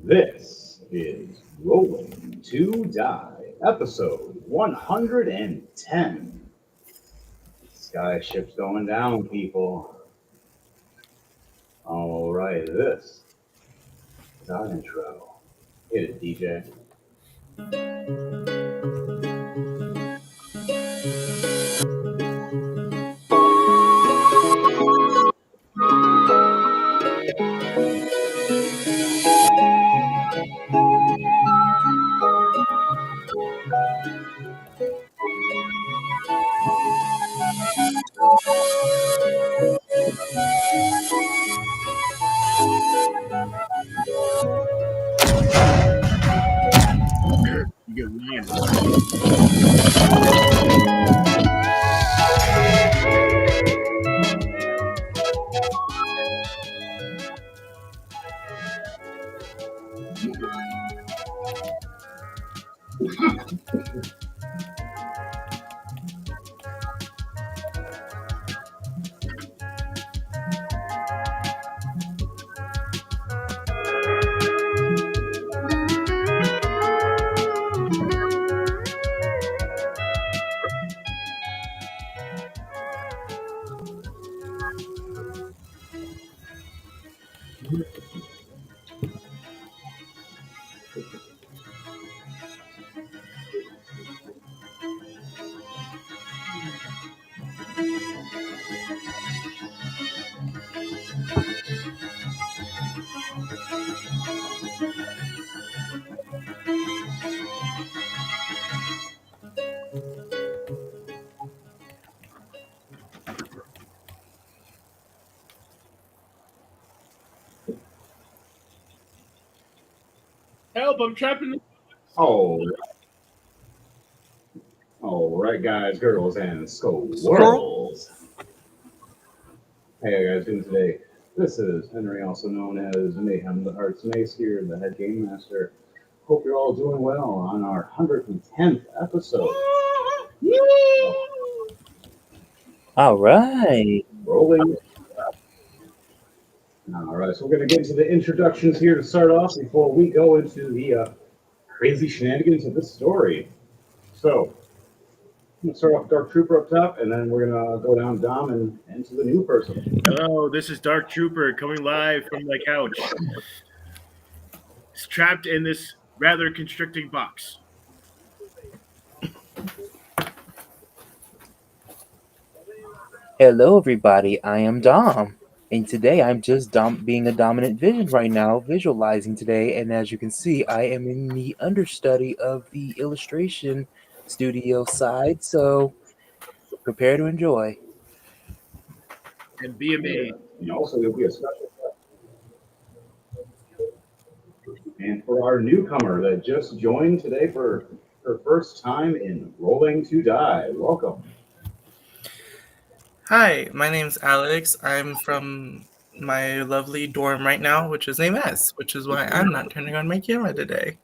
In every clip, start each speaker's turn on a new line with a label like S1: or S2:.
S1: This is Rolling to Die, episode 110. Skyship's going down, people. All right, this is our intro. Hit it, DJ.
S2: You get mad. Help! I'm trapped in the.
S1: Oh, all right, guys, girls, and squirrels. Hey, how you guys doing today? This is Henry, also known as Mayhem the Heart's Mace here, the head game master. Hope you're all doing well on our 110th episode.
S3: All right.
S1: Rolling. All right, so we're going to get into the introductions here to start off before we go into the crazy shenanigans of this story. So, I'm going to start off with Dark Trooper up top, and then we're going to go down Dom and into the new person.
S2: Hello, this is Dark Trooper coming live from my couch. It's trapped in this rather constricting box.
S3: Hello, everybody. I am Dom. And today I'm just being a dominant vision right now, visualizing today. And as you can see, I am in the understudy of the illustration studio side. So prepare to enjoy.
S2: And be amazed.
S1: And also, there'll be a special and for our newcomer that just joined today for her first time in Rolling to Die, welcome.
S4: Hi, my name's Alex. I'm from my lovely dorm right now, which is named S, which is why I'm not turning on my camera today.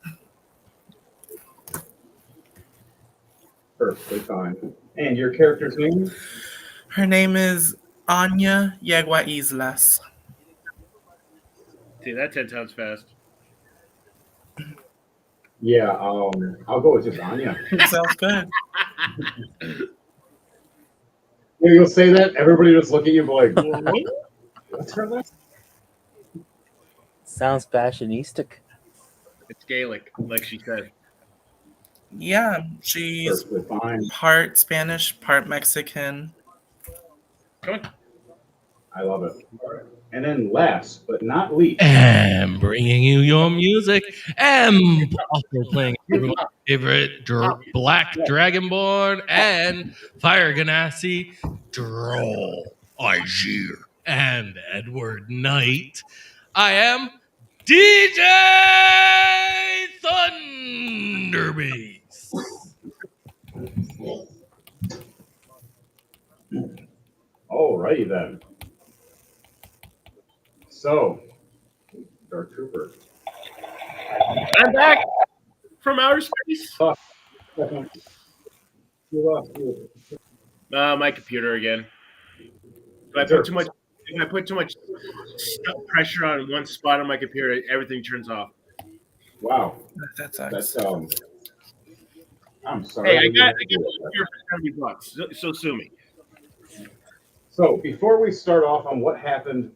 S1: Perfectly fine. And your character's name?
S4: Her name is Anya Yegua Islas.
S2: See, that 10 times fast.
S1: Yeah, I'll go with just Anya.
S4: Sounds good.
S1: You'll say that, everybody just look at you and be like, what's her last?
S3: Sounds fashionistic.
S2: It's Gaelic, like she said.
S4: Yeah, she's
S1: Perfectly fine.
S4: part Spanish, part Mexican.
S2: Come on.
S1: I love it. All right. And then last but not least,
S5: And bringing you your music, and also playing everyone's favorite Black Dragonborn and Fire Ganassi, Droll, Argier, and Edward Knight. I am DJ Thunderbeast.
S1: alrighty then. So, Dark Trooper.
S2: I'm back from outer space. My computer again. If I put too much pressure on one spot on my computer, everything turns off.
S1: Wow.
S4: That
S1: That's
S4: sucks.
S1: I'm sorry.
S2: Hey, I
S1: that you
S2: got
S1: have to deal with that.
S2: here for $70. So sue me.
S1: So before we start off on what happened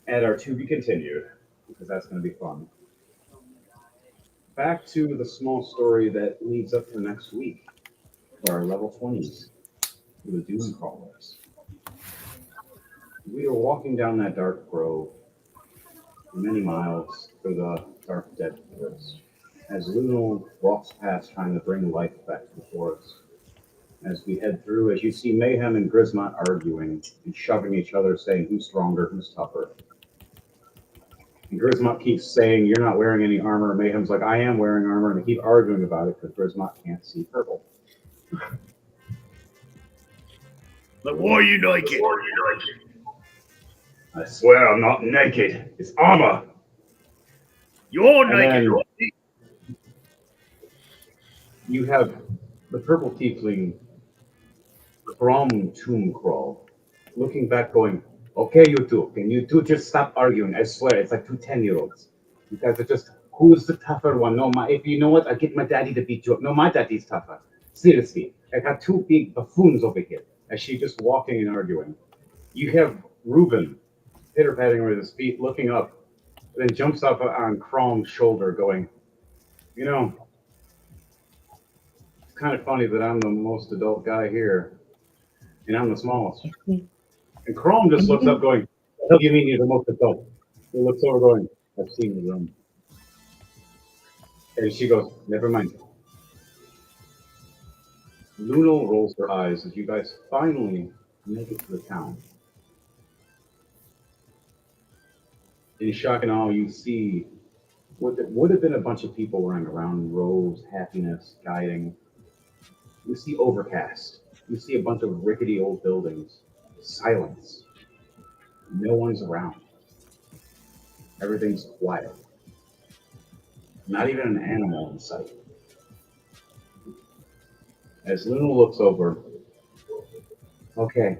S1: at our to be continued, because that's going to be fun. Back to the small story that leads up to next week for our level 20s, the Doom Crawlers. We were walking down that dark grove many miles through the dark dead forest as Luno walks past trying to bring life back to the forest. As we head through, as you see Mayhem and Grismont arguing and shoving each other, saying who's stronger, who's tougher. And Grismont keeps saying, "You're not wearing any armor." Mayhem's like, "I am wearing armor," and they keep arguing about it because Grismont can't see purple.
S2: But why are you naked?
S1: I swear I'm not naked. It's armor.
S2: You're
S1: And
S2: naked.
S1: then you have the purple tiefling from Tomb Crawl looking back, going, "Okay, you two, can you two just stop arguing? I swear, it's like two 10-year-olds. You guys are just, who's the tougher one? No, if you know what, I get my daddy to beat you up. No, my daddy's tougher. Seriously, I got two big buffoons over here." As she just walking and arguing. You have Reuben pitter-patting with his feet, looking up, then jumps up on Crom's shoulder, going, "You know, it's kind of funny that I'm the most adult guy here, and I'm the smallest." And Chrome just looks up, going, "What the hell do you mean you're the most adult?" He looks over, going, "I've seen the room." And she goes, "Never mind." Luno rolls her eyes as you guys finally make it to the town. In shock and awe, you see what would have been a bunch of people running around, rows, happiness, guiding. You see overcast. You see a bunch of rickety old buildings. Silence. No one's around. Everything's quiet. Not even an animal in sight. As Luna looks over, "Okay,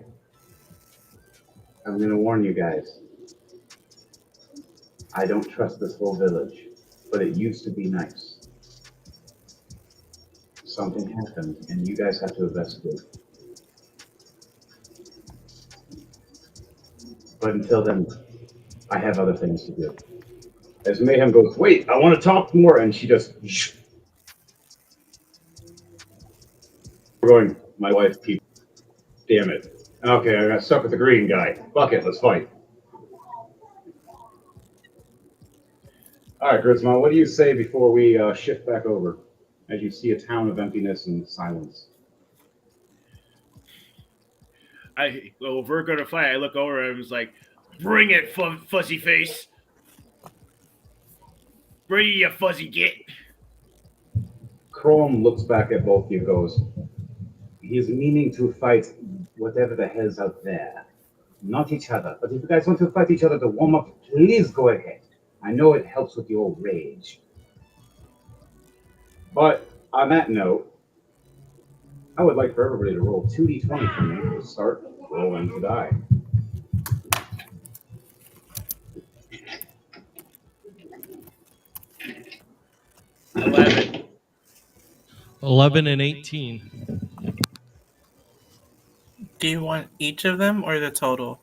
S1: I'm going to warn you guys. I don't trust this whole village, but it used to be nice. Something happened, and you guys have to investigate. But until then, I have other things to do." As Mayhem goes, "Wait, I want to talk more," and she just, we're going, "My wife, Pete. Damn it. Okay, I got stuck with the green guy. Fuck it, let's fight." All right, Grisma, what do you say before we shift back over as you see a town of emptiness and silence?
S2: If we're going to fight, I look over and I was like, bring it, fuzzy face. Bring it, you fuzzy git.
S1: Chrome looks back at both of you and goes, "He's meaning to fight whatever the hell's out there. Not each other. But if you guys want to fight each other to warm up, please go ahead. I know it helps with your rage." But on that note, I would like for everybody to roll 2d20 for me to start rolling to die.
S2: 11.
S5: 11 and 18.
S4: Do you want each of them or the total?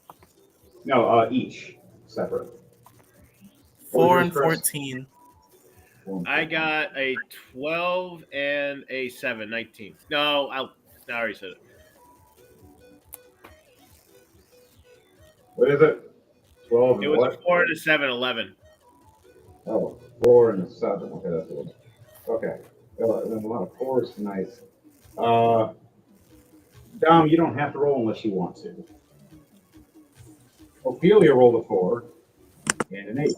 S1: No, each separate. What was
S4: 4
S1: yours,
S4: and
S1: Chris?
S4: 14.
S2: I got a 12 and a 7, 19. No, I already said it.
S1: What is it? 12
S2: It
S1: and
S2: was
S1: what?
S2: a 4 and a 7, 11.
S1: Oh, 4 and a 7. Okay, that's a little. Okay. There's a lot of 4s tonight. Dom, you don't have to roll unless you want to. Ophelia rolled a 4 and an 8.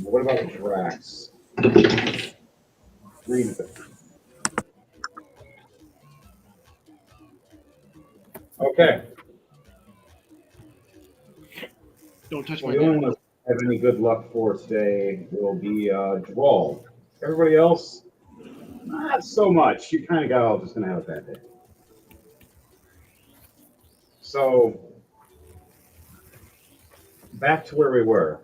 S1: What about Drax? 3 and 15. Okay.
S2: Don't touch
S1: Well,
S2: my
S1: the only
S2: dad.
S1: one that have any good luck for today will be Drawl. Everybody else, not so much. You kind of got all just going to have a bad day. So, back to where we were.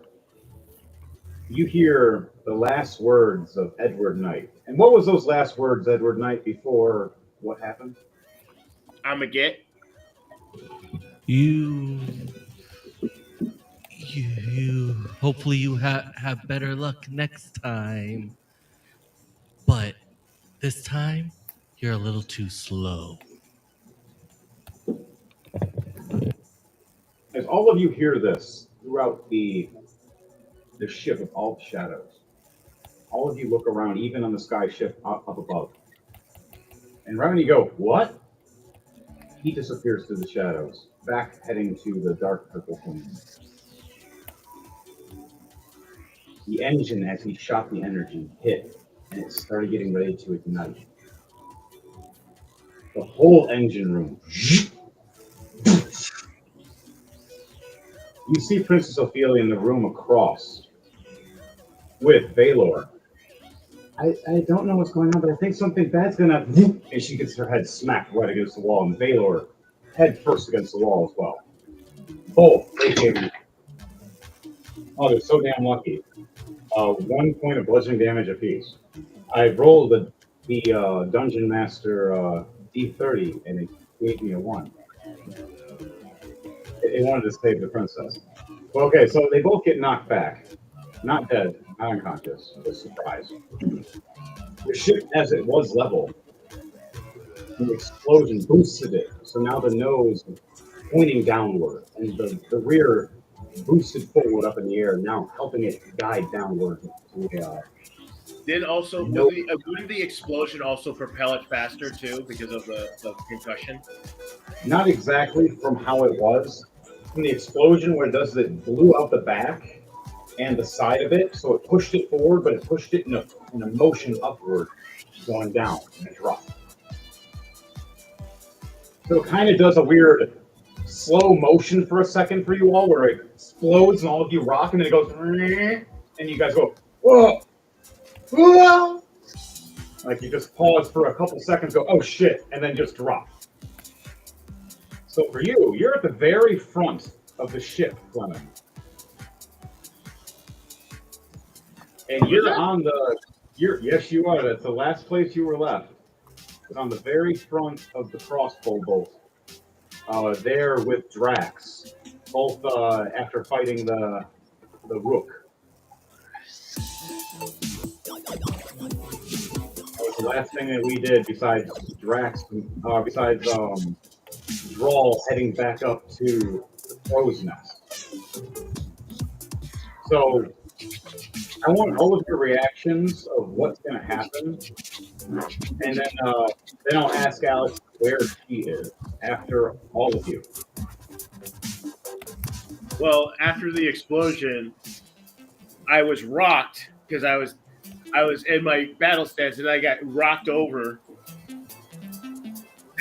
S1: you hear the last words of Edward Knight. And what was those last words, Edward Knight, before what happened?
S2: I'm a get.
S5: You, you. Hopefully, you have better luck next time. But this time, you're a little too slow.
S1: As all of you hear this throughout the ship of all shadows, all of you look around, even on the sky ship up above. And right when you go, what? He disappears through the shadows, back heading to the dark purple flame. The engine, as he shot the energy, hit, and it started getting ready to ignite. The whole engine room. You see Princess Ophelia in the room across with Valor. I don't know what's going on, but I think something bad's gonna. And she gets her head smacked right against the wall, and Valor head first against the wall as well. Both taking. Oh, they're so damn lucky. 1 point of bludgeoning damage apiece. I rolled the Dungeon Master D30, and it gave me a 1. It wanted to save the princess. Okay, so they both get knocked back. Not dead, not unconscious. A surprise. The ship, as it was level, the explosion boosted it. So now the nose pointing downward, and the rear boosted forward up in the air, now helping it guide downward.
S2: Wouldn't the explosion also propel it faster too because of the concussion?
S1: Not exactly from how it was. From the explosion, what it does is it blew out the back and the side of it, so it pushed it forward, but it pushed it in a motion upward, going down in a drop. So it kind of does a weird slow motion for a second for you all, where it explodes and all of you rock, and then it goes, and you guys go, whoa, whoa, like you just pause for a couple seconds, go, oh shit, and then just drop. So for you, you're at the very front of the ship, Fleming. And you're on yes, you are. That's the last place you were left. It's on the very front of the crossbow bolt. There with Drax, both after fighting the Rook. That was the last thing that we did besides Drax, besides Drawl heading back up to the crow's nest. So I want all of your reactions of what's going to happen, and then I'll ask Alex where she is after all of you.
S2: Well, after the explosion, I was rocked because I was in my battle stance and I got rocked over,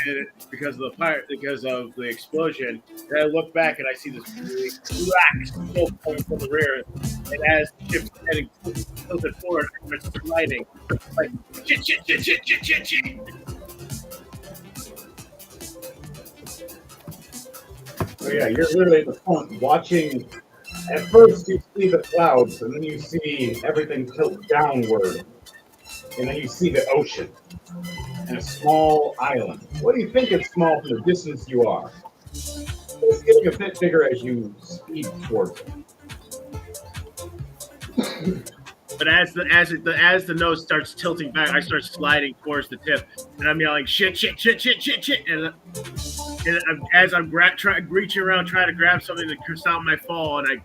S2: and because of the explosion. And I look back and I see this big black smoke coming from the rear, and as the ship's heading tilted forward, I start sliding like shit.
S1: So yeah, you're literally at the front watching. At first you see the clouds, and then you see everything tilt downward, and then you see the ocean and a small island. What do you think is small from the distance you are? It's getting a bit bigger as you speed towards it.
S2: But as the nose starts tilting back, I start sliding towards the tip, and I'm yelling shit, and as I'm reaching around trying to grab something to stop my fall, and I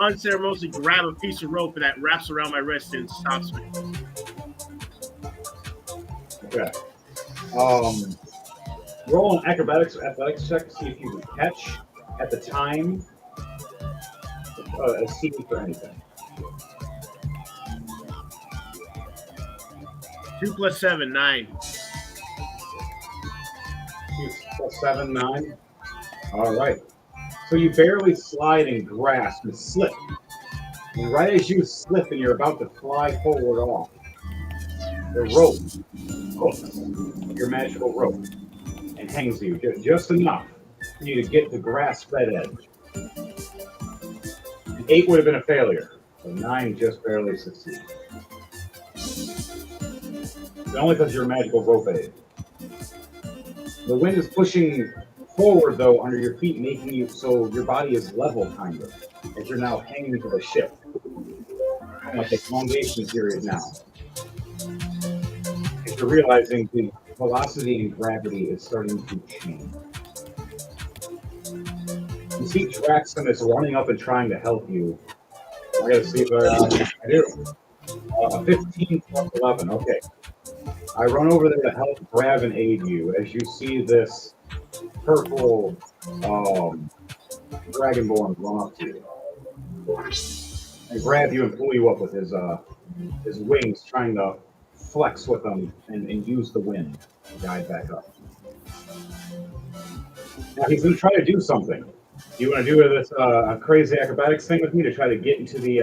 S2: unceremoniously grab a piece of rope that wraps around my wrist and stops me.
S1: Okay. Roll an athletics check to see if you can catch at the time a scene for anything.
S2: 2 + 7, 9.
S1: 2 + 7, 9. All right. So you barely slide and grasp and slip. And right as you slip and you're about to fly forward off, the rope hooks your magical rope and hangs you just enough for you to get to grasp that edge. An 8 would have been a failure. A 9 just barely succeeds. Only because you're a magical rope aid. The wind is pushing forward, though, under your feet, making you so your body is level, kind of, as you're now hanging to the ship. Kind of like a elongation period now. As you're realizing the velocity and gravity is starting to change. You see Draxon is running up and trying to help you. I gotta see if I do. A 15 plus 11, okay. I run over there to help grab and aid you as you see this purple dragonborn run up to you and grab you and pull you up with his wings, trying to flex with them and use the wind to guide back up. Now he's going to try to do something. You want to do this crazy acrobatics thing with me to try to get into the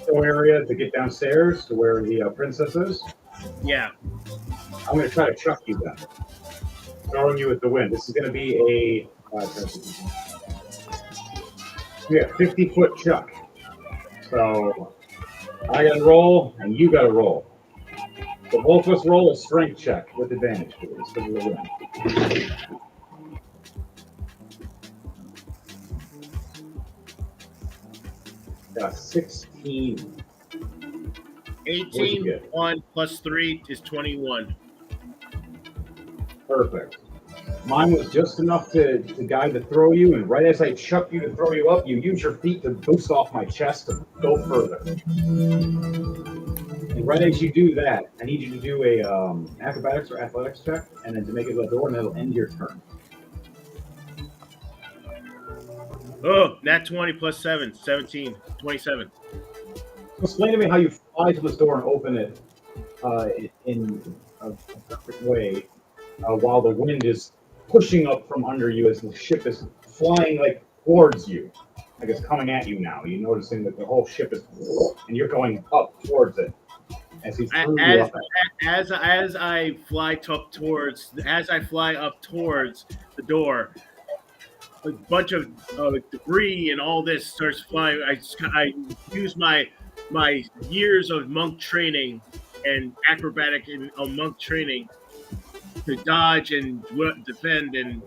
S1: store area to get downstairs to where the princess is?
S2: Yeah.
S1: I'm going to try to chuck you then. Throwing you with the wind. This is going to be a 50-foot chuck. So I got to roll and you got to roll. So both of us roll a strength check with advantage, please, because of the wind. Got 16.
S2: 18, 1 plus 3 is 21.
S1: Perfect. Mine was just enough to guide to throw you, and right as I chuck you to throw you up, you use your feet to boost off my chest to go further. And right as you do that, I need you to do a acrobatics or athletics check, and then to make it to the door, and that'll end your turn.
S2: Oh, nat 20 plus 7, 17, 27.
S1: So explain to me how you fly to this door and open it in a perfect way while the wind is pushing up from under you as the ship is flying like towards you. Like it's coming at you now. You're noticing that the whole ship is, and you're going up towards it. As he threw you up.
S2: As I fly up towards the door, a bunch of debris and all this starts flying. I use my years of monk training and acrobatic and monk training to dodge and defend and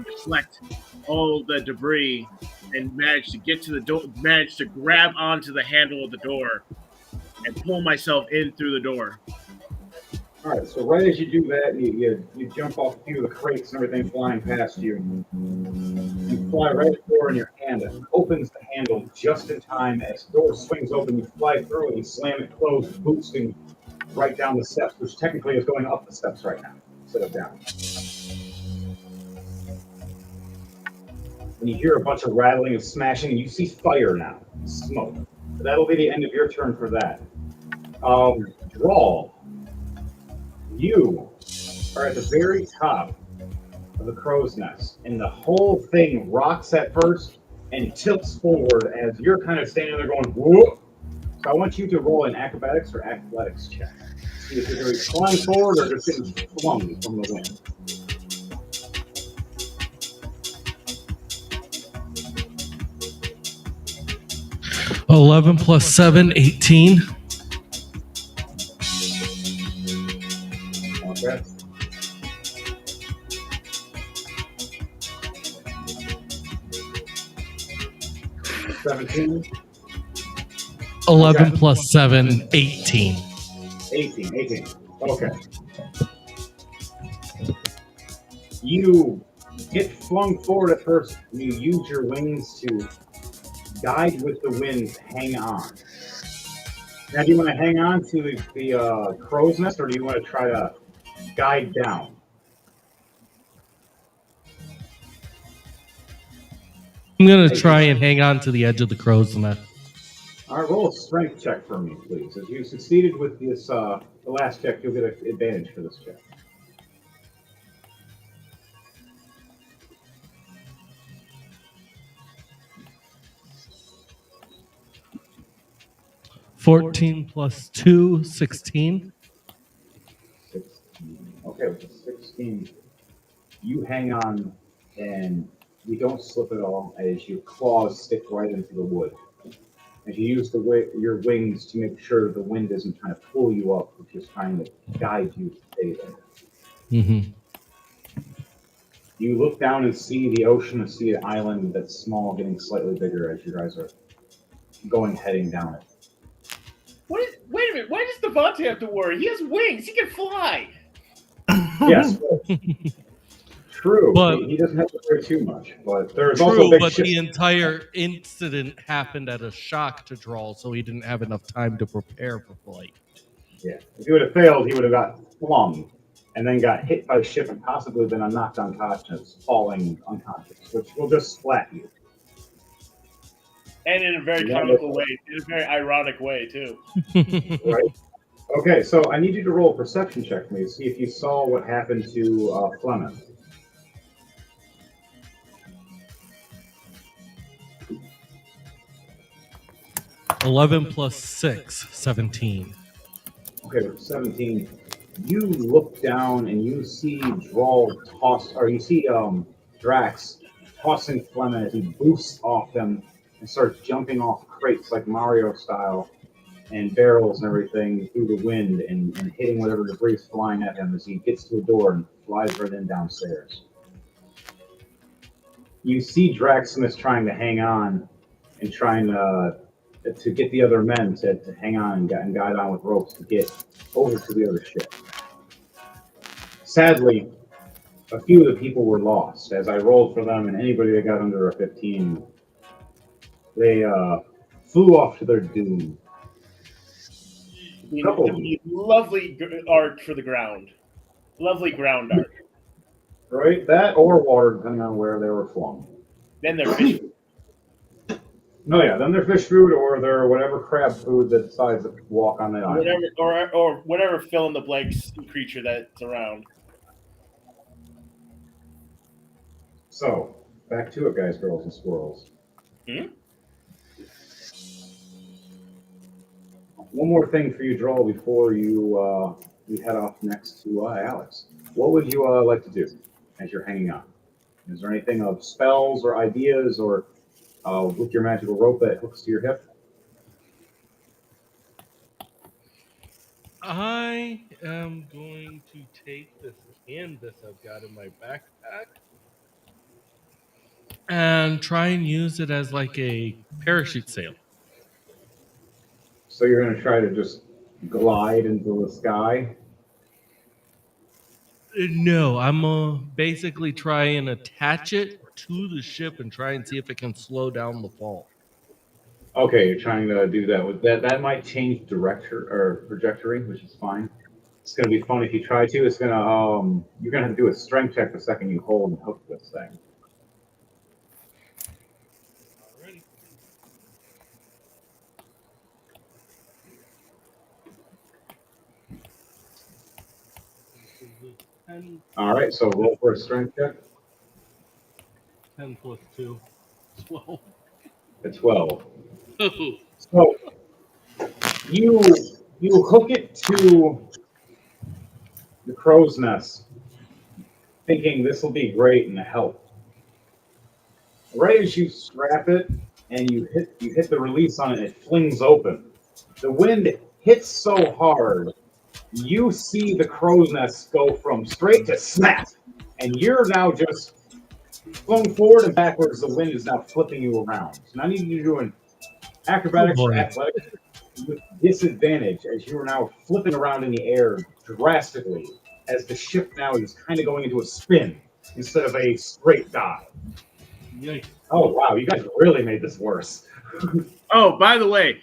S2: deflect all the debris and manage to get to the door, manage to grab onto the handle of the door and pull myself in through the door.
S1: All right, so right as you do that, you jump off a few of the crates and everything flying past you. You fly right at the door in your hand. It opens the handle just in time. As the door swings open, you fly through it and slam it closed, boosting right down the steps, which technically is going up the steps right now instead of down. And you hear a bunch of rattling and smashing, and you see fire now, smoke. So that'll be the end of your turn for that. Draw. You are at the very top of the crow's nest, and the whole thing rocks at first and tilts forward as you're kind of standing there going, whoop. So I want you to roll an acrobatics or athletics check. See if you're going to be flying forward or just getting flung from the wind.
S5: 11 plus 7, 18.
S1: Okay. $17.
S5: 11
S1: Okay.
S5: plus 7, 18.
S1: 18. Okay. You get flung forward at first, and you use your wings to guide with the wind to hang on. Now, do you want to hang on to the crow's nest, or do you want to try to guide down?
S5: I'm going to try and hang on to the edge of the crow's nest.
S1: All right, roll a strength check for me, please. As you succeeded with this, the last check, you'll get an advantage for this check.
S5: $14 plus 2, 16.
S1: 16. Okay, with the 16, you hang on, and you don't slip at all as your claws stick right into the wood. as you use your wings to make sure the wind isn't trying to pull you up, it's just trying to guide you to stay there.
S5: Mm-hmm.
S1: You look down and see the ocean and see an island that's small getting slightly bigger as you guys are heading down it.
S2: Wait a minute. Why does Devontae have to worry? He has wings. He can fly.
S1: Yes, true.
S5: But
S1: He doesn't have to worry too much, but there's also a
S5: true,
S1: big
S5: but
S1: ship.
S5: the entire incident happened at a shock to Drawl, so he didn't have enough time to prepare for flight.
S1: Yeah, if he would have failed, he would have got flung and then got hit by the ship and possibly been knocked unconscious, falling unconscious, which will just splat you.
S2: And in a very comical way, in a very ironic way, too.
S1: Right? Okay, so I need you to roll a perception check for me to see if you saw what happened to Fleming.
S5: (11 plus 6, 17).
S1: Okay, with 17, you look down and you see you see Drax tossing Fleming as he boosts off them and starts jumping off crates like Mario style and barrels and everything through the wind and hitting whatever debris is flying at him as he gets to a door and flies right in downstairs. You see Draximus trying to hang on and trying to get the other men to hang on and guide on with ropes to get over to the other ship. Sadly, a few of the people were lost. As I rolled for them, and anybody that got under a 15, they flew off to their doom.
S2: Lovely art for the ground. Lovely ground art.
S1: Right? That or water, depending on where they were flung.
S2: Then they're fish.
S1: No, yeah, then they're fish food or they're whatever crab food that decides to walk on the island.
S2: Or whatever fill in the blanks creature that's around.
S1: So, back to it, guys, girls, and squirrels. One more thing for you, Droll, before you head off next to Alex. What would you like to do as you're hanging on? Is there anything of spells or ideas or with your magical rope that hooks to your hip?
S5: I am going to take this canvas I've got in my backpack and try and use it as like a parachute sail.
S1: So you're going to try to just glide into the sky?
S5: No, I'm going to basically try and attach it to the ship and try and see if it can slow down the fall.
S1: Okay, you're trying to do that. With that might change trajectory, which is fine. It's going to be fun if you try to. It's going to you're going to have to do a strength check the second you hold and hook this thing.
S5: Alrighty.
S1: All right, so roll for a strength check.
S5: 10 plus 2, 12.
S1: A 12.
S5: Oh.
S1: So you hook it to the crow's nest, thinking this will be great and help. Right as you strap it and you hit the release on it, it flings open. The wind hits so hard, you see the crow's nest go from straight to snap, and you're now just flung forward and backwards. The wind is now flipping you around. So now I need you to do an acrobatics or athletics with disadvantage as you are now flipping around in the air drastically as the ship now is kind of going into a spin instead of a straight dive.
S5: Yikes.
S1: Oh, wow, you guys really made this worse.
S2: Oh, by the way,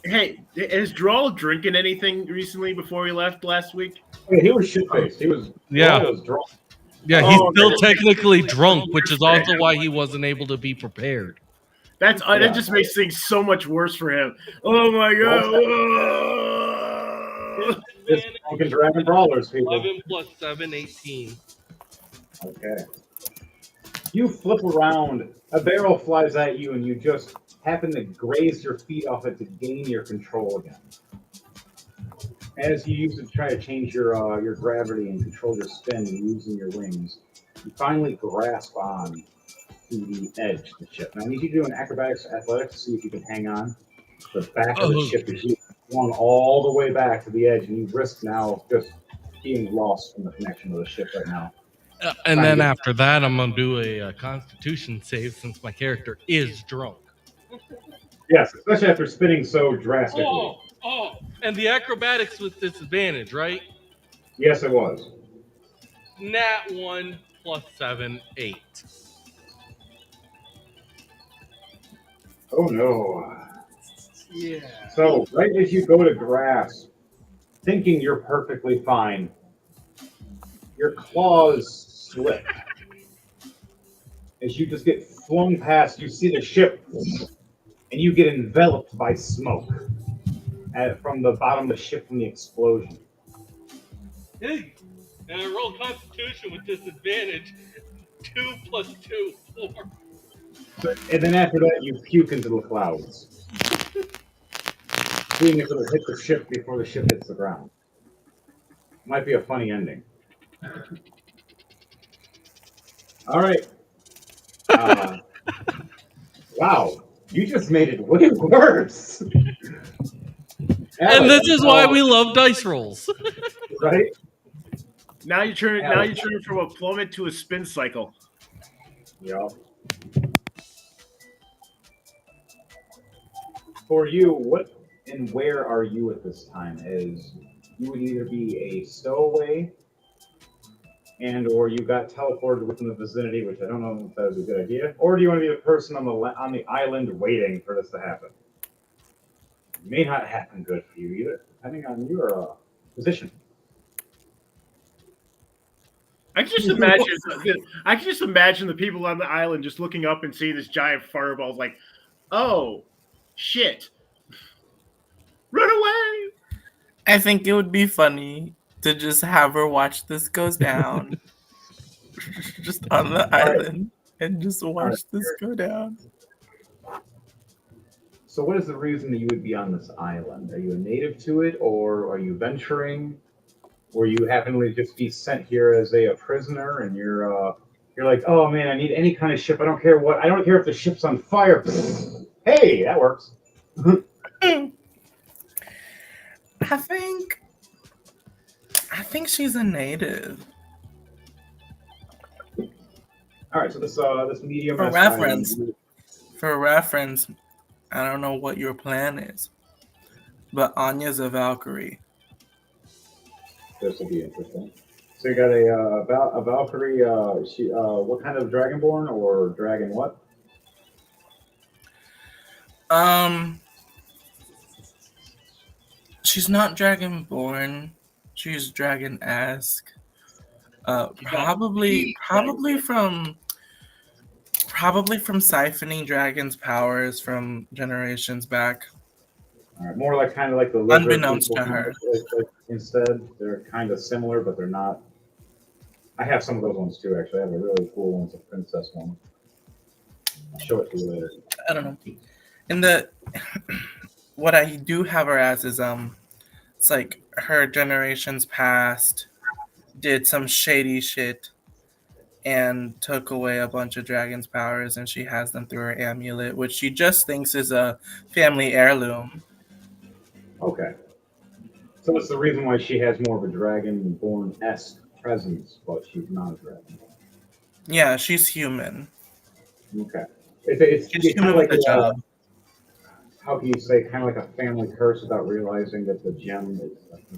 S2: hey, has Drawl drinking anything recently before he left last week?
S1: Yeah, he was shit-faced. He was drunk.
S5: Yeah, he's still technically drunk, which is also why he wasn't able to be prepared.
S2: That just makes things so much worse for him. Oh my god!
S1: Just Drunken Dragon Brawlers, people.
S5: 11 plus 7, 18.
S1: Okay. You flip around, a barrel flies at you, and you just happen to graze your feet off it to gain your control again. As you use it to try to change your gravity and control your spin using your wings, you finally grasp on to the edge of the ship. Now I need you to do an acrobatics or athletics to see if you can hang on. The back of the
S5: Oh.
S1: ship is flung all the way back to the edge, and you risk now just being lost from the connection of the ship right now.
S5: And then after that, I'm gonna do a Constitution save since my character is drunk.
S1: Yes, especially after spinning so drastically.
S5: And the acrobatics with disadvantage, right?
S1: Yes, it was.
S5: Nat 1 plus 7, 8.
S1: Oh no.
S5: Yeah.
S1: So, right as you go to grasp, thinking you're perfectly fine, your claws slip. As you just get flung past, you see the ship, and you get enveloped by smoke from the bottom of the ship from the explosion.
S5: Hey, and I roll Constitution with disadvantage. 2 plus 2, 4.
S1: And then after that, you puke into the clouds. Seeing if it'll hit the ship before the ship hits the ground. Might be a funny ending. All right. Wow, you just made it way worse.
S5: And this is why we love dice rolls.
S1: Right?
S2: Now you turn from a plummet to a spin cycle.
S1: Yeah. For you, what and where are you at this time? As you would either be a stowaway, or you got teleported within the vicinity, which I don't know if that was a good idea, or do you want to be a person on the island waiting for this to happen? It may not happen good for you either, depending on your position.
S2: I can just imagine the people on the island just looking up and seeing this giant fireball, like, oh, shit, run away!
S4: I think it would be funny to just have her watch this go down, just on the island, and just watch this go down.
S1: So, what is the reason that you would be on this island? Are you a native to it, or are you venturing? Or you happen to just be sent here as a prisoner, and you're like, oh man, I need any kind of ship. I don't care what. I don't care if the ship's on fire. Hey, that works.
S4: I think she's a native.
S1: All right, so this medium.
S4: For reference, I don't know what your plan is, but Anya's a Valkyrie.
S1: This will be interesting. So you got a Valkyrie. She what kind of dragonborn or dragon what?
S4: She's not dragonborn. She's dragon-esque. Probably from siphoning dragons' powers from generations back.
S1: All right, more like kind of like the lizard
S4: Unbeknownst
S1: people
S4: to her.
S1: Instead, they're kind of similar, but they're not. I have some of those ones too. Actually, I have a really cool one. It's a princess one. I'll show it to you later.
S4: I don't know. And what I do have her as is it's like her generations past did some shady shit and took away a bunch of dragons' powers, and she has them through her amulet, which she just thinks is a family heirloom.
S1: Okay. So it's the reason why she has more of a dragonborn-esque presence, but she's not a dragon.
S4: Yeah, she's human.
S1: Okay. It's
S4: She's
S1: kind
S4: human
S1: of like
S4: with a job.
S1: how can you say, kind of like a family curse without realizing that the gem is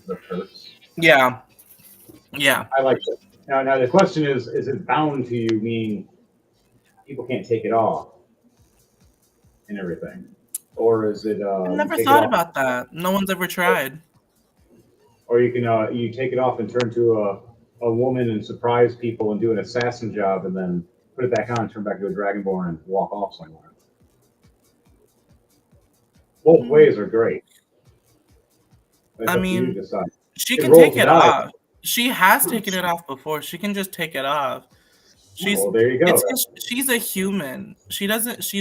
S1: the curse?
S4: Yeah.
S1: I like it. Now the question is it bound to you, meaning people can't take it off and everything? Or is it...
S4: I never thought about that. No one's ever tried.
S1: Or you can you take it off and turn to a woman and surprise people and do an assassin job and then put it back on, turn back to a dragonborn and walk off somewhere. Both ways are great.
S4: I mean, she can
S1: roll
S4: take
S1: the
S4: it
S1: die.
S4: off. She has taken it off before. She can just take it off.
S1: Well, there you go.
S4: She's a human. She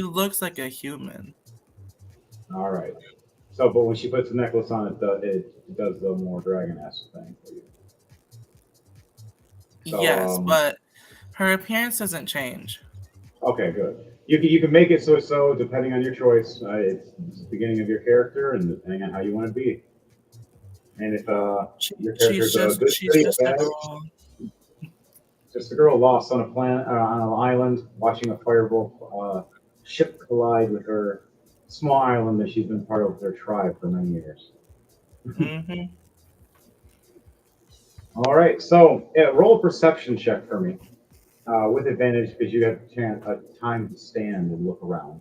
S4: looks like a human.
S1: All right. So, but when she puts the necklace on, it does the more dragon-esque thing for you. So,
S4: yes, but her appearance doesn't change.
S1: Okay, good. You can make it so depending on your choice. It's the beginning of your character and depending on how you want to be. And if your character's a good
S4: She's
S1: city or
S4: just a
S1: bad,
S4: girl.
S1: just a girl lost on a planet on an island, watching a firebolt ship collide with her small island that she's been part of their tribe for many years.
S4: Hmm.
S1: All right, so roll a perception check for me with advantage because you have a time to stand and look around.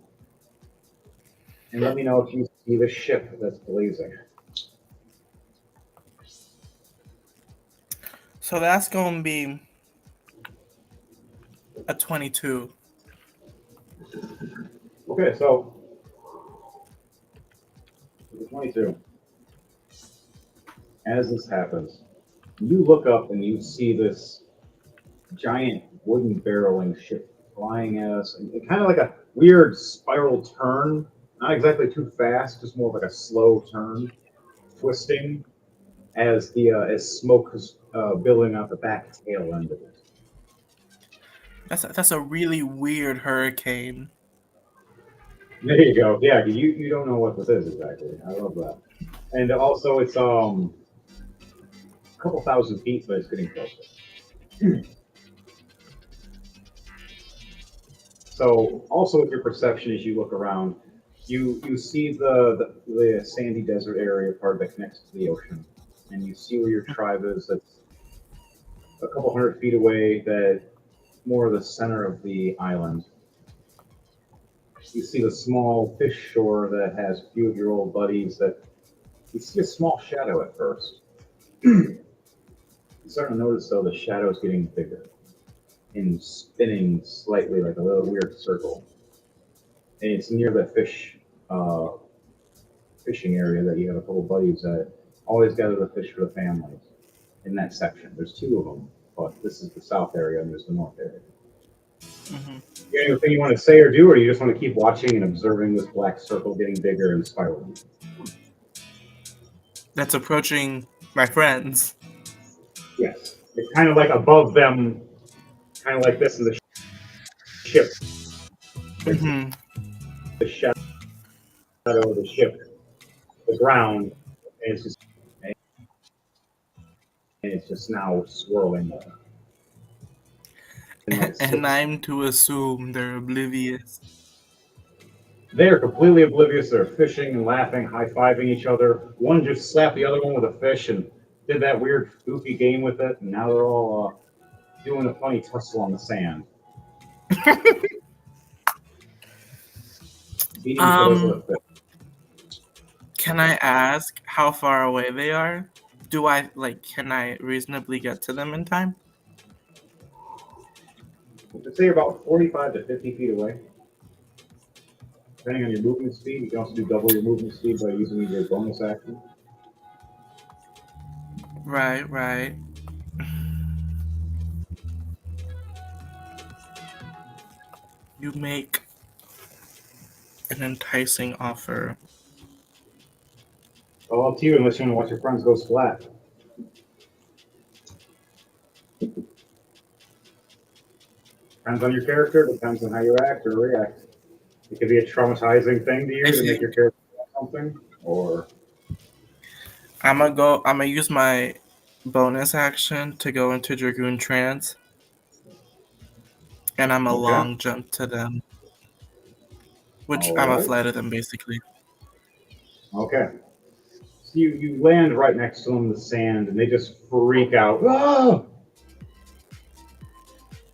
S1: And let me know if you see the ship that's blazing.
S4: So that's gonna be a 22.
S1: Okay, so 22. As this happens, you look up and you see this giant wooden barreling ship flying at us, and kind of like a weird spiral turn. Not exactly too fast, just more like a slow turn, twisting as the as smoke is billowing out the back tail end of it.
S4: That's a really weird hurricane.
S1: There you go. Yeah, you don't know what this is exactly. I love that. And also, it's a couple thousand feet, but it's getting closer. So, also with your perception as you look around, you see the sandy desert area part that connects to the ocean, and you see where your tribe is. That's a couple hundred feet away. That more of the center of the island. You see the small fish shore that has a few of your old buddies. That you see a small shadow at first. You start to notice though the shadow is getting bigger and spinning slightly like a little weird circle. And it's near the uh, fishing area that you have a couple buddies that always gather the fish for the families in that section. There's two of them, but this is the south area and there's the north area.
S4: Hmm.
S1: You got anything you want to say or do, or you just want to keep watching and observing this black circle getting bigger and spiraling?
S4: That's approaching my friends.
S1: Yes. It's kind of like above them, kind of like this in the ship. It's
S4: Hmm.
S1: the shadow of the ship, the ground, and it's just now swirling. And like
S4: And
S1: six.
S4: I'm to assume they're oblivious.
S1: They're completely oblivious. They're fishing and laughing, high fiving each other. One just slapped the other one with a fish and did that weird, goofy game with it. And now they're all doing a funny tussle on the sand, beating each other with a
S4: Um,
S1: fish.
S4: can I ask how far away they are? Can I reasonably get to them in time?
S1: I'd say you're about 45 to 50 feet away. Depending on your movement speed, you can also do double your movement speed by using your bonus action.
S4: Right, right. You make an enticing offer.
S1: All up to you, unless you want to watch your friends go splat. Depends on your character, depends on how you act or react. It could be a traumatizing thing to you
S4: I
S1: to make
S4: think
S1: your character do something, or
S4: I'm gonna use my bonus action to go into Dragoon Trance, and I'm a
S1: okay,
S4: long jump to them, which
S1: all
S4: I'm a
S1: right,
S4: fly to them basically.
S1: okay. So you land right next to them in the sand, and they just freak out. Ah!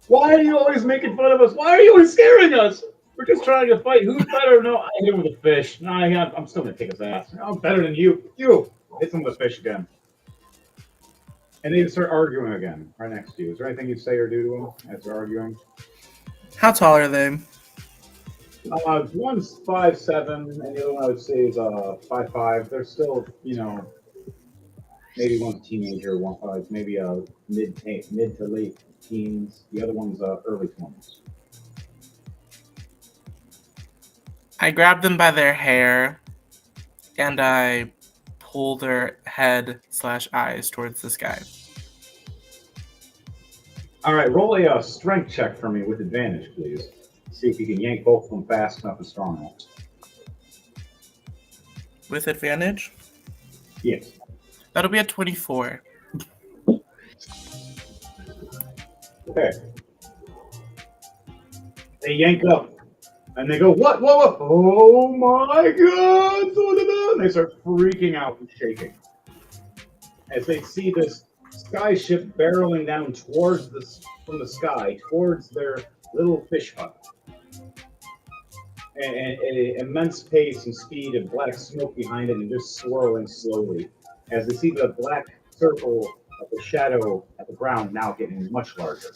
S1: Why are you always making fun of us? Why are you always scaring us? We're just trying to fight. Who's better? No, I hit him with a fish. No, I'm still gonna kick his ass. I'm better than you. You hit him with a fish again. And they start arguing again right next to you. Is there anything you say or do to them as they're arguing?
S4: How tall are they?
S1: One's 5'7", and the other one I would say is 5'5". They're still, maybe one's a teenager, one maybe a mid to late teens. The other one's early 20s.
S4: I grab them by their hair, and I pull their head/eyes towards the sky.
S1: All right, roll a strength check for me with advantage, please. See if you can yank both of them fast enough and strong enough.
S4: With advantage?
S1: Yes.
S4: That'll be a 24.
S1: Okay. They yank up, and they go, what? Whoa, whoa! Oh my God! And they start freaking out and shaking as they see this sky ship barreling down towards from the sky towards their little fish hut. And an immense pace and speed and black smoke behind it, and just swirling slowly as they see the black circle of the shadow at the ground now getting much larger.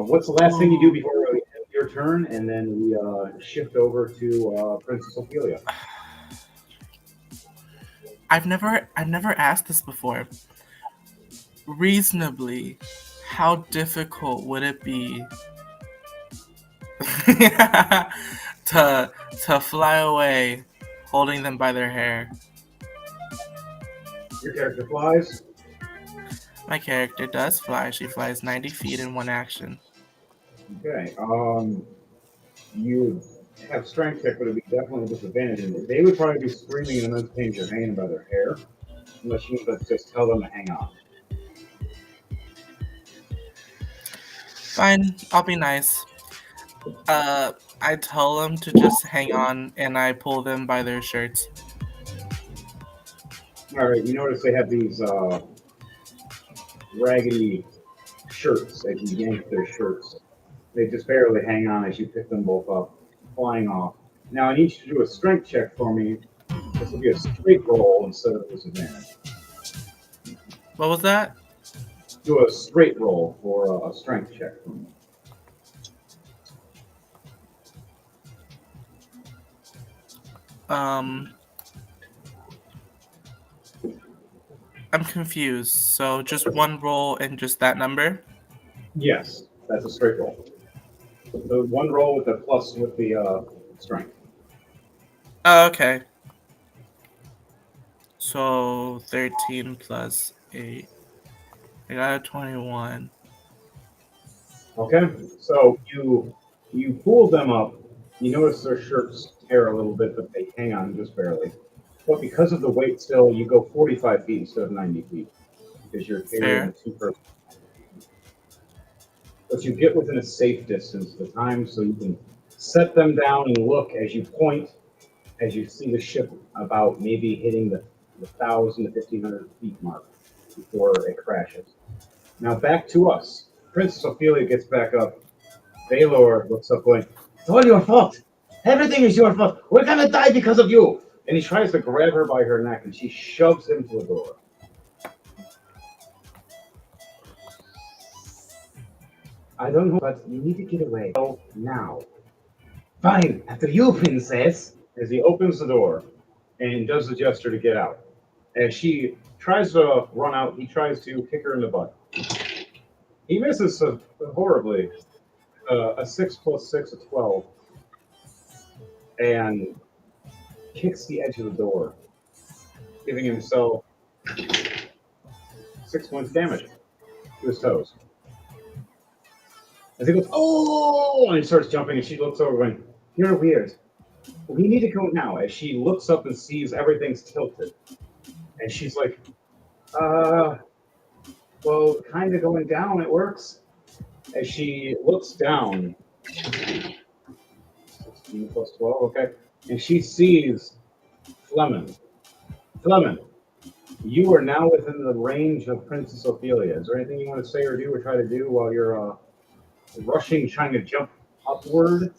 S1: What's the last thing you do before we end your turn, and then we shift over to Princess Ophelia?
S4: I've never asked this before. Reasonably, how difficult would it be to fly away holding them by their hair?
S1: Your character flies.
S4: My character does fly. She flies 90 feet in one action.
S1: Okay. You have strength check, but it'd be definitely a disadvantage. And they would probably be screaming in immense pain if you're hanging by their hair, unless you just tell them to hang on.
S4: Fine, I'll be nice. I tell them to just hang on, and I pull them by their shirts.
S1: All right. You notice they have these raggedy shirts as you yank their shirts. They just barely hang on as you pick them both up, flying off. Now I need you to do a strength check for me. This will be a straight roll instead of a disadvantage.
S4: What was that?
S1: Do a straight roll for a strength check for me.
S4: I'm confused. So just one roll and just that number?
S1: Yes, that's a straight roll. The one roll with the plus with the strength.
S4: Oh, okay. So 13 plus 8. I got a 21.
S1: Okay, so you pull them up. You notice their shirts tear a little bit, but they hang on just barely. But because of the weight, still you go 45 feet instead of 90 feet because you're carrying
S4: Fair.
S1: two persons. But you get within a safe distance of the time, so you can set them down and look as you point, as you see the ship about maybe hitting the 1,000 to 1,500 feet mark before it crashes. Now back to us. Princess Ophelia gets back up. Valor looks up going, it's all your fault. Everything is your fault. We're going to die because of you. And he tries to grab her by her neck, and she shoves him to the door. I don't know, but you need to get away. Oh, now. Fine, after you, princess. As he opens the door and does the gesture to get out. As she tries to run out, he tries to kick her in the butt. He misses horribly. A 6 plus 6, a 12. And kicks the edge of the door, giving himself 6 points damage to his toes. As he goes, oh, and he starts jumping, and she looks over going, you're weird. We need to go now. As she looks up and sees everything's tilted. And she's like, well, kind of going down, it works. As she looks down, 16 plus 12, okay. And she sees Fleming. Fleming, you are now within the range of Princess Ophelia. Is there anything you want to say or do or try to do while you're rushing, trying to jump upward,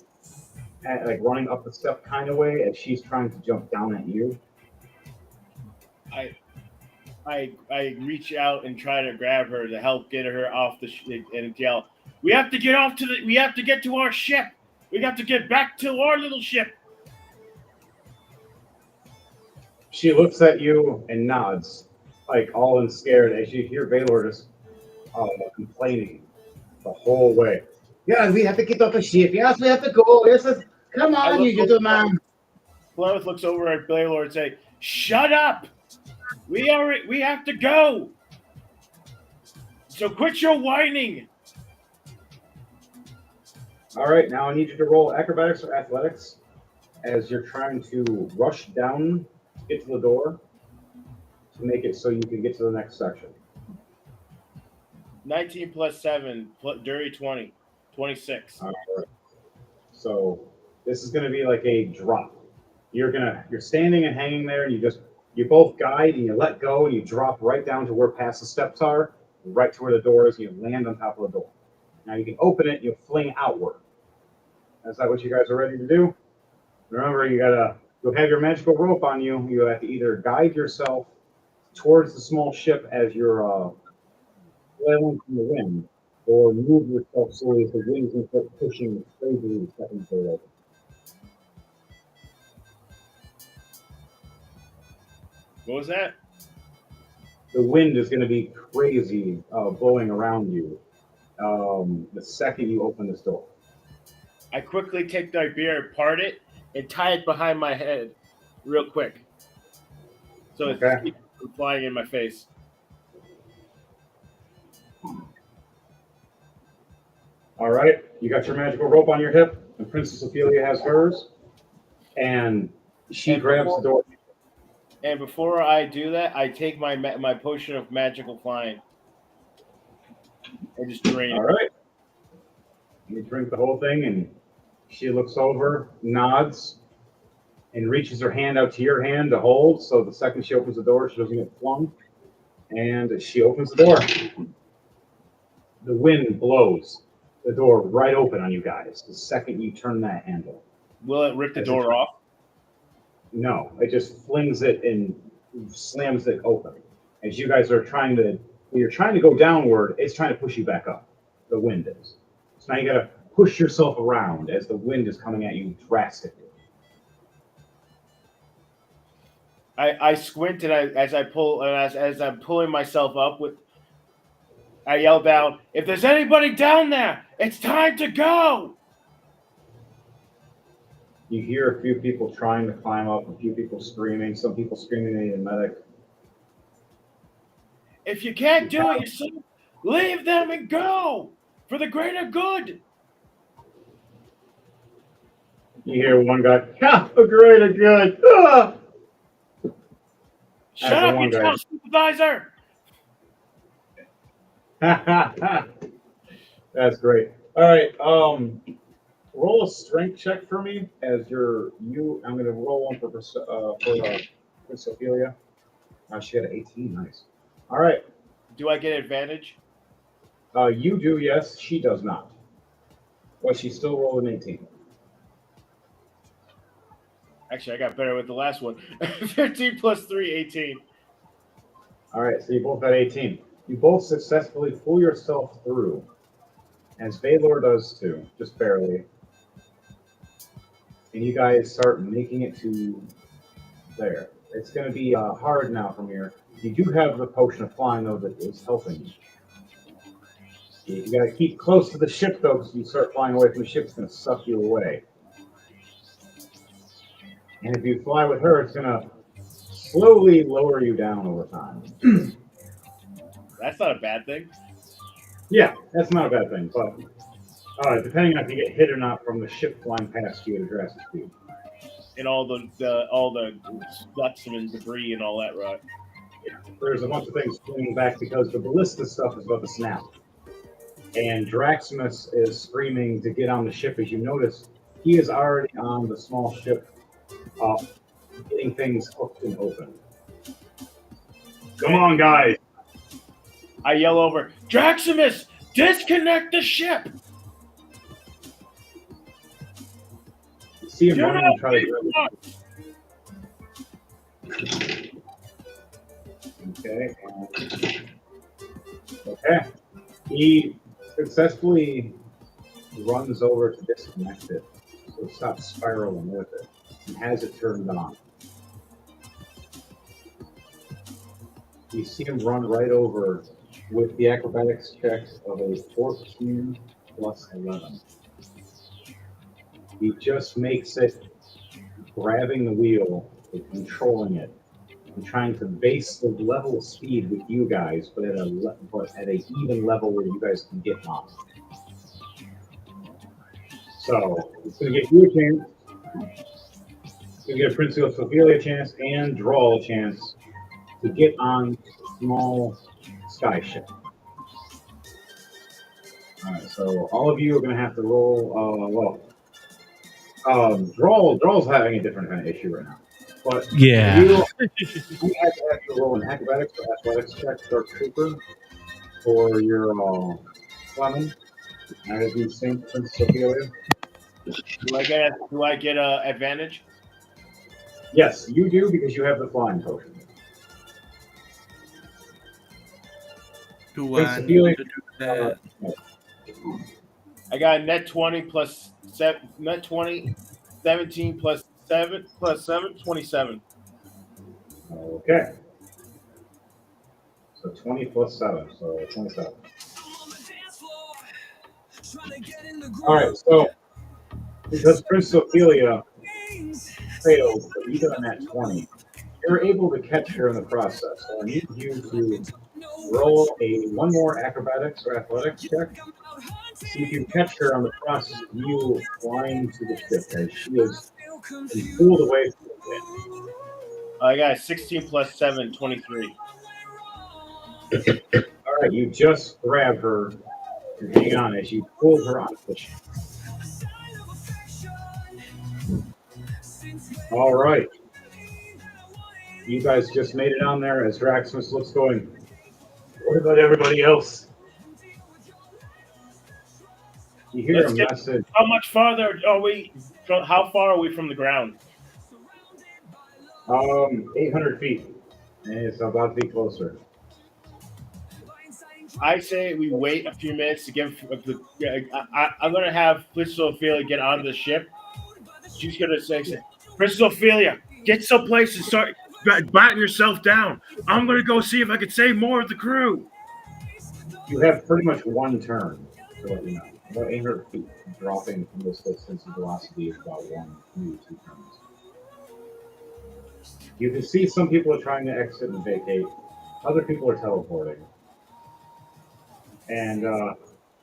S1: like running up the step kind of way, as she's trying to jump down at you?
S2: I reach out and try to grab her to help get her off the and yell, we have to get to our ship. We have to get back to our little ship.
S1: She looks at you and nods, like all and scared, as you hear Valor just complaining the whole way. Yeah, we have to get off the ship. Yes, we have to go. Yes, come on, you little man.
S2: Glenn looks over at Baylor and say, shut up. We have to go. So quit your whining.
S1: All right, now I need you to roll acrobatics or athletics as you're trying to rush down to get to the door to make it so you can get to the next section.
S2: 19 plus 7, dirty 20. 26.
S1: All right. So this is going to be like a drop. You're standing and hanging there, and you both guide and you let go and you drop right down to where past the steps are, right to where the door is, and you land on top of the door. Now you can open it and you fling outward. Is that what you guys are ready to do? Remember, you'll have your magical rope on you. You have to either guide yourself towards the small ship as you're flailing from the wind, or move yourself slowly as the wind can start pushing crazily stepping forward.
S2: What was that?
S1: The wind is going to be crazy blowing around you the second you open this door.
S2: I quickly take my beard, part it, and tie it behind my head real quick. So it's
S1: Okay.
S2: from flying in my face.
S1: All right, you got your magical rope on your hip, and Princess Ophelia has hers, and she grabs the door.
S2: And before I do that, I take my potion of magical flying and just drain
S1: All
S2: it.
S1: right. You drink the whole thing, and she looks over, nods, and reaches her hand out to your hand to hold. So the second she opens the door, she doesn't get flung. And she opens the door. The wind blows the door right open on you guys the second you turn that handle.
S2: Will it rip the door off?
S1: No, it just flings it and slams it open. As you guys are when you're trying to go downward, it's trying to push you back up. The wind is. So now you got to push yourself around as the wind is coming at you drastically.
S2: I squint and as I'm pulling myself up I yell down, "If there's anybody down there, it's time to go!"
S1: You hear a few people trying to climb up, a few people screaming, some people screaming they need a medic.
S2: If you can't do it yourself, leave them and go for the greater good.
S1: You hear one guy, "Ha, a greater good." Ah!
S2: Shut up, you tell supervisor.
S1: That's great. All right, roll a strength check for me as I'm going to roll one for Miss Ophelia. She had an 18. Nice. All right.
S2: Do I get advantage?
S1: You do, yes. She does not. But she still rolled an 18.
S2: Actually, I got better with the last one. 15 plus 3, 18.
S1: All right, so you both got 18. You both successfully pull yourself through, as Valor does too, just barely. And you guys start making it to there. It's going to be hard now from here. You do have the potion of flying, though, that is helping you. You got to keep close to the ship, though, because if you start flying away from the ship, it's going to suck you away. And if you fly with her, it's going to slowly lower you down over time.
S2: That's not a bad thing.
S1: Yeah, that's not a bad thing, but depending on if you get hit or not from the ship flying past you at a drastic speed.
S2: And all the guts and debris and all that, right?
S1: There's a bunch of things swinging back because the ballista stuff is about to snap. And Draximus is screaming to get on the ship. As you notice, he is already on the small ship, getting things hooked and open. Come on, guys.
S2: I yell over, "Draximus, disconnect the ship!"
S1: You see him running and try to Okay. Okay. He successfully runs over to disconnect it, so it stops spiraling with it, and has it turned on. You see him run right over with the acrobatics checks of a 14 plus 11. He just makes it grabbing the wheel and controlling it and trying to base the level of speed with you guys, but at a even level where you guys can get on. So it's going to give you a chance. It's going to give Princess Ophelia a chance and Drawl a chance to get on a small sky ship. All right, so all of you are going to have to roll. Drawl's having a different kind of issue right now. But
S5: Yeah.
S1: you have to actually roll an acrobatics or athletics check, Dark Trooper, for your Clement. I have you same Princess Ophelia.
S2: Do I get a advantage?
S1: Yes, you do because you have the flying potion.
S4: Do
S1: Princess
S4: I
S1: Ophelia,
S4: need to do that?
S2: I got a net 20 plus 7, net 20, 17 plus 7 plus 7, 27.
S1: okay. So 20 plus 7, so 27. All right, so because Princess Ophelia failed, but you got a nat 20, you're able to catch her in the process. So I need you to roll one more acrobatics or athletics check. See if you catch her on the process of you flying to the ship as she is been pulled away from the wind.
S2: I got a 16 plus 7, 23.
S1: All right, you just grab her and hang on as you pull her onto the ship. All right. You guys just made it on there as Draxmus looks going, what about everybody else? You hear a message.
S2: How much farther are we? How far are we from the ground?
S1: 800 feet. And it's about to be closer.
S2: I say we wait a few minutes to give the. I'm gonna have Princess Ophelia get on the ship. She's gonna say, "Princess Ophelia, get someplace and start batting yourself down. I'm gonna go see if I can save more of the crew."
S1: You have pretty much one turn to let you know. About 800 feet, dropping from this distance, the velocity is about 1, maybe 2 turns. You can see some people are trying to exit and vacate. Other people are teleporting. And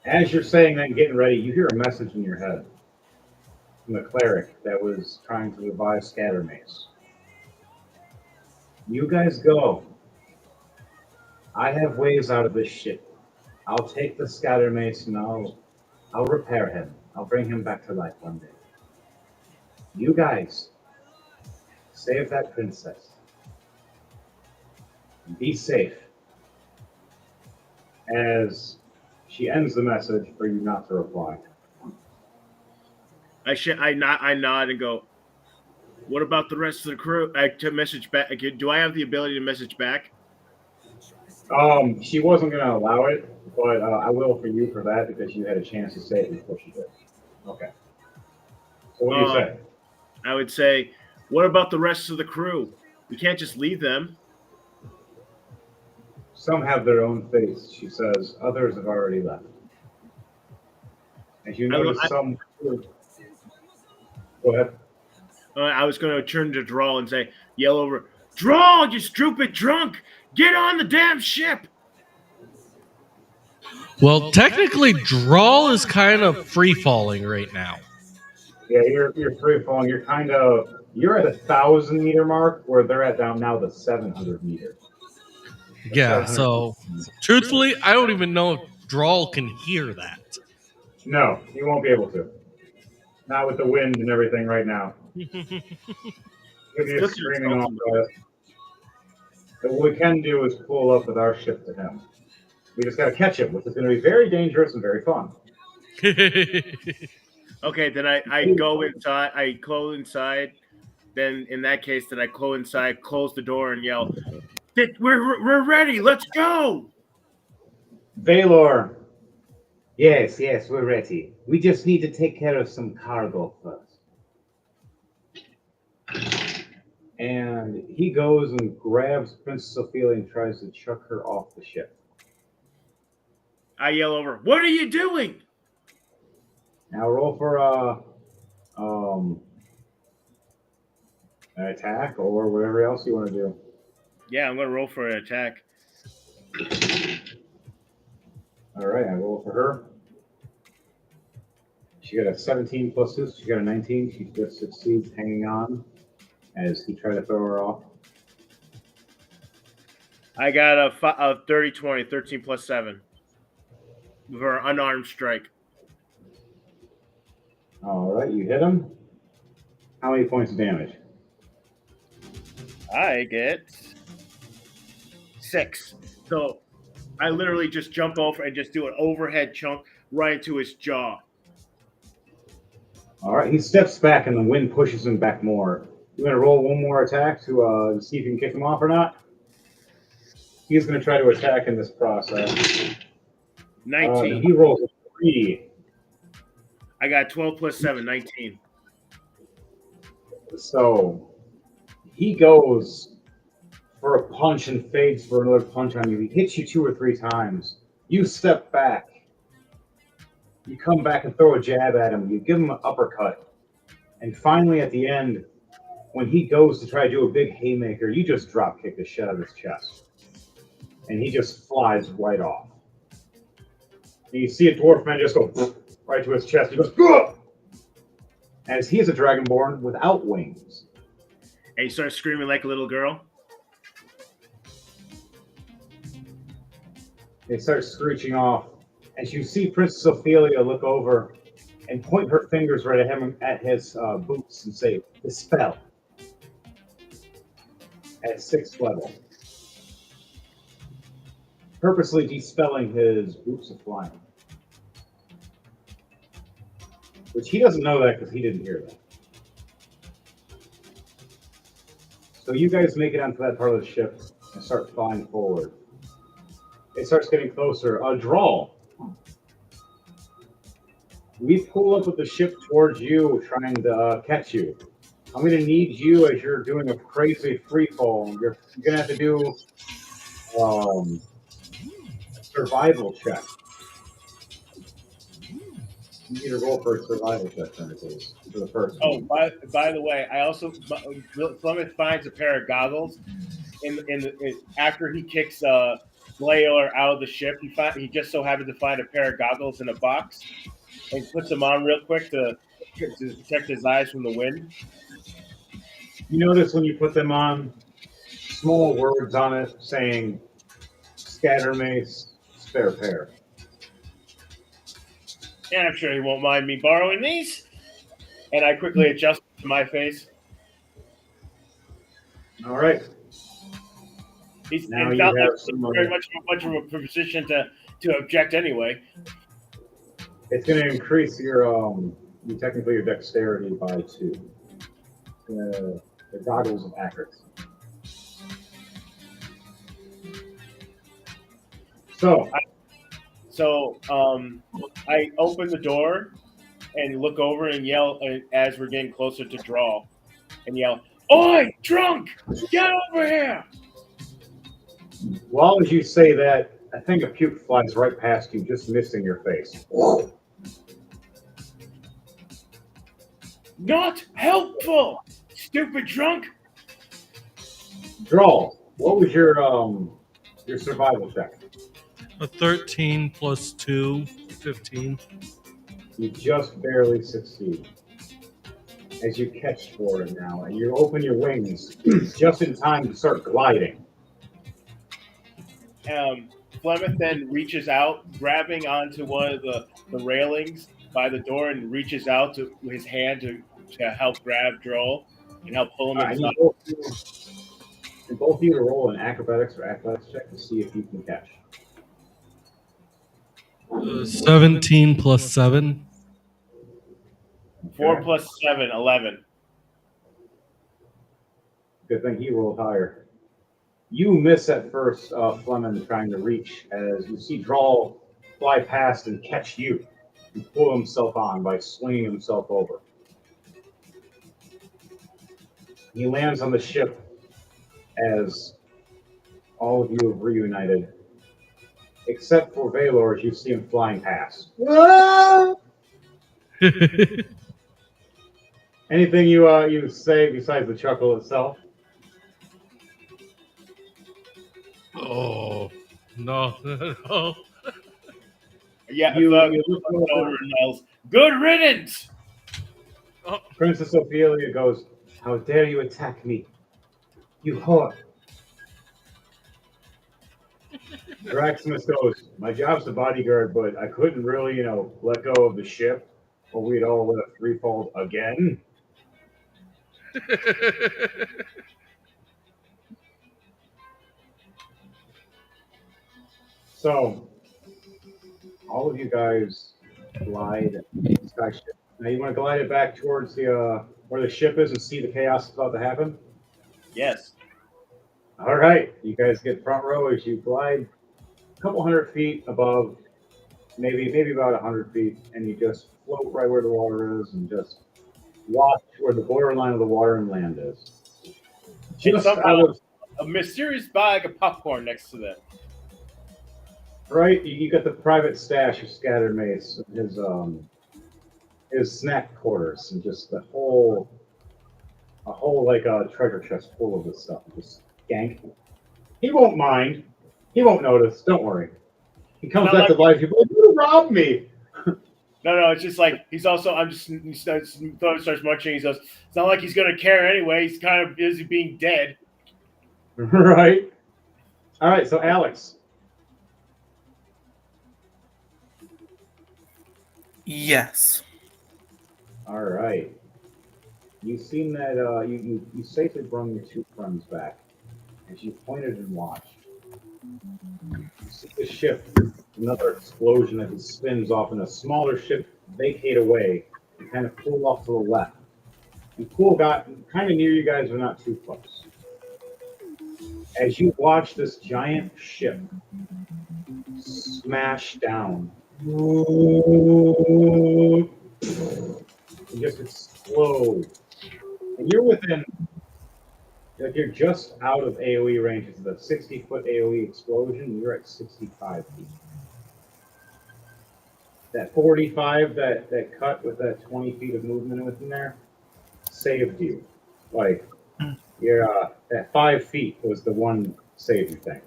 S1: as you're saying that and getting ready, you hear a message in your head from the cleric that was trying to revive Scattermace. You guys go. I have ways out of this ship. I'll take the Scattermace and I'll repair him. I'll bring him back to life one day. You guys, save that princess. Be safe. As she ends the message for you not to reply.
S2: I nod and go. What about the rest of the crew? To message back. Do I have the ability to message back?
S1: She wasn't going to allow it, but I will for you for that because you had a chance to say it before she did. Okay. So what do you say?
S2: I would say, what about the rest of the crew? We can't just leave them.
S1: Some have their own fates, she says. Others have already left. As you notice, some. Go ahead.
S2: I was going to turn to Drawl and say, yell over, Drawl, you stupid drunk! Get on the damn ship!
S5: Well, technically, Drawl is kind of free falling right now.
S1: Yeah, you're free falling. You're at 1,000 meter mark, where they're at now the 700 meter.
S5: Yeah, so truthfully, I don't even know if Drawl can hear that.
S1: No, you won't be able to. Not with the wind and everything right now. You'll be screaming off the. But what we can do is pull up with our ship to him. We just got to catch him, which is going to be very dangerous and very fun.
S2: Okay, then I go inside. I go inside. Then in that case, then I go inside, close the door, and yell, "We're ready. Let's go!"
S1: Valor. Yes, we're ready. We just need to take care of some cargo first. And he goes and grabs Princess Ophelia and tries to chuck her off the ship.
S2: I yell over, "What are you doing?"
S1: Now roll for an attack or whatever else you want to do.
S2: Yeah, I'm going to roll for an attack.
S1: All right, I roll for her. She got a 17 plus 2, so she got a 19. She just succeeds hanging on as he tried to throw her off.
S2: I got a 30-20, 13 plus 7 for an unarmed strike.
S1: All right, you hit him. How many points of damage?
S2: I get 6. So I literally just jump over and just do an overhead chunk right into his jaw.
S1: All right, he steps back and the wind pushes him back more. You want to roll one more attack to see if you can kick him off or not? He's going to try to attack in this process.
S2: 19.
S1: He rolls a 3.
S2: I got 12 plus 7, 19.
S1: So he goes for a punch and fades for another punch on you. He hits you 2 or 3 times. You step back. You come back and throw a jab at him. You give him an uppercut. And finally, at the end, when he goes to try to do a big haymaker, you just drop kick the shit out of his chest. And he just flies right off. And you see a dwarf man just go right to his chest. He goes, "Ugh!" As he is a dragonborn without wings.
S2: And he starts screaming like a little girl.
S1: They start screeching off. As you see Princess Ophelia look over and point her fingers right at him at his boots and say, "Dispel." At 6th level. Purposely dispelling his boots of flying. Which he doesn't know that because he didn't hear that. So you guys make it onto that part of the ship and start flying forward. It starts getting closer. A draw. We pull up with the ship towards you, trying to catch you. I'm going to need you as you're doing a crazy free fall. You're going to have to do a survival check. You need to roll for a survival check, please, for the first one.
S2: By the way, I also Plymouth finds a pair of goggles after he kicks Blair out of the ship. He just so happened to find a pair of goggles in a box and puts them on real quick to protect his eyes from the wind.
S1: You notice when you put them on, small words on it saying "scatter mace, spare pair."
S2: Yeah, I'm sure he won't mind me borrowing these. And I quickly adjust to my face.
S1: All right.
S2: He's
S1: Now
S2: not
S1: you have
S2: like
S1: some
S2: very much of a position to object anyway.
S1: It's going to increase your technically your dexterity by 2. The goggles of accuracy. So
S2: I open the door and look over and yell as we're getting closer to draw, and yell, "Oi, drunk! Get over here!"
S1: while as you say that, a thing of puke flies right past you, just missing your face.
S2: Not helpful, stupid drunk.
S1: Draw. What was your survival check?
S5: A 13 plus 2, 15.
S1: You just barely succeed. As you catch for it now, and you open your wings just in time to start gliding.
S2: Flemeth then reaches out, grabbing onto one of the railings by the door, and reaches out to his hand to help grab Droll and help pull him inside.
S1: And both of you to roll an acrobatics or athletics check to see if you can catch.
S5: 17 plus 7.
S2: 4 plus 7, 11.
S1: Good thing he rolled higher. You miss at first, Fleming, trying to reach as you see Drawl fly past and catch you and pull himself on by swinging himself over. He lands on the ship as all of you have reunited, except for Valor as you see him flying past. Anything you say besides the chuckle itself?
S5: Oh, no, no.
S2: Yeah,
S1: You
S2: if,
S1: look
S2: over
S1: over.
S2: and yells, "Good riddance!"
S1: Princess Ophelia goes, "How dare you attack me, you whore!" Draximus goes, "My job's the bodyguard, but I couldn't really, let go of the ship, or we'd all would have threefold again." So, all of you guys glide the sky ship. Now you want to glide it back towards the where the ship is and see the chaos that's about to happen.
S2: Yes.
S1: All right, you guys get front row as you glide a couple hundred feet above, maybe about 100 feet, and you just float right where the water is and just watch where the borderline of the water and land is.
S2: And
S1: Just
S2: somehow
S1: out of
S2: a mysterious bag of popcorn next to them.
S1: right, you got the private stash of Scattered Mace, his snack quarters, and just a whole like a treasure chest full of this stuff. Just gank. He won't mind. He won't notice. Don't worry. He comes
S2: Not
S1: back to
S2: like-
S1: life. He's like, "You robbed me."
S2: No, it's just like he's also. He starts munching. He says, "It's not like he's gonna care anyway. He's kind of busy being dead."
S1: Right. All right. So Alex,
S4: Yes.
S1: all right. You've seen that. You safely brought your two friends back as you pointed and watched. You see the ship, another explosion as it spins off, and a smaller ship vacate away and kind of pull off to the left. And Pool got kind of near you guys, but not too close. As you watch this giant ship smash down, and just explode, and you're within, like you're just out of AOE range. It's the 60-foot AOE explosion. And you're at 65 feet. That 45 that cut with that 20 feet of movement within there saved you. Like you're that 5 feet was the one saving thing.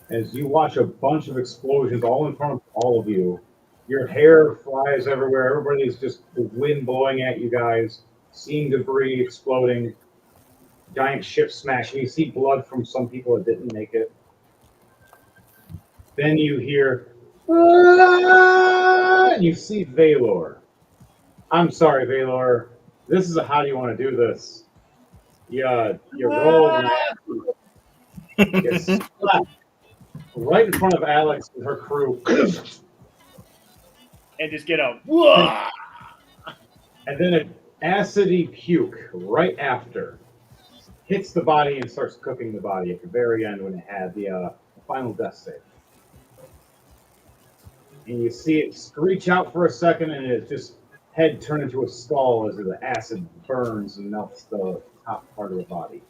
S1: As you watch a bunch of explosions all in front of all of you, your hair flies everywhere. Everybody's just the wind blowing at you guys, seeing debris exploding, giant ship smashing. You see blood from some people that didn't make it. Then you hear, "Ah!" and you see Valor. I'm sorry, Valor. This is a how do you want to do this? You roll and you slap right in front of Alex and her crew,
S2: And just get a whoa.
S1: and then an acidy puke right after hits the body and starts cooking the body at the very end when it had the final death save. And you see it screech out for a second, and it just head turn into a skull as the acid burns and melts the top part of the body.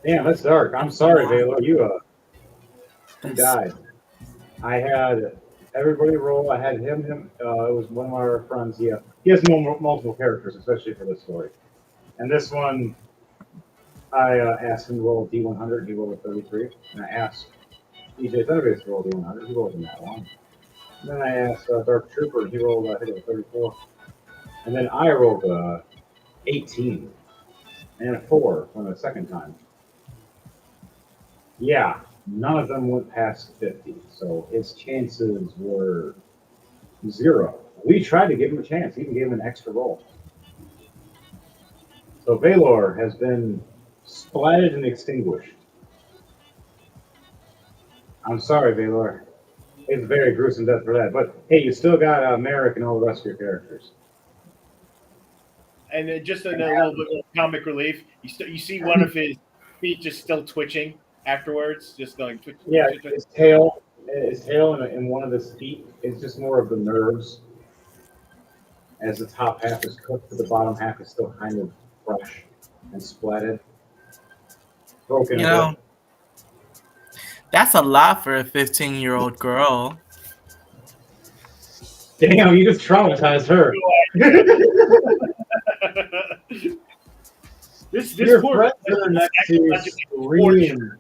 S1: Damn, that's dark. I'm sorry, Valor. You died. I had everybody roll. I had him. It was one of our friends. He has multiple characters, especially for this story. And this one, I asked him to roll a D100. He rolled a 33. And I asked EJ Thunderbase to roll a D100. He rolled in that one. And then I asked Dark Trooper. He rolled, I think it was 34. And then I rolled 18 and a 4 on the second time. Yeah, none of them went past 50, so his chances were 0. We tried to give him a chance, even gave him an extra roll. So Valor has been splatted and extinguished. I'm sorry, Valor. It's a very gruesome death for that. But hey, you still got Merrick and all the rest of your characters.
S2: And then just a little bit of comic relief. You see one of his feet just still twitching afterwards, just going twitch.
S1: Yeah,
S2: twitch, twitch.
S1: his tail and one of his feet is just more of the nerves. As the top half is cooked, but the bottom half is still kind of fresh and splatted. Broken.
S4: You know, that's a lot for a 15-year-old girl.
S1: Damn, you just traumatized her.
S2: This
S1: Your
S2: poor
S1: friends are next to you scream.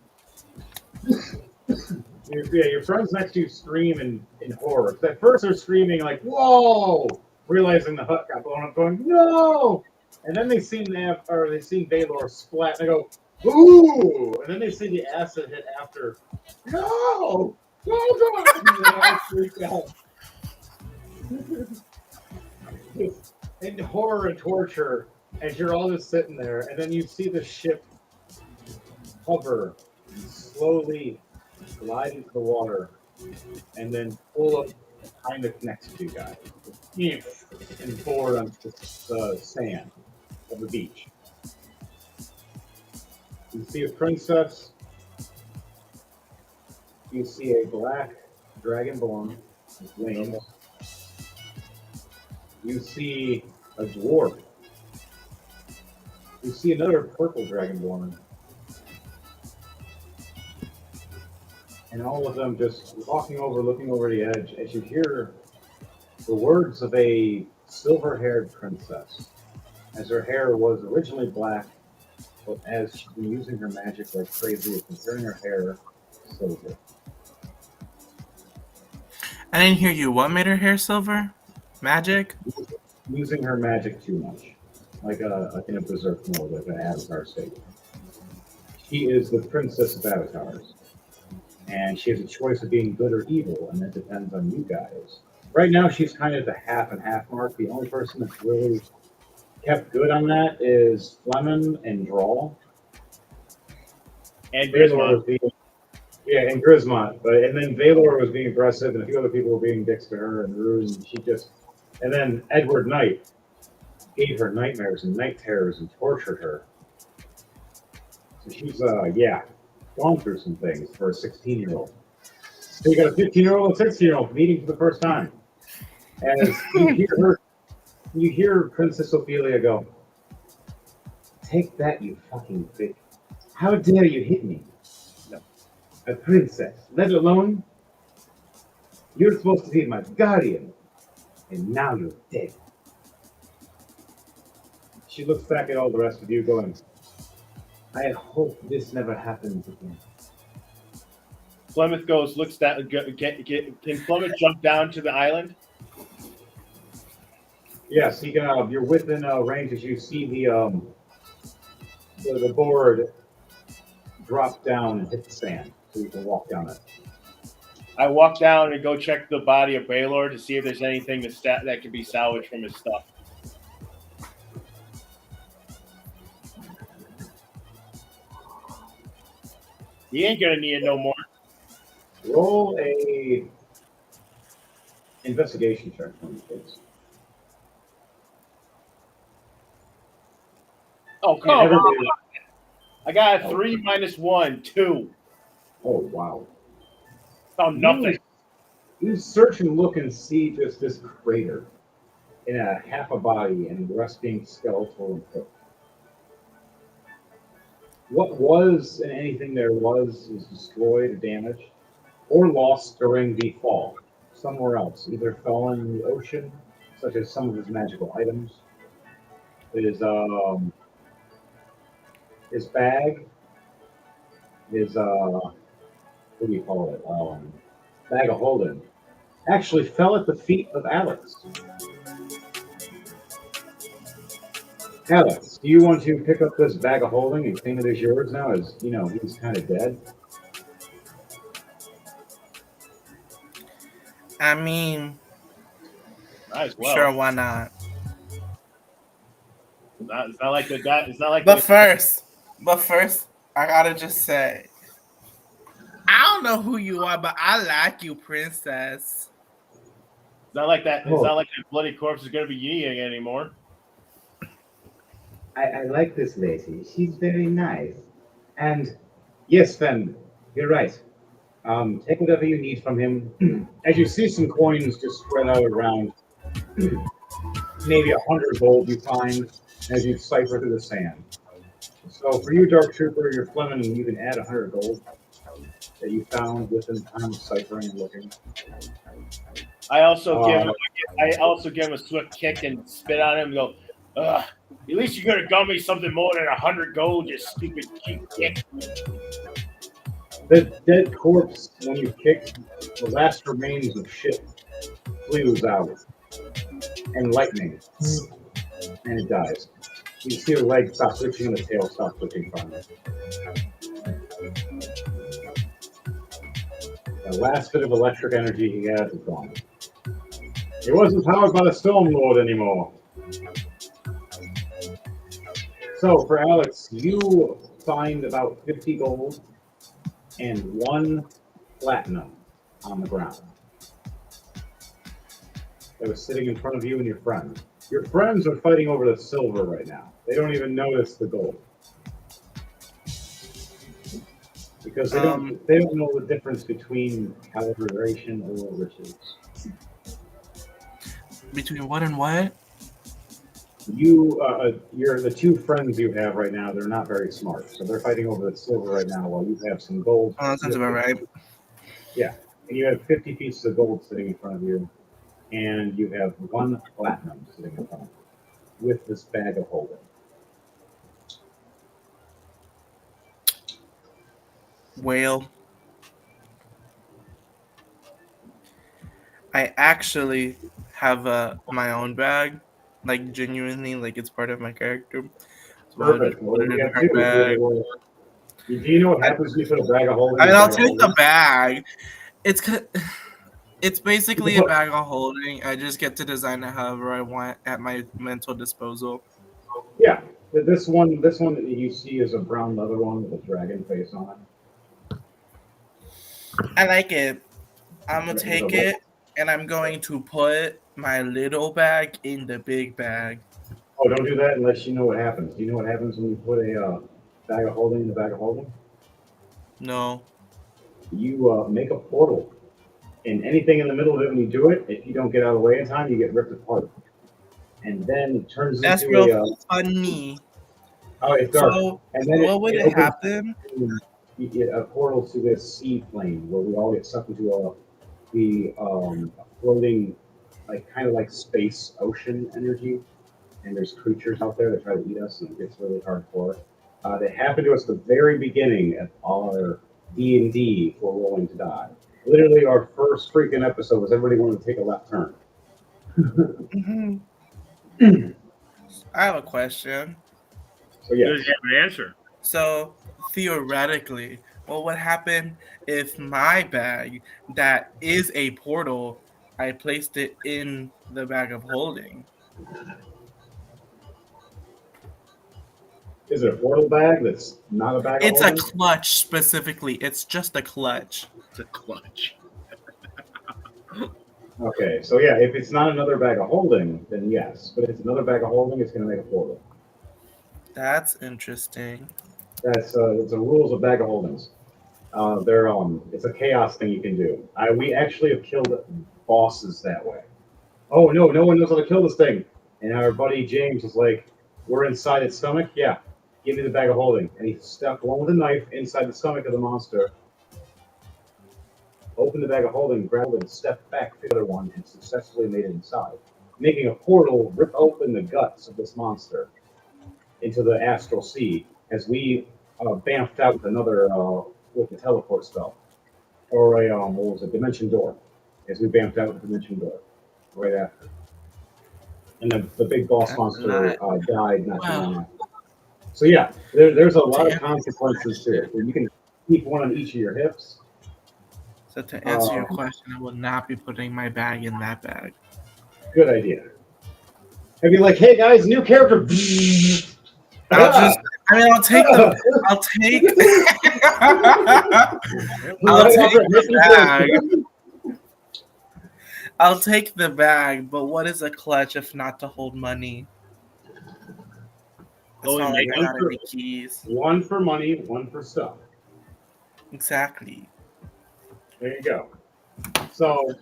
S1: your friends next to you scream in horror. At first they're screaming like, whoa, realizing the hut got blown up, going, no! And then they see Baylor splat, and they go, ooh! And then they see the acid hit after, no! No, God! And they all freak out. In horror and torture, as you're all just sitting there, and then you see the ship hover and slowly glide into the water, and then pull up kind of next to you guys, and board on the sand of the beach. You see a princess. You see a black dragonborn with wings. You see a dwarf. You see another purple dragonborn. And all of them just walking over, looking over the edge, as you hear the words of a silver-haired princess. As her hair was originally black, but as she's been using her magic like crazy, it's been turning her hair silver.
S4: I didn't hear you. What made her hair silver? Magic?
S1: Using her magic too much. Like in a berserk mode, like an avatar state. She is the princess of avatars. And she has a choice of being good or evil, and that depends on you guys. Right now, she's kind of the half and half mark. The only person that's really kept good on that is Fleming and Drawl.
S2: And
S1: Valor
S2: Grismont.
S1: and Grismont. And then Valor was being aggressive, and a few other people were being dicks to her, and Rune, and then Edward Knight gave her nightmares and night terrors and tortured her. So she's, gone through some things for a 16-year-old. So you got a 15-year-old and a 16-year-old meeting for the first time. As you hear Princess Ophelia go, take that, you fucking bitch. How dare you hit me? No. A princess, let alone, you're supposed to be my guardian, and now you're dead. She looks back at all the rest of you going, I hope this never happens again.
S2: Flemeth goes, looks down. Can Flemeth jump down to the island?
S1: Yes, you're within range as you see the board drop down and hit the sand, so you can walk down it.
S2: I walk down and go check the body of Baylor to see if there's anything that can be salvaged from his stuff. He ain't gonna need it no more.
S1: Roll a investigation check for me, please.
S2: Oh, come on. I got a 3 minus 1, 2.
S1: Oh, wow.
S2: Found nothing.
S1: You search and look and see just this crater in a half a body and the rest being skeletal and cooked. What was and anything there was is destroyed or damaged or lost during the fall somewhere else. Either fell in the ocean, such as some of his magical items. His bag, what do you call it? Bag of holding, actually fell at the feet of Alex. Alex, do you want to pick up this bag of holding and claim it as yours now, as, he's kind of dead?
S4: I mean,
S2: Might as well.
S4: sure, why not?
S2: It's not like the guy. It's not like.
S4: But first, I gotta just say, I don't know who you are, but I like you, princess.
S2: It's not like that. It's not like that bloody corpse is gonna be eating anymore.
S1: I like this lady. She's very nice. And yes, then, you're right. Take whatever you need from him. As you see some coins just spread out around, maybe 100 gold you find as you cipher through the sand. So for you, Dark Trooper, you're Fleming, you can add 100 gold that you found within the time of ciphering and looking.
S2: I also give him a swift kick and spit on him and go, ugh. At least you could have got me something more than 100 gold, you stupid cheap dick.
S1: The dead corpse, when you kick, the last remains of shit flews out, and lightning, and it dies. You see the leg stop twitching and the tail stop twitching finally. The last bit of electric energy he had is gone. He wasn't powered by the Storm Lord anymore. So for Alex, you find about 50 gold and 1 platinum on the ground that was sitting in front of you and your friend. Your friends are fighting over the silver right now. They don't even notice the gold because they don't know the difference between calibration or riches.
S4: Between what and what?
S1: You're the 2 friends you have right now. They're not very smart, so they're fighting over the silver right now while you have some gold.
S4: Oh, that sounds about right.
S1: Yeah, and you have 50 pieces of gold sitting in front of you, and you have 1 platinum sitting in front of you with this bag of holding.
S4: Well, I actually have my own bag, like genuinely, like it's part of my character. So I'll just
S1: Perfect. Well,
S4: put it
S1: we
S4: in
S1: got
S4: her
S1: 2.
S4: bag.
S1: Do you know what happens when you put a bag of holding
S4: I
S1: in
S4: mean,
S1: a
S4: I'll
S1: bag of
S4: take the
S1: holding?
S4: bag. It's it's basically
S1: You
S4: a
S1: put-
S4: bag of holding. I just get to design it however I want at my mental disposal.
S1: Yeah, this one that you see is a brown leather one with a dragon face on
S4: I like it. I'm gonna
S1: it. With a
S4: take
S1: white.
S4: it and I'm going to put my little bag in the big bag.
S1: Oh, don't do that unless you know what happens. Do you know what happens when you put a bag of holding in the bag of holding?
S4: No.
S1: You make a portal, and anything in the middle of it when you do it, if you don't get out of the way in time, you get ripped apart, and then it turns
S4: That's
S1: into
S4: real
S1: a
S4: funny.
S1: oh, it's dark,
S4: So
S1: and then
S4: what would
S1: it
S4: it
S1: opens
S4: happen?
S1: you get a portal to this sea plane where we all get sucked into a floating, like kind of like space ocean energy, and there's creatures out there that try to eat us, and it gets really hardcore. They happened to us at the very beginning of our D&D for Rolling to Die. Literally, our first freaking episode was everybody wanted to take a left turn.
S4: Mhm. I have a question.
S1: So
S2: Does
S1: yes,
S2: he have an answer?
S4: So theoretically, what would happen if my bag that is a portal, I placed it in the bag of holding?
S1: is it a portal bag that's not a bag of
S4: It's a
S1: holding?
S4: clutch specifically. It's just a clutch.
S2: It's a clutch.
S1: Okay, so yeah, if it's not another bag of holding, then yes. But if it's another bag of holding, it's going to make a portal.
S4: That's interesting.
S1: That's the rules of bag of holdings. It's a chaos thing you can do. We actually have killed bosses that way. Oh no, no one knows how to kill this thing. And our buddy James was like, "We're inside its stomach. Yeah, give me the bag of holding." And he stuck one with a knife inside the stomach of the monster. Opened the bag of holding, grabbed it, and stepped back to the other one, and successfully made it inside, making a portal rip open the guts of this monster into the astral sea as we bamfed out with another with the teleport spell, or a what was it, dimension door, as we bamfed out with the dimension door right after. And the big boss
S4: That's
S1: monster
S4: not
S1: died not too
S4: well.
S1: long after. So yeah, there's a lot of
S4: To,
S1: consequences to it. You can keep one on each of your hips.
S4: so to answer your
S1: Um,
S4: question, I will not be putting my bag in that bag.
S1: Good idea. I'd be like, hey guys, new character.
S4: I'll just. I mean, I'll take the. I'll take. I'll
S1: Right
S4: take
S1: after
S4: the bag.
S1: hitting
S4: I'll take the bag, but what is a clutch if not to hold money? It's
S2: Oh,
S4: not
S2: we
S4: like
S2: make
S4: I got any keys.
S1: one for money, one for stuff.
S4: Exactly.
S1: There you go. So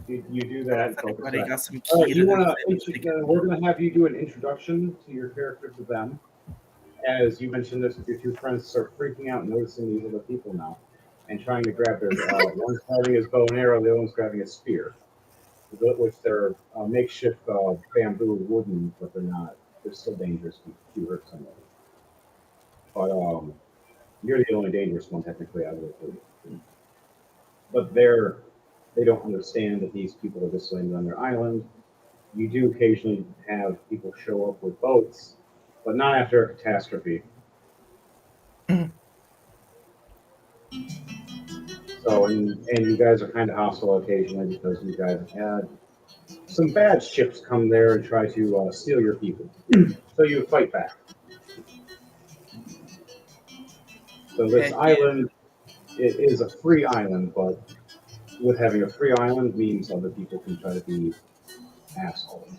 S1: you do that and
S4: If
S1: focus
S4: anybody
S1: that.
S4: got some
S1: All right,
S4: key to
S1: you
S4: the
S1: want
S4: city, they
S1: to? We're going to have you do an introduction to your character to them. As you mentioned this with your 2 friends, start freaking out, noticing these other people now, and trying to grab their. One's grabbing his bow and arrow, the other one's grabbing a spear, which they're makeshift bamboo wooden, but they're not. They're still dangerous if you hurt somebody. But You're the only dangerous one, technically, out of the three. But they don't understand that these people are just landed on their island. You do occasionally have people show up with boats, but not after a catastrophe. So, and you guys are kind of hostile occasionally because you guys have had some bad ships come there and try to steal your people. So you fight back. So this
S4: Heck yeah.
S1: island, it is a free island, but with having a free island means other people can try to be assholes.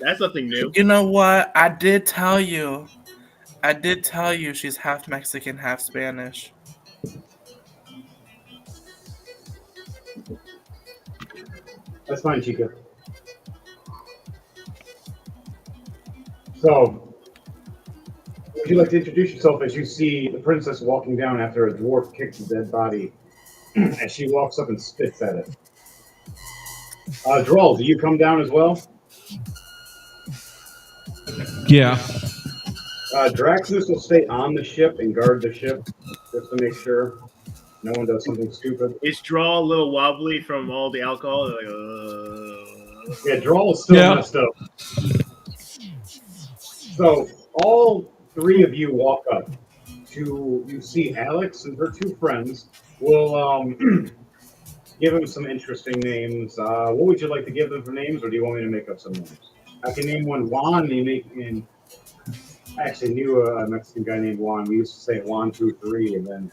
S2: That's nothing new.
S4: You know what? I did tell you. I did tell you she's half Mexican, half Spanish.
S1: That's fine, Chica. So, would you like to introduce yourself as you see the princess walking down after a dwarf kicks the dead body as she walks up and spits at it? Droll, do you come down as well?
S5: Yeah.
S1: Draxus will stay on the ship and guard the ship just to make sure no one does something stupid.
S2: Is Draw a little wobbly from all the alcohol? They're like,
S1: Yeah, Droll is still
S5: Yeah.
S1: messed up. So all three of you walk up to you see Alex and her two friends. Will give them some interesting names. What would you like to give them for names, or do you want me to make up some names? I can name one Juan. I actually knew a Mexican guy named Juan. We used to say Juan 2-3, and then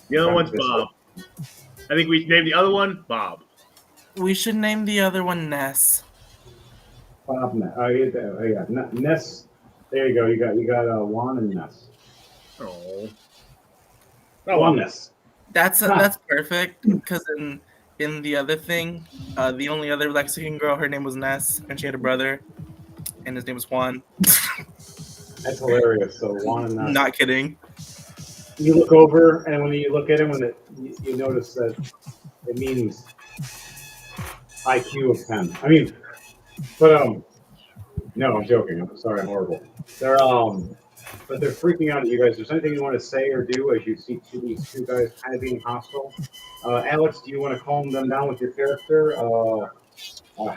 S2: the other one's Bob. I think we named the other one Bob.
S4: We should name the other one Ness.
S1: Bob. Yeah, Ness. There you go. You got Juan and Ness.
S2: Oh,
S1: Juan Ness.
S4: That's perfect because in the other thing, the only other Mexican girl, her name was Ness, and she had a brother, and his name was Juan.
S1: That's hilarious. So Juan and Ness.
S4: Not kidding.
S1: You look over, and when you look at him, you notice that it means IQ of 10. I mean, but no, I'm joking. I'm sorry, I'm horrible. But they're freaking out at you guys. Is there anything you want to say or do as you see these two guys kind of being hostile? Alex, do you want to calm them down with your character? How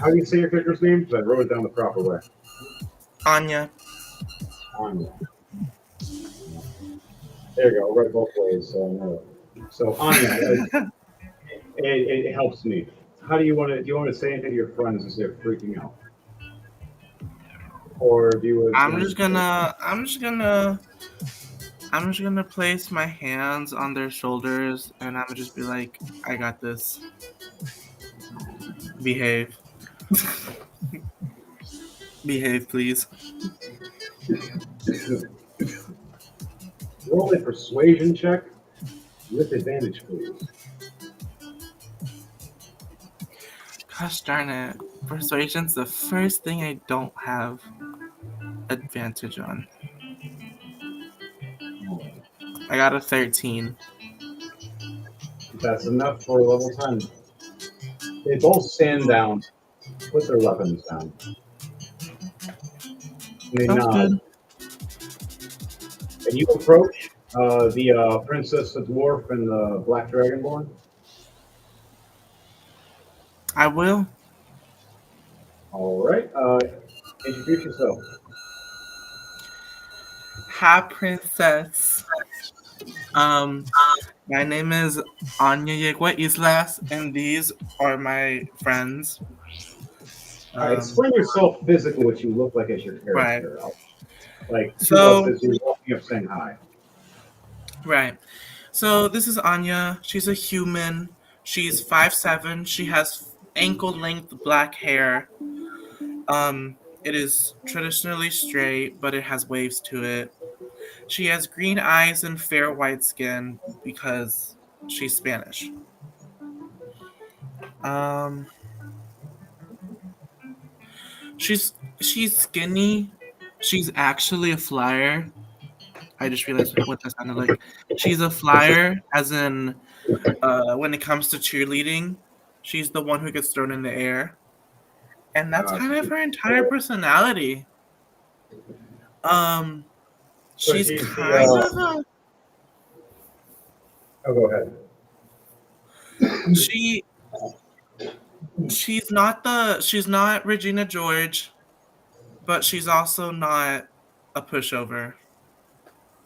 S1: do you say your character's name? Because I wrote it down the proper way.
S4: Anya.
S1: Anya. There you go. I'll write it both ways. So Anya, it helps me. How do you want to? Do you want to say anything to your friends as they're freaking out? Or do you?
S4: I'm just gonna place my hands on their shoulders and I'm gonna just be like, I got this. Behave. Behave, please.
S1: Roll a persuasion check with advantage, please.
S4: Gosh darn it. Persuasion's the first thing I don't have advantage on. I got a 13.
S1: That's enough for level 10. They both stand down, put their weapons down. And they
S4: Sounds
S1: nod.
S4: good.
S1: And you approach the princess, the dwarf, and the black dragonborn.
S4: I will.
S1: All right. Introduce yourself.
S4: Hi, princess. My name is Anya Yegua Islas, and these are my friends.
S1: Explain yourself physically, what you look like as your character.
S4: Right.
S1: Like,
S4: So-
S1: to us as you're walking up saying hi.
S4: Right. So this is Anya. She's a human. She's 5'7". She has ankle-length black hair. It is traditionally straight, but it has waves to it. She has green eyes and fair white skin because she's Spanish. She's skinny. She's actually a flyer. I just realized what that sounded like. She's a flyer, as in when it comes to cheerleading, she's the one who gets thrown in the air. And that's kind of her entire personality.
S1: So
S4: She's
S1: she's
S4: kind
S1: the.
S4: of a
S1: Oh, go ahead.
S4: she. She's not Regina George, but she's also not a pushover.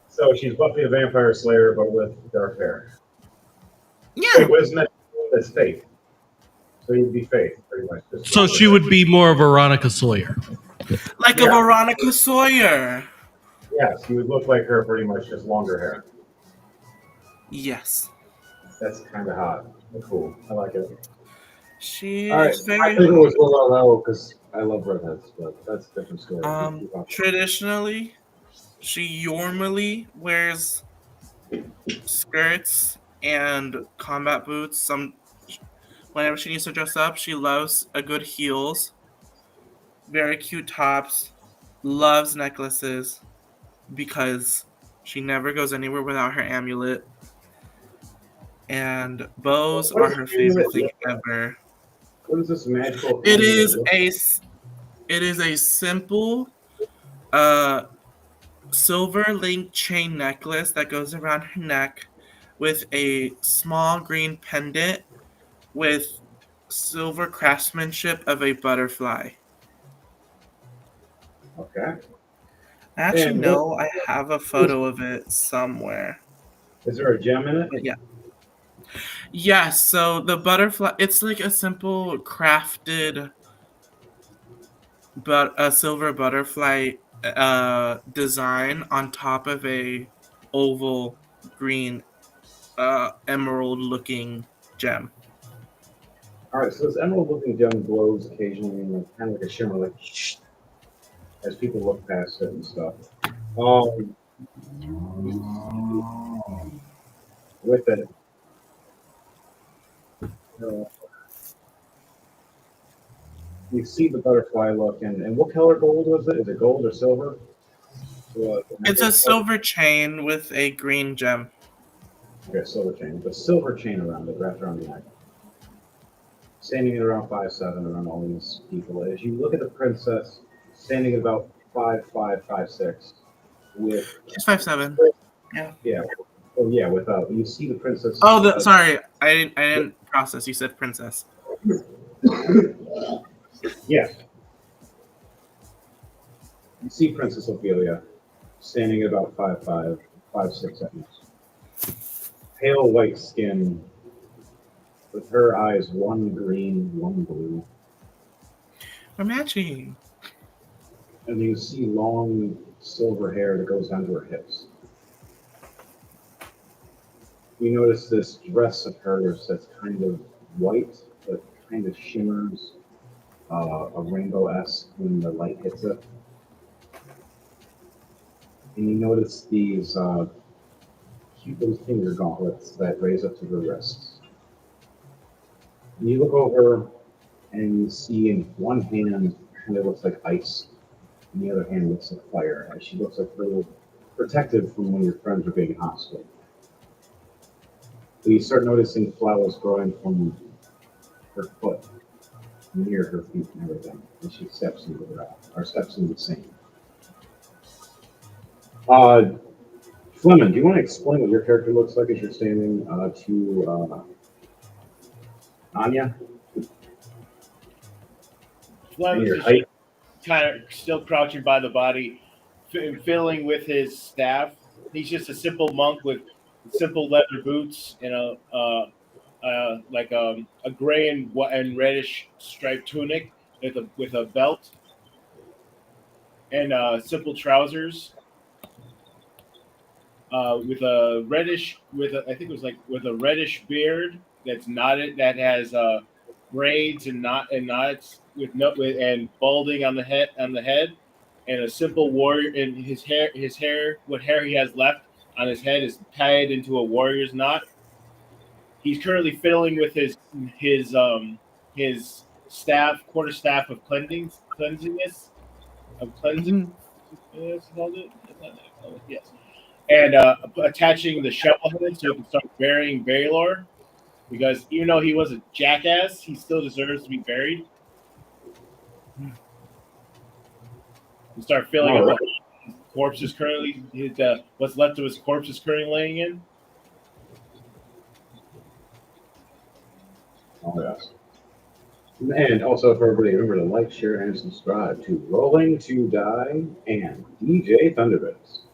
S1: So she's Buffy the Vampire Slayer, but with dark hair.
S4: Yeah,
S1: Wait, what is that? That's Faith. So you'd be Faith, pretty much. Just
S5: So
S1: longer
S5: she
S1: hair.
S5: would be more of Veronica Sawyer.
S4: like a
S1: Yeah.
S4: Veronica Sawyer.
S1: Yes, you would look like her, pretty much, just longer hair.
S4: Yes,
S1: That's kind of hot. Cool. I like it.
S4: she
S1: All right,
S4: is
S1: my
S4: very
S1: favorite
S4: hot.
S1: was Willow because I love redheads, but that's a different story. Keep on.
S4: Traditionally, she normally wears skirts and combat boots. Whenever she needs to dress up, she loves a good heels, very cute tops, loves necklaces because she never goes anywhere without her amulet. And bows
S1: What
S4: are
S1: does
S4: her
S1: the
S4: favorite
S1: amulet
S4: thing
S1: look like?
S4: ever.
S1: What does this magical
S4: It
S1: amulet
S4: is
S1: look
S4: a
S1: like?
S4: s- it is a simple uh silver link chain necklace that goes around her neck with a small green pendant with silver craftsmanship of a butterfly.
S1: Okay.
S4: I actually
S1: And what
S4: know I have a
S1: is,
S4: photo of it somewhere.
S1: is there a gem in it?
S4: But yeah. Yes, so the butterfly it's like a simple crafted but a silver butterfly design on top of a oval green emerald looking gem.
S1: All right, so this emerald-looking gem glows occasionally, and like, kind of like a shimmer, like as people look past it and stuff. Um, with it, uh, you see the butterfly look, and what color gold was it? Is it gold or silver?
S4: It's a silver chain with a green gem.
S1: Okay, silver chain. The silver chain around it, wrapped around the neck. Standing at around 5'7", around all these people. As you look at the princess, standing at about 5'5", 5'6", with
S4: She's 5'7". Yeah.
S1: yeah, oh yeah, with you see the princess.
S4: Oh, sorry, I didn't process. You said princess.
S1: Yes, you see Princess Ophelia standing at about 5'5", 5'6" at most. Pale white skin, with her eyes one green, one blue.
S4: We're matching.
S1: And you see long silver hair that goes down to her hips. You notice this dress of hers that's kind of white, but kind of shimmers a rainbow-esque when the light hits it. And you notice these cute little finger gauntlets that raise up to her wrists. And you look over and you see in one hand kind of looks like ice, and the other hand looks like fire, as she looks like a little protective from when your friends are being hostile. So you start noticing flowers growing from her foot, near her feet and everything, as she steps into the ground, or steps into the sand. Uh, Fleming, do you want to explain what your character looks like as you're standing to Anya and
S2: Fleming's
S1: your
S2: just
S1: height?
S2: kind of still crouching by the body, fiddling with his staff. He's just a simple monk with simple leather boots and a gray and reddish striped tunic with a belt and simple trousers with a reddish I think it was like with a reddish beard that's knotted that has braids and knots and balding on the head and a simple warrior and his hair what hair he has left on his head is tied into a warrior's knot. He's currently fiddling with his staff quarter staff of cleansingness of cleansing.
S4: Mhm.
S2: Yes, called it. Yes, and attaching the shovel head so he can start burying Baylor. Because even though he was a jackass, he still deserves to be buried. And start filling
S1: All
S2: up
S1: right.
S2: corpse is currently what's left of his corpse is currently laying in.
S1: Oh, yes. And also for everybody, remember to like, share, and subscribe to Rolling to Die and DJ Thunderbits.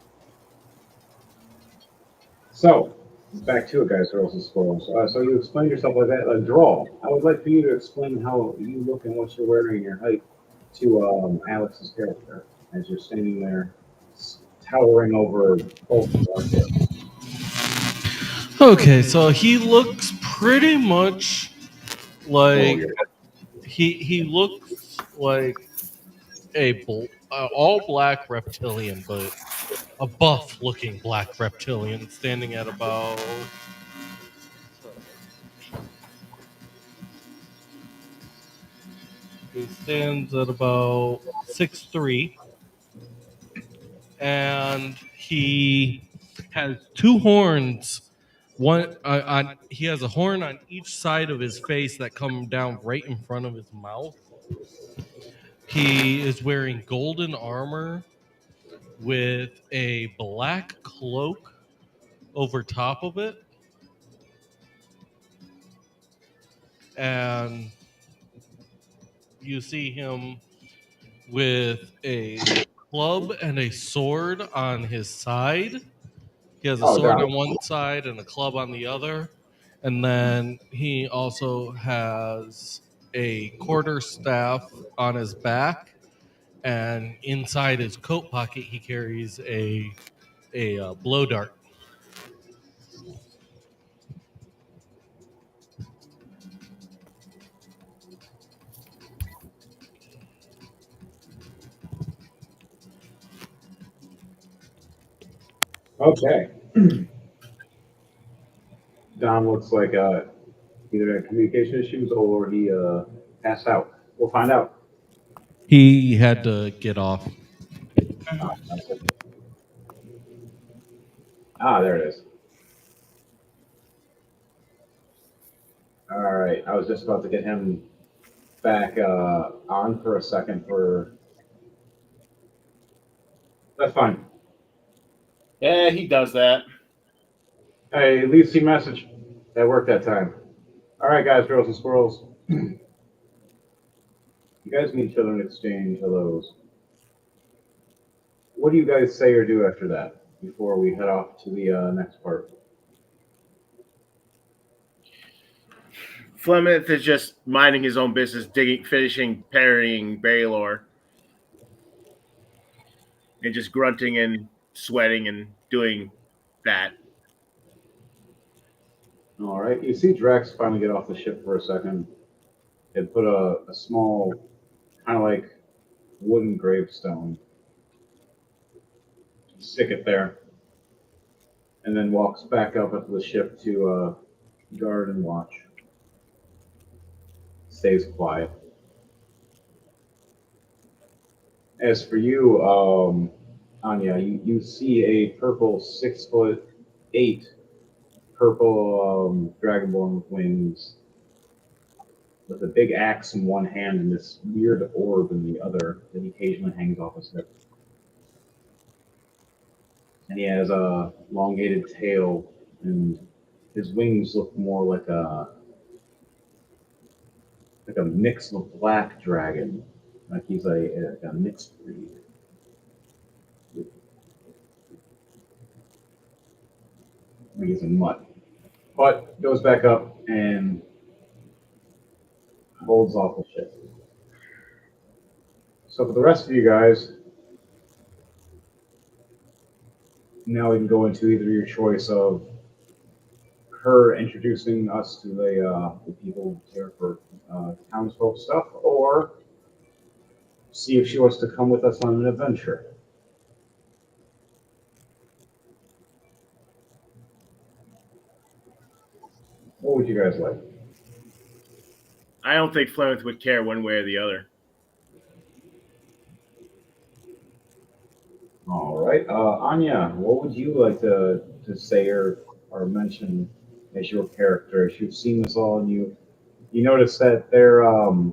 S1: So, back to it, guys, girls, and squirrels. So you explained yourself like that. Draw. I would like for you to explain how you look and what you're wearing and your height to Alex's character as you're standing there, towering over both of our characters.
S5: Okay, so he looks pretty much
S1: Oh,
S5: like
S1: you're
S5: he looks like all black reptilian, but a buff looking black reptilian standing at about he stands at about 6'3", and he has two horns. One on he has a horn on each side of his face that come down right in front of his mouth. He is wearing golden armor with a black cloak over top of it, and you see him with a club and a sword on his side. He has a
S1: oh,
S5: sword
S1: Dom.
S5: on one side and a club on the other. And then he also has a quarter staff on his back. And inside his coat pocket, he carries a blow dart.
S1: Okay. Dom looks like either had communication issues or he passed out. We'll find out.
S5: He had to get off.
S1: That's it. There it is. All right. I was just about to get him back on for a second for. That's fine.
S2: Yeah, he does that.
S1: Hey, leave C message. That worked that time. All right, guys, girls, and squirrels. You guys meet each other and exchange hellos. What do you guys say or do after that before we head off to the next part?
S2: Flemeth is just minding his own business, finishing parrying Baylor, and just grunting and sweating and doing that.
S1: All right. You see Drax finally get off the ship for a second and put a small, kind of like wooden gravestone, stick it there, and then walks back up into the ship to guard and watch. Stays quiet. As for you, Anya, you see a purple 6'8" purple dragonborn with wings, with a big axe in one hand and this weird orb in the other that he occasionally hangs off his hip. And he has a elongated tail, and his wings look more like a mix of black dragon, like he's a mixed breed. Like he's a mutt, but goes back up and holds off the ship. So for the rest of you guys, now we can go into either your choice of her introducing us to the people here for townsfolk stuff, or see if she wants to come with us on an adventure. What would you guys like?
S2: I don't think Flemeth would care one way or the other.
S1: All right, Anya, what would you like to say or mention as your character as you've seen this all and you notice that they're gonna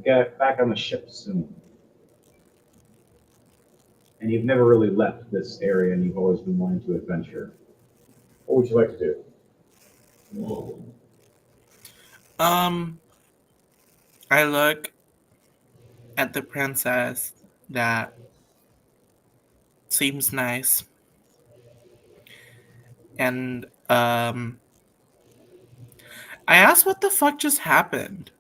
S1: get back on the ship soon? and you've never really left this area, and you've always been wanting to adventure. What would you like to do?
S4: Um, I look at the princess that seems nice, and I ask what the fuck just happened.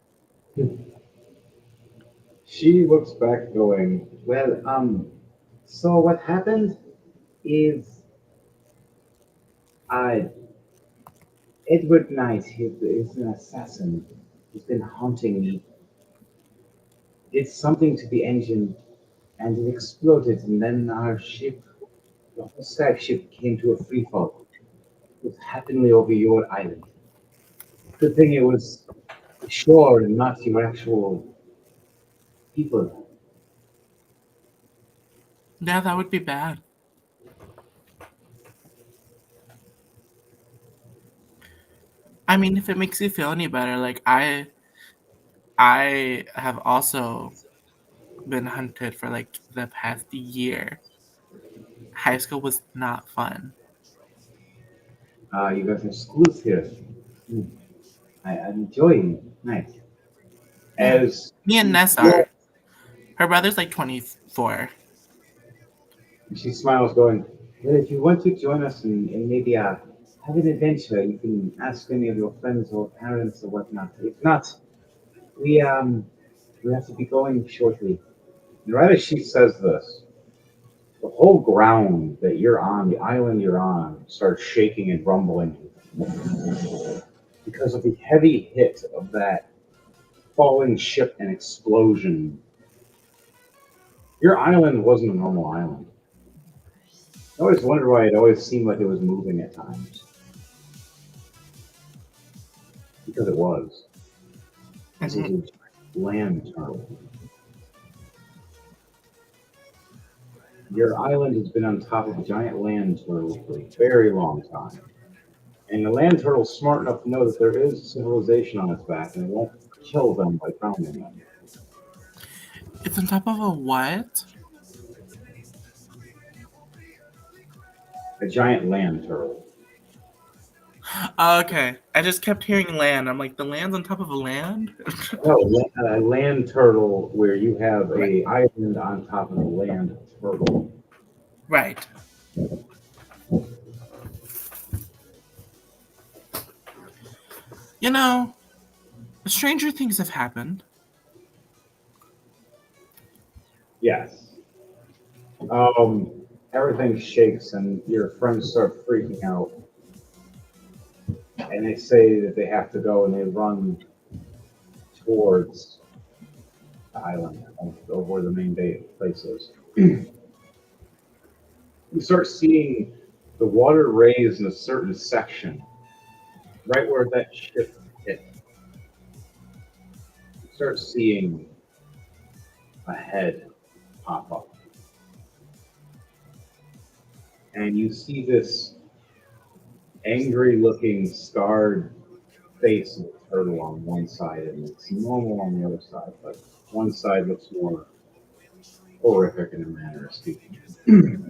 S1: She looks back, going, "Well, so what happened is, uh, Edward Knight, he is an assassin. He's been haunting me. Did something to the engine, and it exploded, and then our ship, the whole Skype ship, came to a free fall. It was happeningly over your island. Good thing it was shore and not your actual people."
S4: Yeah, that would be bad. I mean, if it makes you feel any better, like I have also been hunted for like the past year. High school was not fun.
S1: You guys have schools here. Hmm. I'm enjoying it. Nice.
S4: Yeah.
S1: As
S4: Me and Ness are. Her brother's like 24.
S1: she smiles, going, "Well, if you want to join us and maybe have an adventure, you can ask any of your friends or parents or whatnot. If not, we we have to be going shortly." And right as she says this, the whole ground that you're on, the island you're on, starts shaking and rumbling because of the heavy hit of that falling ship and explosion. Your island wasn't a normal island. I always wondered why it always seemed like it was moving at times. Because it was. This is
S4: Mhm.
S1: a land turtle. Your island has been on top of a giant land turtle for a very long time. And the land turtle's smart enough to know that there is civilization on its back and it won't kill them by drowning them.
S4: It's on top of a what?
S1: A giant land turtle.
S4: Oh, okay. I just kept hearing land. I'm like, the land's on top of a land?
S1: No, a land turtle where you have
S4: Right.
S1: a island on top of a land turtle.
S4: Right. You know, stranger things have happened.
S1: Yes. Um, Everything shakes and your friends start freaking out. And they say that they have to go and they run towards the island of where the main place is. You start seeing the water raise in a certain section, right where that ship hit. You start seeing a head pop up. And you see this angry looking, scarred face of a turtle on one side, and it's normal on the other side, but one side looks more horrific in a manner of speaking.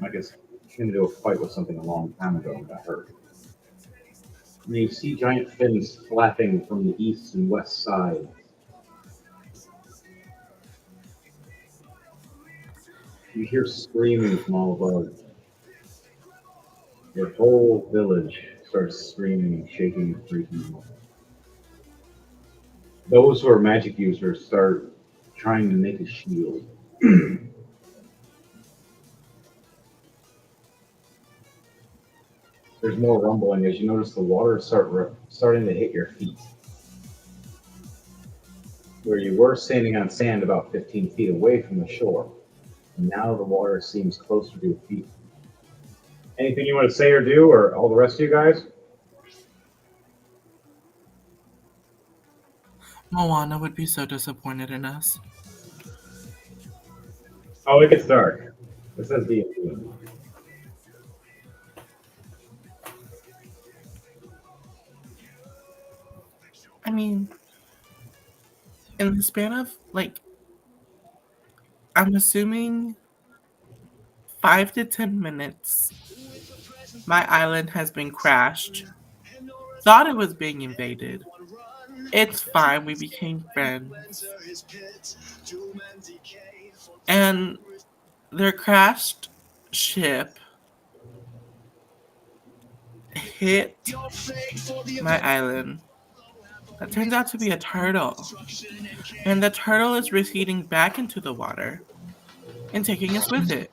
S1: I guess came into a fight with something a long time ago and got hurt. And you see giant fins flapping from the east and west side. You hear screaming from all above. Your whole village starts screaming and shaking and freaking out. Those who are magic users start trying to make a shield. There's more rumbling as you notice the water starting to hit your feet. Where you were standing on sand about 15 feet away from the shore, and now the water seems closer to your feet. Anything you want to say or do, or all the rest of you guys?
S4: Moana would be so disappointed in us.
S1: Oh, it gets dark. It says D.
S4: I mean, in the span of, like, I'm assuming 5 to 10 minutes, my island has been crashed. Thought it was being invaded. It's fine, we became friends. And their crashed ship hit my island. That turns out to be a turtle. And the turtle is receding back into the water and taking us with it.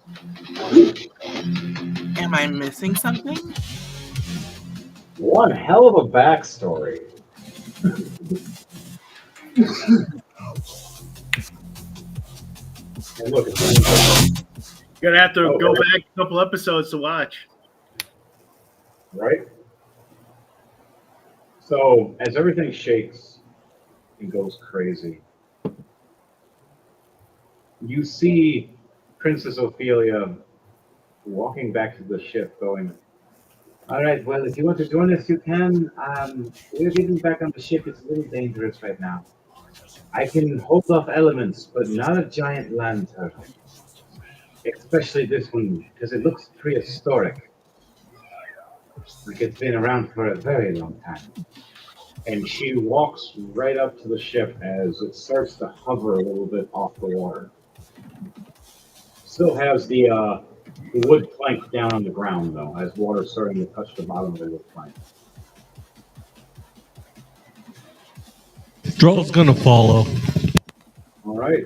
S4: Am I missing something?
S1: One hell of a backstory. And look, it's
S2: You're gonna have to
S1: Oh,
S2: go
S1: right.
S2: back a couple episodes to watch.
S1: right. So as everything shakes and goes crazy, you see Princess Ophelia walking back to the ship, going, "All right, well, if you want to join us, you can. We're getting back on the ship. It's a little dangerous right now. I can hold off elements, but not a giant land turtle. Especially this one, because it looks prehistoric. Like it's been around for a very long time." And she walks right up to the ship as it starts to hover a little bit off the water. Still has the wood plank down on the ground, though, as water's starting to touch the bottom of the wood plank.
S5: Drill's gonna follow.
S1: All right.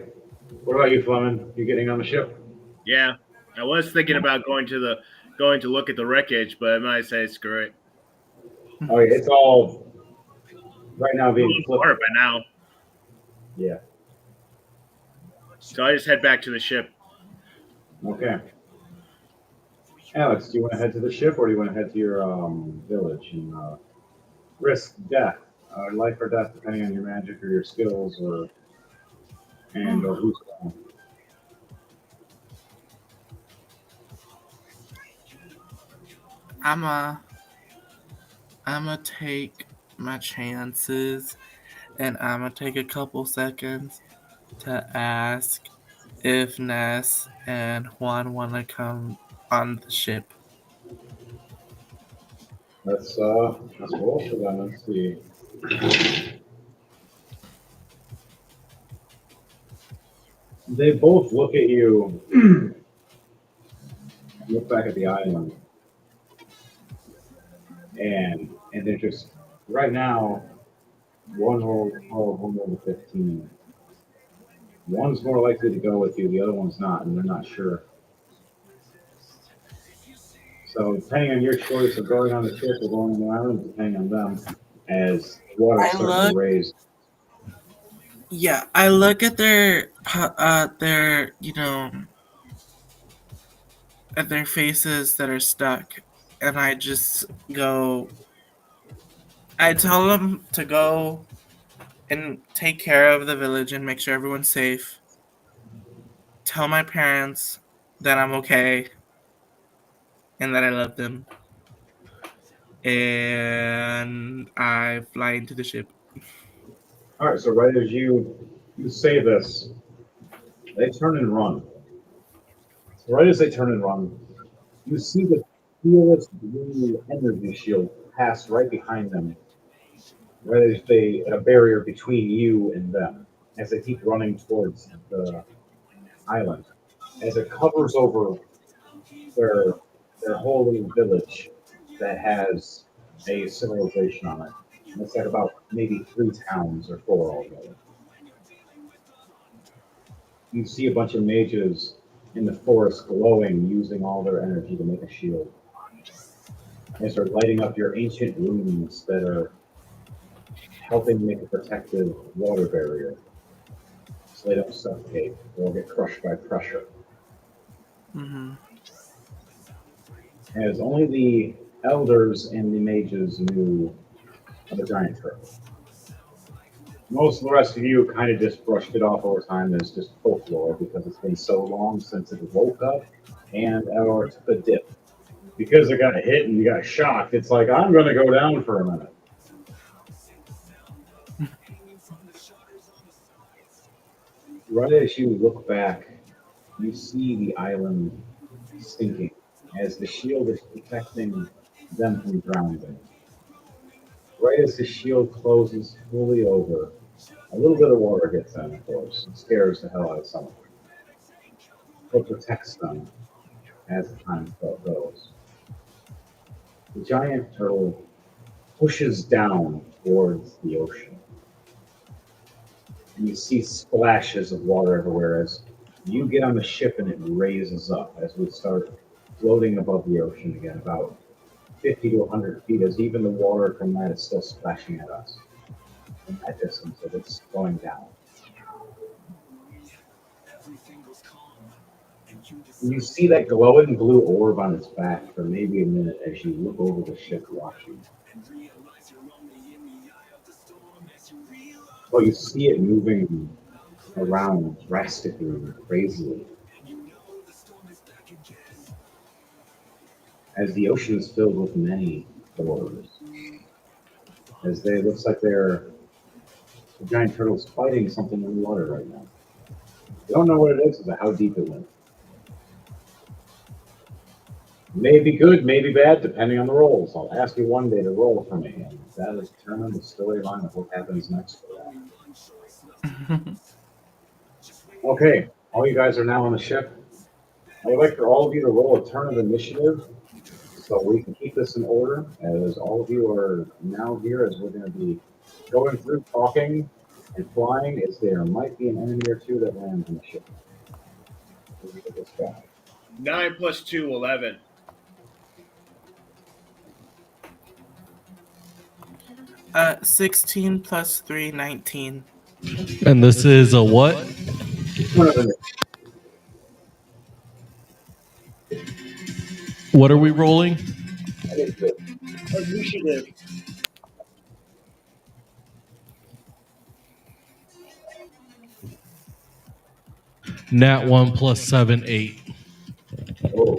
S1: What about you, Fleming? You getting on the ship?
S2: Yeah, I was thinking about going to look at the wreckage, but I might say screw it.
S1: Oh, yeah, it's all right now
S2: I'm
S1: being
S2: on
S1: flipped.
S2: water by now,
S1: Yeah.
S2: so I just head back to the ship.
S1: Okay. Alex, do you want to head to the ship, or do you want to head to your village and risk death, life or death, depending on your magic or your skills, or who's going?
S4: I'ma I'ma take my chances and I'ma take a couple seconds to ask if Ness and Juan wanna come on the ship.
S1: Let's roll for them. Let's see. They both look at you, look back at the island, and they're just right now. One roll 12, one roll 15. One's more likely to go with you, the other one's not, and they're not sure. So depending on your choice of going on the ship or going on the island, depending on them, as water
S4: I
S1: starts to
S4: look
S1: raise.
S4: Yeah, I look at their at their faces that are stuck, and I just go. I tell them to go and take care of the village and make sure everyone's safe. Tell my parents that I'm okay and that I love them, and I fly into the ship.
S1: All right, so right as you say this, they turn and run. So right as they turn and run, you see the fearless blue energy shield pass right behind them, right as they a barrier between you and them, as they keep running towards the island, as it covers over their their whole little village that has a civilization on it. And it's like about maybe 3 towns or 4 altogether. You see a bunch of mages in the forest glowing, using all their energy to make a shield. They start lighting up your ancient runes that are helping make a protective water barrier so they don't suffocate or get crushed by pressure.
S4: Hmm.
S1: As only the elders and the mages knew of the giant turtle. Most of the rest of you kind of just brushed it off over time as just folklore because it's been so long since it woke up and or took a dip. Because it got hit and you got shocked, it's like, I'm going to go down for a minute. Right as you look back, you see the island sinking as the shield is protecting them from drowning. Right as the shield closes fully over, a little bit of water gets in, of course, and scares the hell out of some of them, but protects them as the time goes. The giant turtle pushes down towards the ocean, and you see splashes of water everywhere as you get on the ship and it raises up as we start floating above the ocean again, about 50 to 100 feet, as even the water from that is still splashing at us. In that distance, as it's going down. And you see that glowing blue orb on its back for maybe a minute as you look over the ship watching. Well, you see it moving around drastically and crazily. As the ocean is filled with many orbs. As they looks like the giant turtle's fighting something in the water right now. You don't know what it is or how deep it went. Maybe good, maybe bad, depending on the rolls. I'll ask you one day to roll for me, and that'll determine the storyline of what happens next for that. Okay, all you guys are now on the ship. I would like for all of you to roll a turn of initiative so we can keep this in order, as all of you are now here, as we're going to be going through talking and flying, as there might be an enemy or two that lands on the ship. Look at this guy.
S2: 9 plus 2, 11.
S4: 16 plus 3, 19.
S5: And this is a what?
S1: Turn of
S5: What are we rolling?
S1: initiative.
S2: Initiative.
S5: Nat 1 plus 7, 8.
S1: Oh.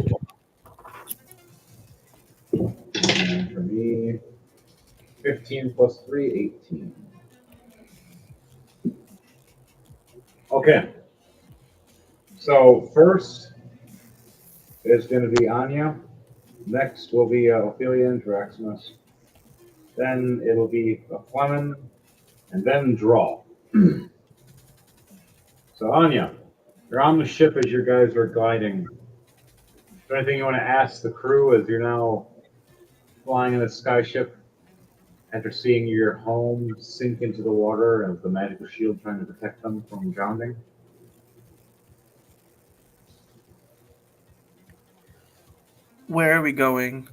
S1: And for me, 15 plus 3, 18. Okay. So first is going to be Anya. Next will be Ophelia and Draximus. Then it'll be Clement, and then Draw. So Anya, you're on the ship as you guys are gliding. Is there anything you want to ask the crew as you're now flying in the skyship after seeing your home sink into the water and the magical shield trying to protect them from drowning?
S4: Where are we going?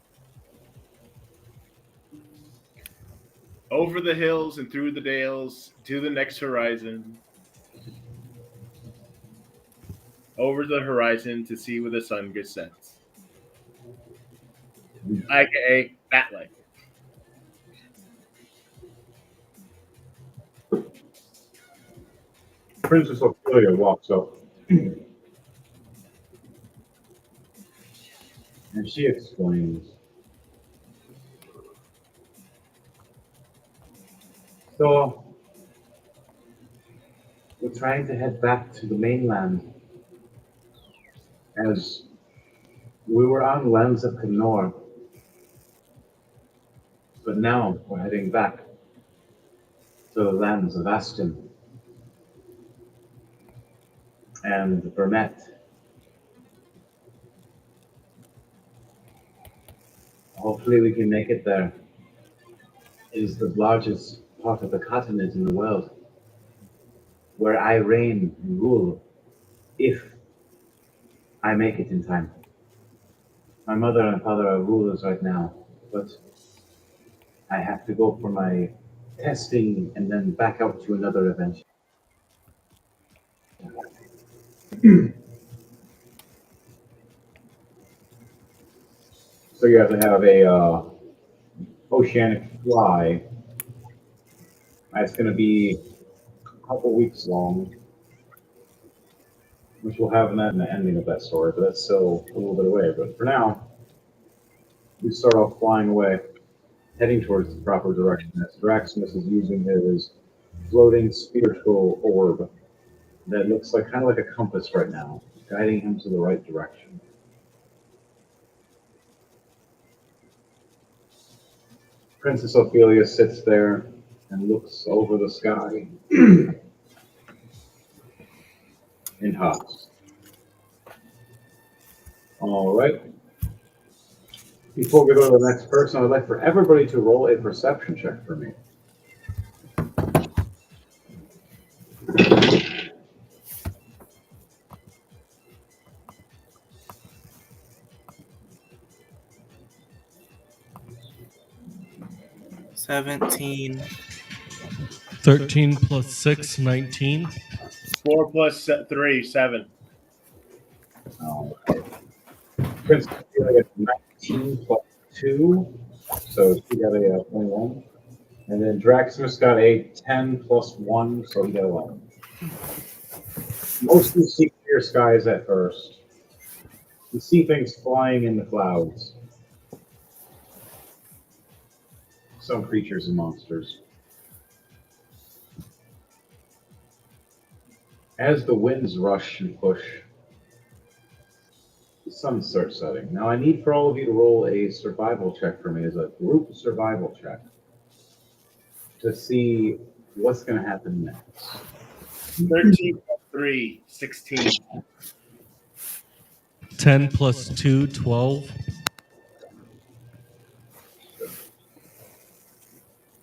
S2: Over the hills and through the dales to the next horizon. Over the horizon to see where the sun gets sets. AKA Bat Light.
S1: Princess Ophelia walks up. And she explains. So, we're trying to head back to the mainland as we were on lands of Kenor, but now we're heading back to the lands of Aston and Vermet. Hopefully we can make it there. It is the largest part of the continent in the world, where I reign and rule, if I make it in time. My mother and father are rulers right now, but I have to go for my testing and then back out to another event. So you have to have a oceanic fly. It's going to be a couple weeks long, which we'll have in the ending of that story, but that's still a little bit away. But for now, we start off flying away, heading towards the proper direction. As Draximus is using his floating spiritual orb that looks like kind of like a compass right now, guiding him to the right direction. Princess Ophelia sits there and looks over the sky and huffs. All right. Before we go to the next person, I'd like for everybody to roll a perception check for me.
S4: $17.
S5: 13 plus 6, 19.
S2: 4 plus 3, 7.
S1: All right. Princess Ophelia gets 19 plus 2, so she got a 21. And then Draximus got a 10 plus 1, so he got 11. Most of you see clear skies at first. You see things flying in the clouds. Some creatures and monsters. As the winds rush and push, the sun starts setting. Now I need for all of you to roll a survival check for me as a group survival check to see what's going to happen next.
S2: 13 plus 3, 16.
S5: 10 plus 2, 12.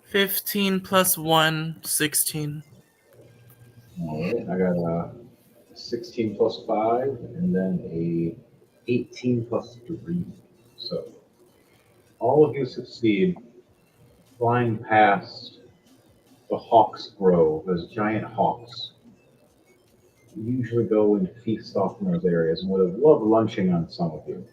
S4: 15 plus 1, 16.
S1: All right, I got a 16 plus 5 and then a 18 plus 3. So all of you succeed flying past the Hawk's Grove. Those giant hawks usually go and feast off in those areas and would have loved lunching on some of you.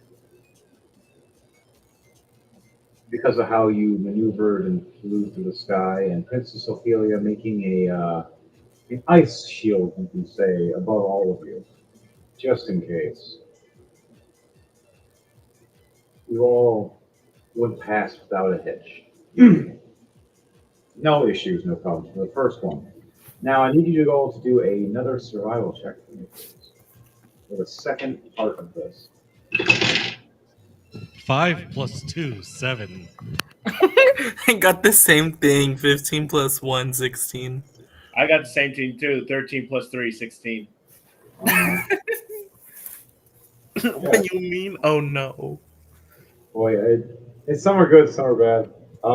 S1: Because of how you maneuvered and flew through the sky, and Princess Ophelia making an ice shield, you can say, above all of you, just in case. You all went past without a hitch. No issues, no problems for the first one. Now I need you all to do another survival check for me, please. For the second part of this.
S5: 5 plus 2, 7.
S4: I got the same thing. 15 plus 1, 16.
S2: I got the same thing too. 13 plus 3, 16.
S4: What do you mean? Oh no.
S1: Boy, it's some are good, some are bad.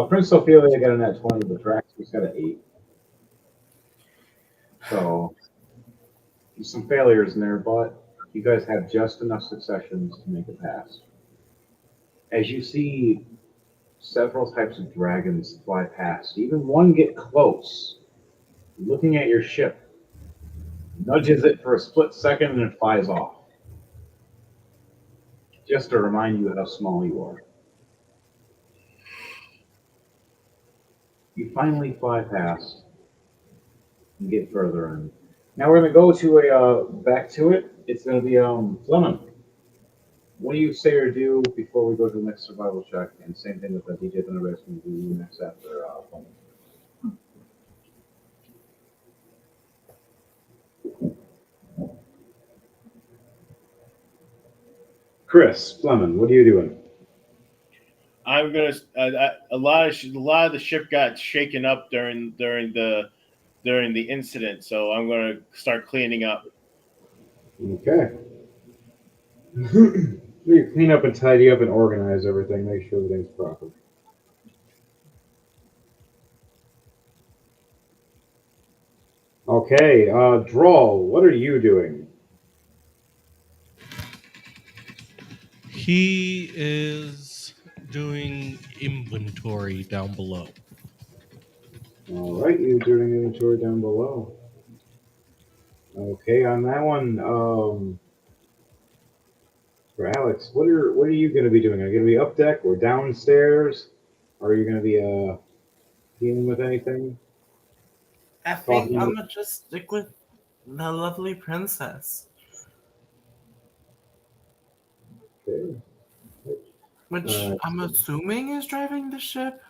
S1: Prince Ophelia got a net 20, but Draxus got an 8. So, there's some failures in there, but you guys have just enough successions to make it pass. As you see several types of dragons fly past, even one get close, looking at your ship, nudges it for a split second, and it flies off. Just to remind you how small you are. You finally fly past and get further in. Now we're going to go to back to it. It's going to be Fleming. What do you say or do before we go to the next survival check? And same thing with the DJ Thunderback's going to do next after Fleming. Chris Fleming, what are you doing?
S2: I'm gonna. A lot of the ship got shaken up during the incident, so I'm gonna start cleaning up.
S1: Okay. You clean up and tidy up and organize everything. Make sure everything's proper. Okay, Drawl, what are you doing?
S5: He is doing inventory down below.
S1: All right, you're doing inventory down below. Okay, on that one, for Alex, what are you going to be doing? Are you going to be up deck or downstairs? Are you going to be dealing with anything?
S4: I think I'm gonna just stick with the lovely princess.
S1: Okay.
S4: Which I'm assuming is driving the ship.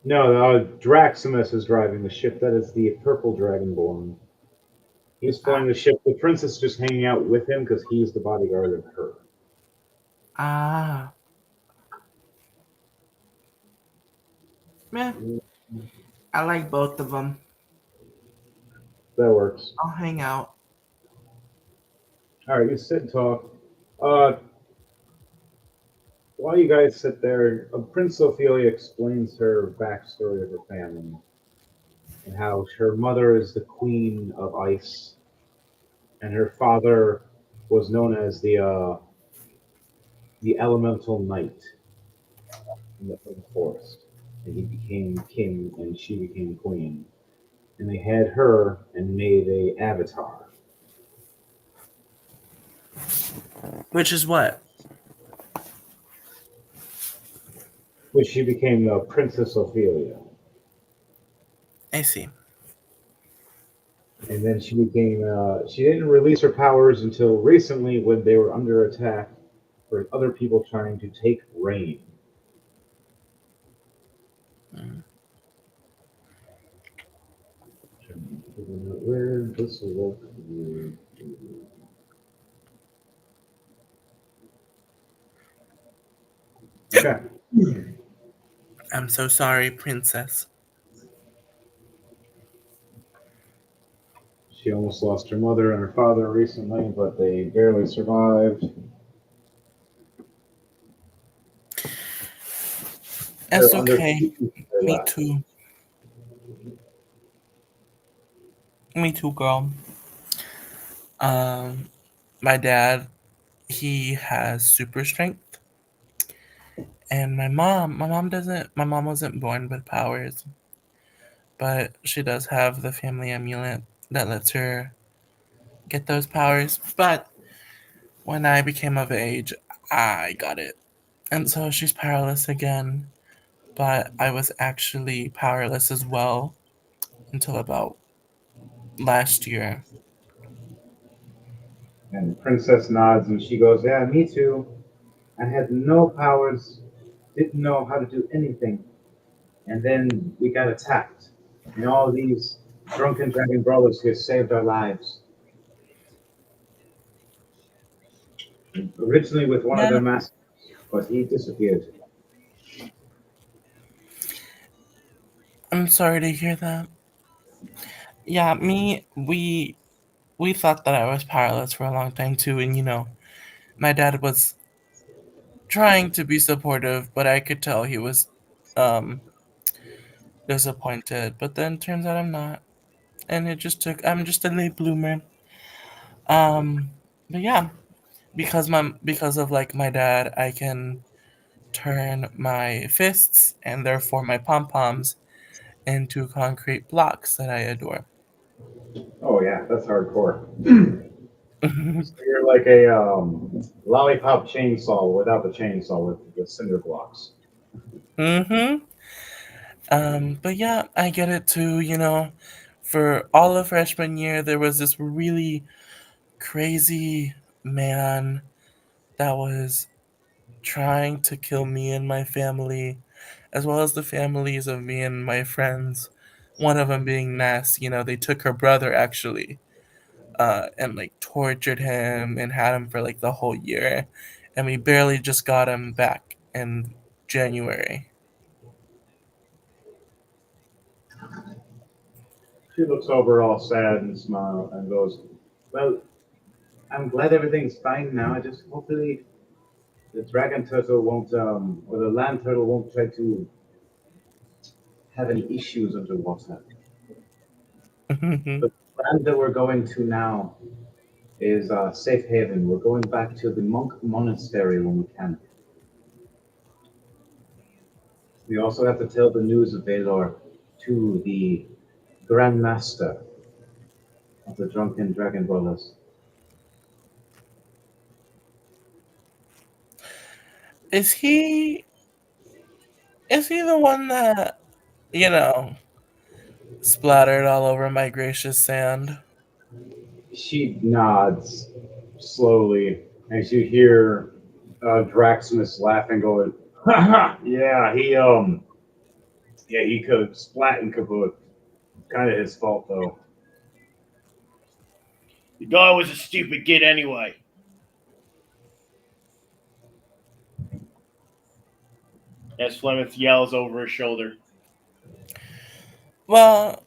S1: No, Draximus is driving the ship. That is the purple dragonborn. He's flying the ship. The princess is just hanging out with him because he's the bodyguard of her.
S4: Ah. Meh, I like both of them.
S1: That works.
S4: I'll hang out.
S1: All right, you sit and talk. Uh, while you guys sit there, Prince Ophelia explains her backstory of her family and how her mother is the queen of ice, and her father was known as the elemental knight in the forest, and he became king, and she became queen, and they had her and made a avatar,
S4: Which is what?
S1: which she became Princess Ophelia.
S4: I see.
S1: And then she became, she didn't release her powers until recently when they were under attack for other people trying to take reign.
S4: Mm.
S1: Where this will look. Okay.
S4: I'm so sorry, princess.
S1: She almost lost her mother and her father recently, but they barely survived.
S4: It's
S1: They're under
S4: okay.
S1: they
S4: Me
S1: left.
S4: too. Me too, girl. Um, my dad, he has super strength, and my mom wasn't born with powers, but she does have the family amulet that lets her get those powers. But when I became of age, I got it, and so she's powerless again. But I was actually powerless as well until about last year.
S1: And Princess nods and she goes, "Yeah, me too. I had no powers, didn't know how to do anything. And then we got attacked. And all these drunken dragon brawlers here saved our lives. Originally with one of
S4: Yeah,
S1: their masters, but he disappeared."
S4: I'm sorry to hear that. Yeah, we thought that I was powerless for a long time too, and my dad was trying to be supportive, but I could tell he was um disappointed. But then turns out I'm not, and I'm just a late bloomer. But yeah, because of like my dad, I can turn my fists and therefore my pom poms into concrete blocks that I adore.
S1: Oh yeah, that's hardcore. So you're like a lollipop chainsaw without the chainsaw with the cinder blocks.
S4: Mm-hmm. But yeah, I get it too. For all of freshman year, there was this really crazy man that was trying to kill me and my family, as well as the families of me and my friends. One of them being Ness. They took her brother actually, and like tortured him and had him for like the whole year, and we barely just got him back in January.
S1: She looks over all sad and smile and goes, "Well, I'm glad everything's fine now. I just hopefully the dragon turtle won't, or the land turtle won't try to have any issues underwater. The land that we're going to now is safe haven. We're going back to the monk monastery when we can. We also have to tell the news of Valor to the Grand Master of the Drunken Dragon Brawlers."
S4: Is he is he the one that you know splattered all over my gracious sand?
S1: She nods slowly as you hear Draxmus laughing, going, "Ha ha! Yeah, he could splat and kaput. Kind of his fault though."
S2: The guy was a stupid kid anyway. As Flemeth yells over his shoulder.
S4: Well,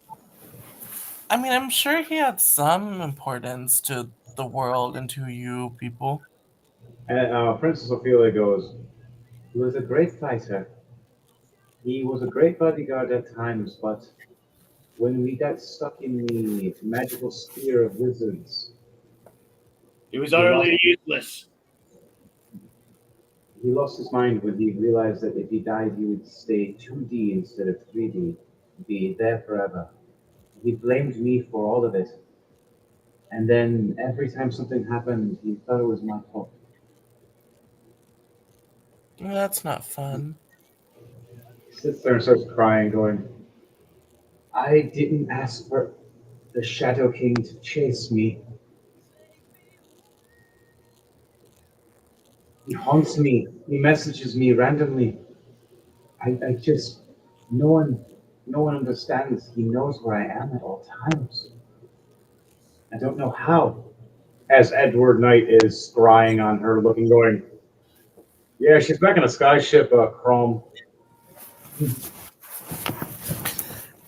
S4: I mean, I'm sure he had some importance to the world and to you people.
S1: And Princess Ophelia goes, he was a great fighter. He was a great bodyguard at times, but when we got stuck in the magical sphere of wizards,
S2: He was
S1: he lost
S2: utterly useless.
S1: he lost his mind when he realized that if he died, he would stay 2D instead of 3D, be there forever. He blamed me for all of it, and then every time something happened, he thought it was my fault.
S4: Well, that's not fun.
S1: He sits there and starts crying, going, I didn't ask for the Shadow King to chase me. He haunts me. He messages me randomly. I just, no one, no one understands. He knows where I am at all times. I don't know how. As Edward Knight is scrying on her, looking, going, yeah, she's back in a skyship, Chrome.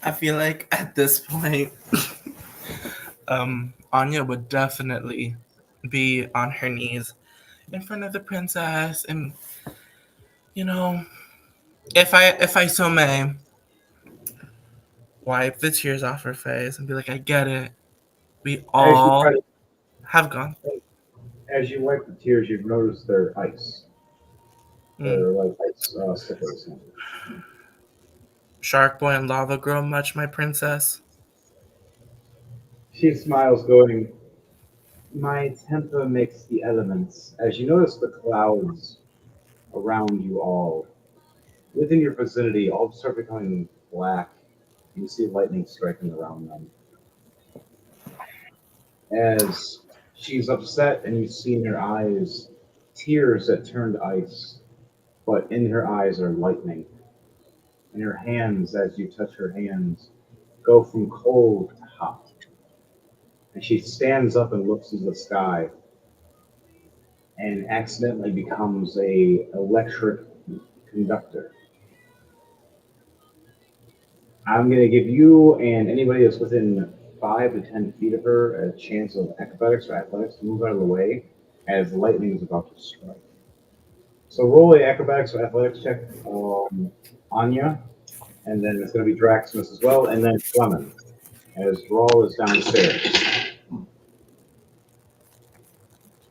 S4: I feel like at this point, Anya would definitely be on her knees in front of the princess, and you know, if I so may, wipe the tears off her face and be like, I get it. We
S1: As you try
S4: all
S1: to,
S4: have gone.
S1: as you wipe the tears, you've noticed they're ice.
S4: Mm.
S1: They're like ice stickers.
S4: Shark Boy and Lava Girl much, my princess.
S1: She smiles, going, my temper makes the elements. As you notice the clouds around you all, within your vicinity, all start becoming black. You see lightning striking around them. As she's upset, and you see in her eyes tears that turned ice, but in her eyes are lightning. And her hands, as you touch her hands, go from cold to hot. And she stands up and looks in the sky and accidentally becomes a electric conductor. I'm going to give you and anybody that's within 5 to 10 feet of her a chance of acrobatics or athletics to move out of the way as lightning is about to strike. So roll a acrobatics or athletics check on Anya, and then it's going to be Draxmus as well, and then Clement as Brawl is downstairs.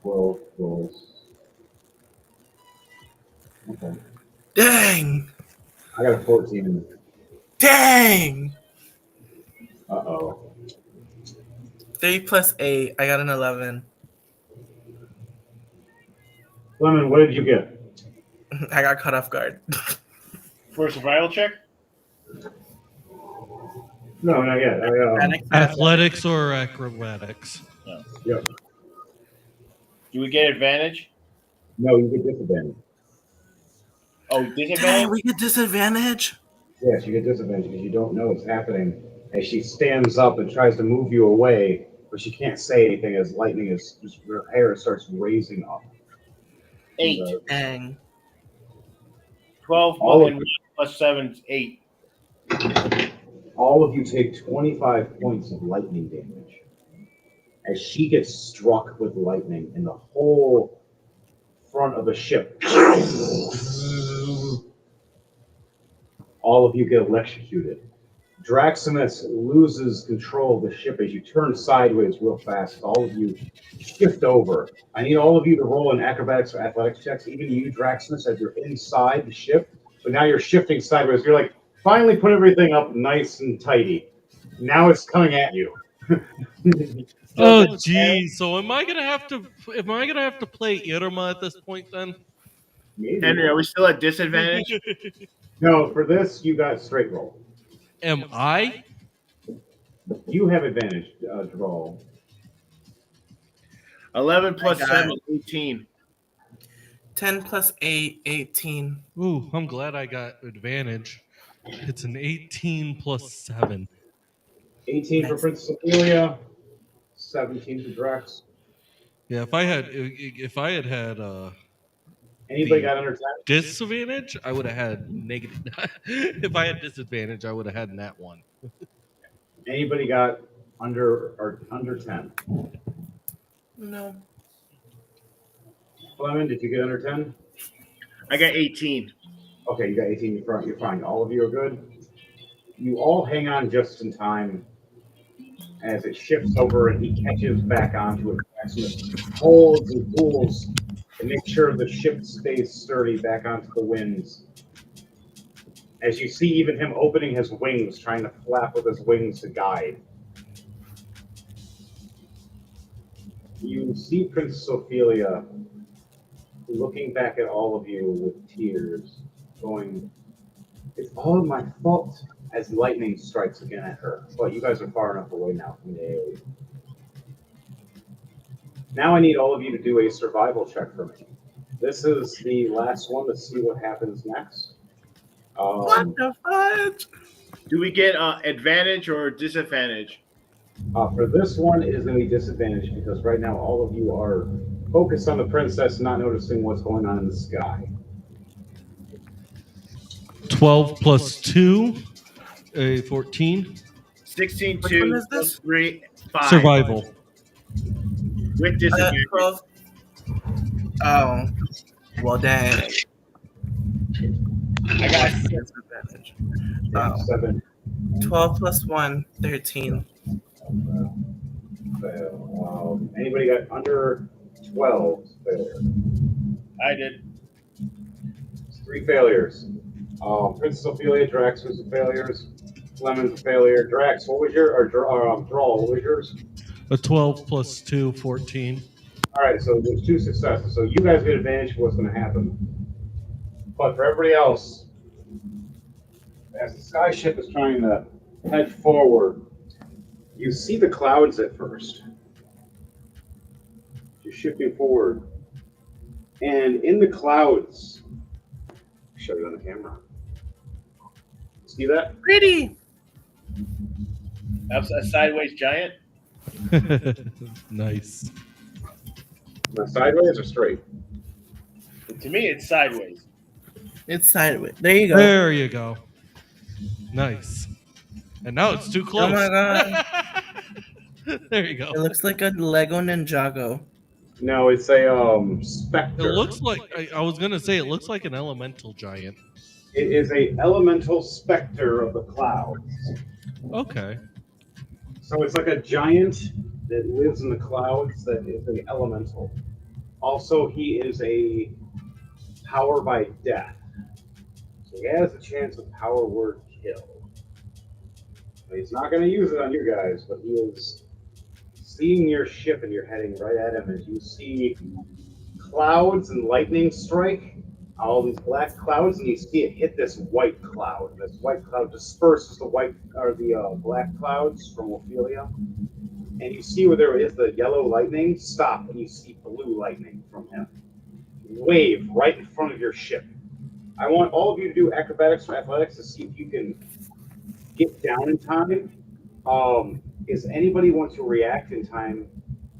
S1: 12 rolls. Okay.
S4: Dang!
S1: I got a 14.
S4: Dang!
S1: Uh-oh.
S4: 3 plus 8. I got an 11.
S1: Clement, what did you get?
S4: I got caught off guard.
S2: For a survival check?
S1: No, not yet.
S5: Athletics or acrobatics?
S1: Yeah.
S2: Do we get advantage?
S1: No, you get disadvantage.
S2: Oh,
S4: Dang,
S2: disadvantage?
S4: we get disadvantage?
S1: Yes, you get disadvantage because you don't know what's happening. As she stands up and tries to move you away, but she can't say anything as lightning is just her hair starts raising up.
S2: 8.
S4: Dang.
S2: 12
S1: All
S2: and 1 plus 7 is 8.
S1: All of you take 25 points of lightning damage as she gets struck with lightning, and the whole front of the ship, all of you get electrocuted. Draximus loses control of the ship as you turn sideways real fast. All of you shift over. I need all of you to roll in acrobatics or athletics checks, even you, Draximus, as you're inside the ship. But now you're shifting sideways. You're like, finally put everything up nice and tidy. Now it's coming at you.
S5: Oh, geez. So am I gonna have to play Irma at this point then?
S1: Maybe.
S2: Henry, are we still at disadvantage?
S1: No, for this, you got straight roll.
S5: Am I?
S1: You have advantage to roll.
S2: 11 plus
S4: I got
S2: 7 is 18.
S4: 10 plus 8, 18.
S5: Ooh, I'm glad I got advantage. It's an 18 plus 7.
S1: 18 for
S4: Nice.
S1: Princess Ophelia, 17 for Drax.
S5: Yeah, if I had
S1: Anybody
S5: The-
S1: got under 10?
S5: disadvantage, I would have had negative. If I had disadvantage, I would have had that one.
S1: Anybody got under 10?
S4: No.
S1: Fleming, did you get under 10?
S2: I got 18.
S1: Okay, you got 18 in front. You're fine. All of you are good. You all hang on just in time as it shifts over and he catches back onto it. Maximus holds and pulls to make sure the ship stays sturdy back onto the winds. As you see even him opening his wings, trying to flap with his wings to guide. You see Princess Ophelia looking back at all of you with tears, going, "It's all my fault," as lightning strikes again at her. But you guys are far enough away now from the AoE. Now I need all of you to do a survival check for me. This is the last one to see what happens next.
S4: What the fudge?
S2: Do we get advantage or disadvantage?
S1: For this one, it is going to be disadvantaged because right now all of you are focused on the princess, not noticing what's going on in the sky.
S5: 12 plus 2, 14.
S2: 16,
S4: Which
S2: 2,
S4: one is this?
S2: 3, 5.
S5: Survival.
S2: With disadvantage.
S4: 12. Oh. Well, dang.
S2: I got
S4: Disadvantage. Oh.
S1: 7.
S4: 12 plus 1, 13.
S1: Fail. Anybody got under 12? Failure.
S2: I did.
S1: 3 failures. Princess Ophelia, Drax was the failures. Lemon's a failure. Drax, what was your, Drawl, what was yours?
S5: A 12 plus 2, 14.
S1: All right, so there's 2 successes. So you guys get advantage for what's going to happen. But for everybody else, as the sky ship is trying to head forward, you see the clouds at first. You're shifting forward. And in the clouds, I'll show you on the camera. See that?
S4: Pretty.
S2: That's a sideways giant.
S5: Nice.
S1: Am I sideways or straight?
S2: To me, it's sideways.
S4: It's sideways. There you go.
S5: There you go. Nice. And now it's too close.
S4: Oh my god.
S5: There you go.
S4: It looks like a Lego Ninjago.
S1: No, it's a
S5: It
S1: specter.
S5: looks like, I was going to say, it looks like an elemental giant.
S1: It is a elemental specter of the clouds.
S5: Okay.
S1: So it's like a giant that lives in the clouds that is an elemental. Also, he is a power by death. So he has a chance of power word kill. He's not going to use it on you guys, but he is seeing your ship and you're heading right at him as you see clouds and lightning strike. All these black clouds, and you see it hit this white cloud. This white cloud disperses the black clouds from Ophelia, and you see where there is the yellow lightning stop, and you see blue lightning from him wave right in front of your ship. I want all of you to do acrobatics or athletics to see if you can get down in time. Is anybody want to react in time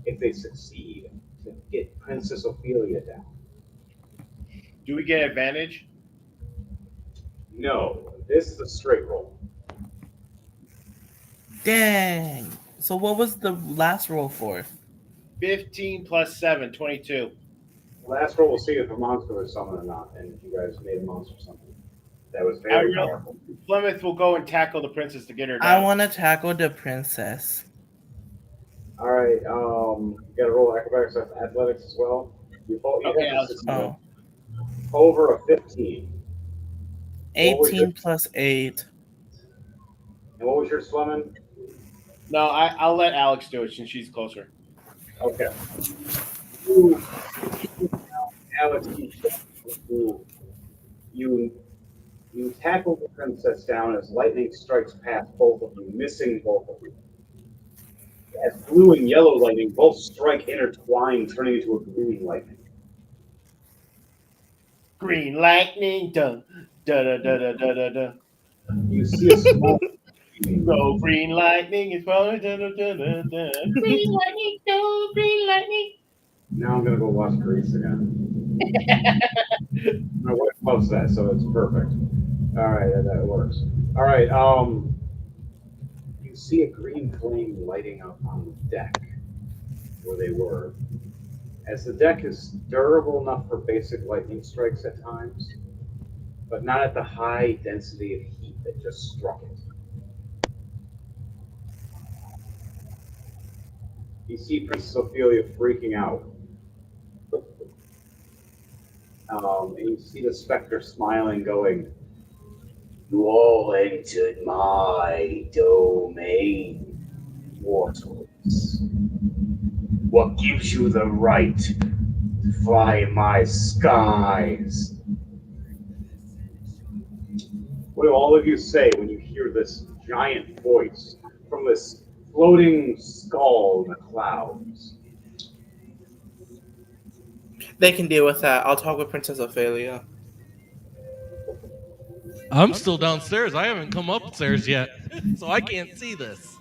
S1: if they succeed to get Princess Ophelia down?
S2: Do we get advantage?
S1: No, this is a straight roll.
S4: Dang. So what was the last roll for?
S2: 15 plus 7, 22.
S1: Last roll, we'll see if a monster was summoned or not, and if you guys made a monster something. That was very powerful.
S2: Plymouth will go and tackle the princess to get her down.
S4: I want to tackle the princess.
S1: All right, you got to roll acrobatics and athletics as well. You
S2: Okay,
S1: have to succeed.
S4: Oh.
S1: Over a 15.
S4: 18 plus 8.
S1: And what was your Fleming?
S2: No, I'll let Alex do it since she's closer.
S1: Okay. Alex, you tackle the princess down as lightning strikes past both of you, missing both of you. As blue and yellow lightning both strike intertwined, turning into a green lightning.
S2: Green lightning, dun da da da da da da da.
S1: You see a small.
S2: Go green lightning is falling, da da da da da. Green lightning, go green lightning.
S1: Now I'm gonna go watch Grease again. My wife loves that, so it's perfect. All right, that works. All right, you see a green flame lighting up on the deck where they were. As the deck is durable enough for basic lightning strikes at times, but not at the high density of heat that just struck it. You see Princess Ophelia freaking out. And you see the specter smiling, going, "You all entered my domain, mortals. What gives you the right to fly in my skies?" What do all of you say when you hear this giant voice from this floating skull in the clouds?
S4: They can deal with that. I'll talk with Princess Ophelia.
S5: I'm still downstairs. I haven't come upstairs yet, so I can't see this.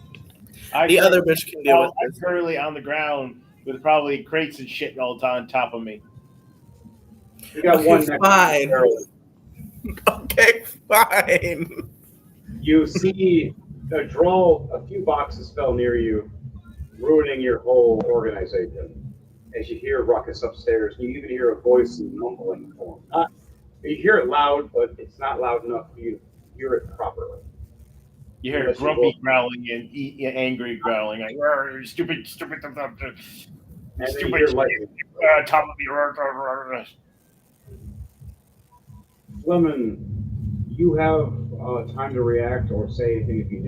S4: The other bitch can deal with
S2: I'm
S4: this.
S2: currently on the ground with probably crates and shit all on top of me.
S1: You got
S4: Okay,
S1: one next
S4: fine.
S1: to
S4: Okay, fine.
S1: you see a few boxes fell near you, ruining your whole organization. As you hear a ruckus upstairs, you even hear a voice in mumbling form. You hear it loud, but it's not loud enough for you to hear it properly.
S2: You hear
S1: Unless you
S2: grumpy
S1: go-
S2: growling and angry growling, like stupid,
S1: And then you
S2: stupid
S1: hear lightning.
S2: top of your.
S1: Fleming, you have time to react or say anything if you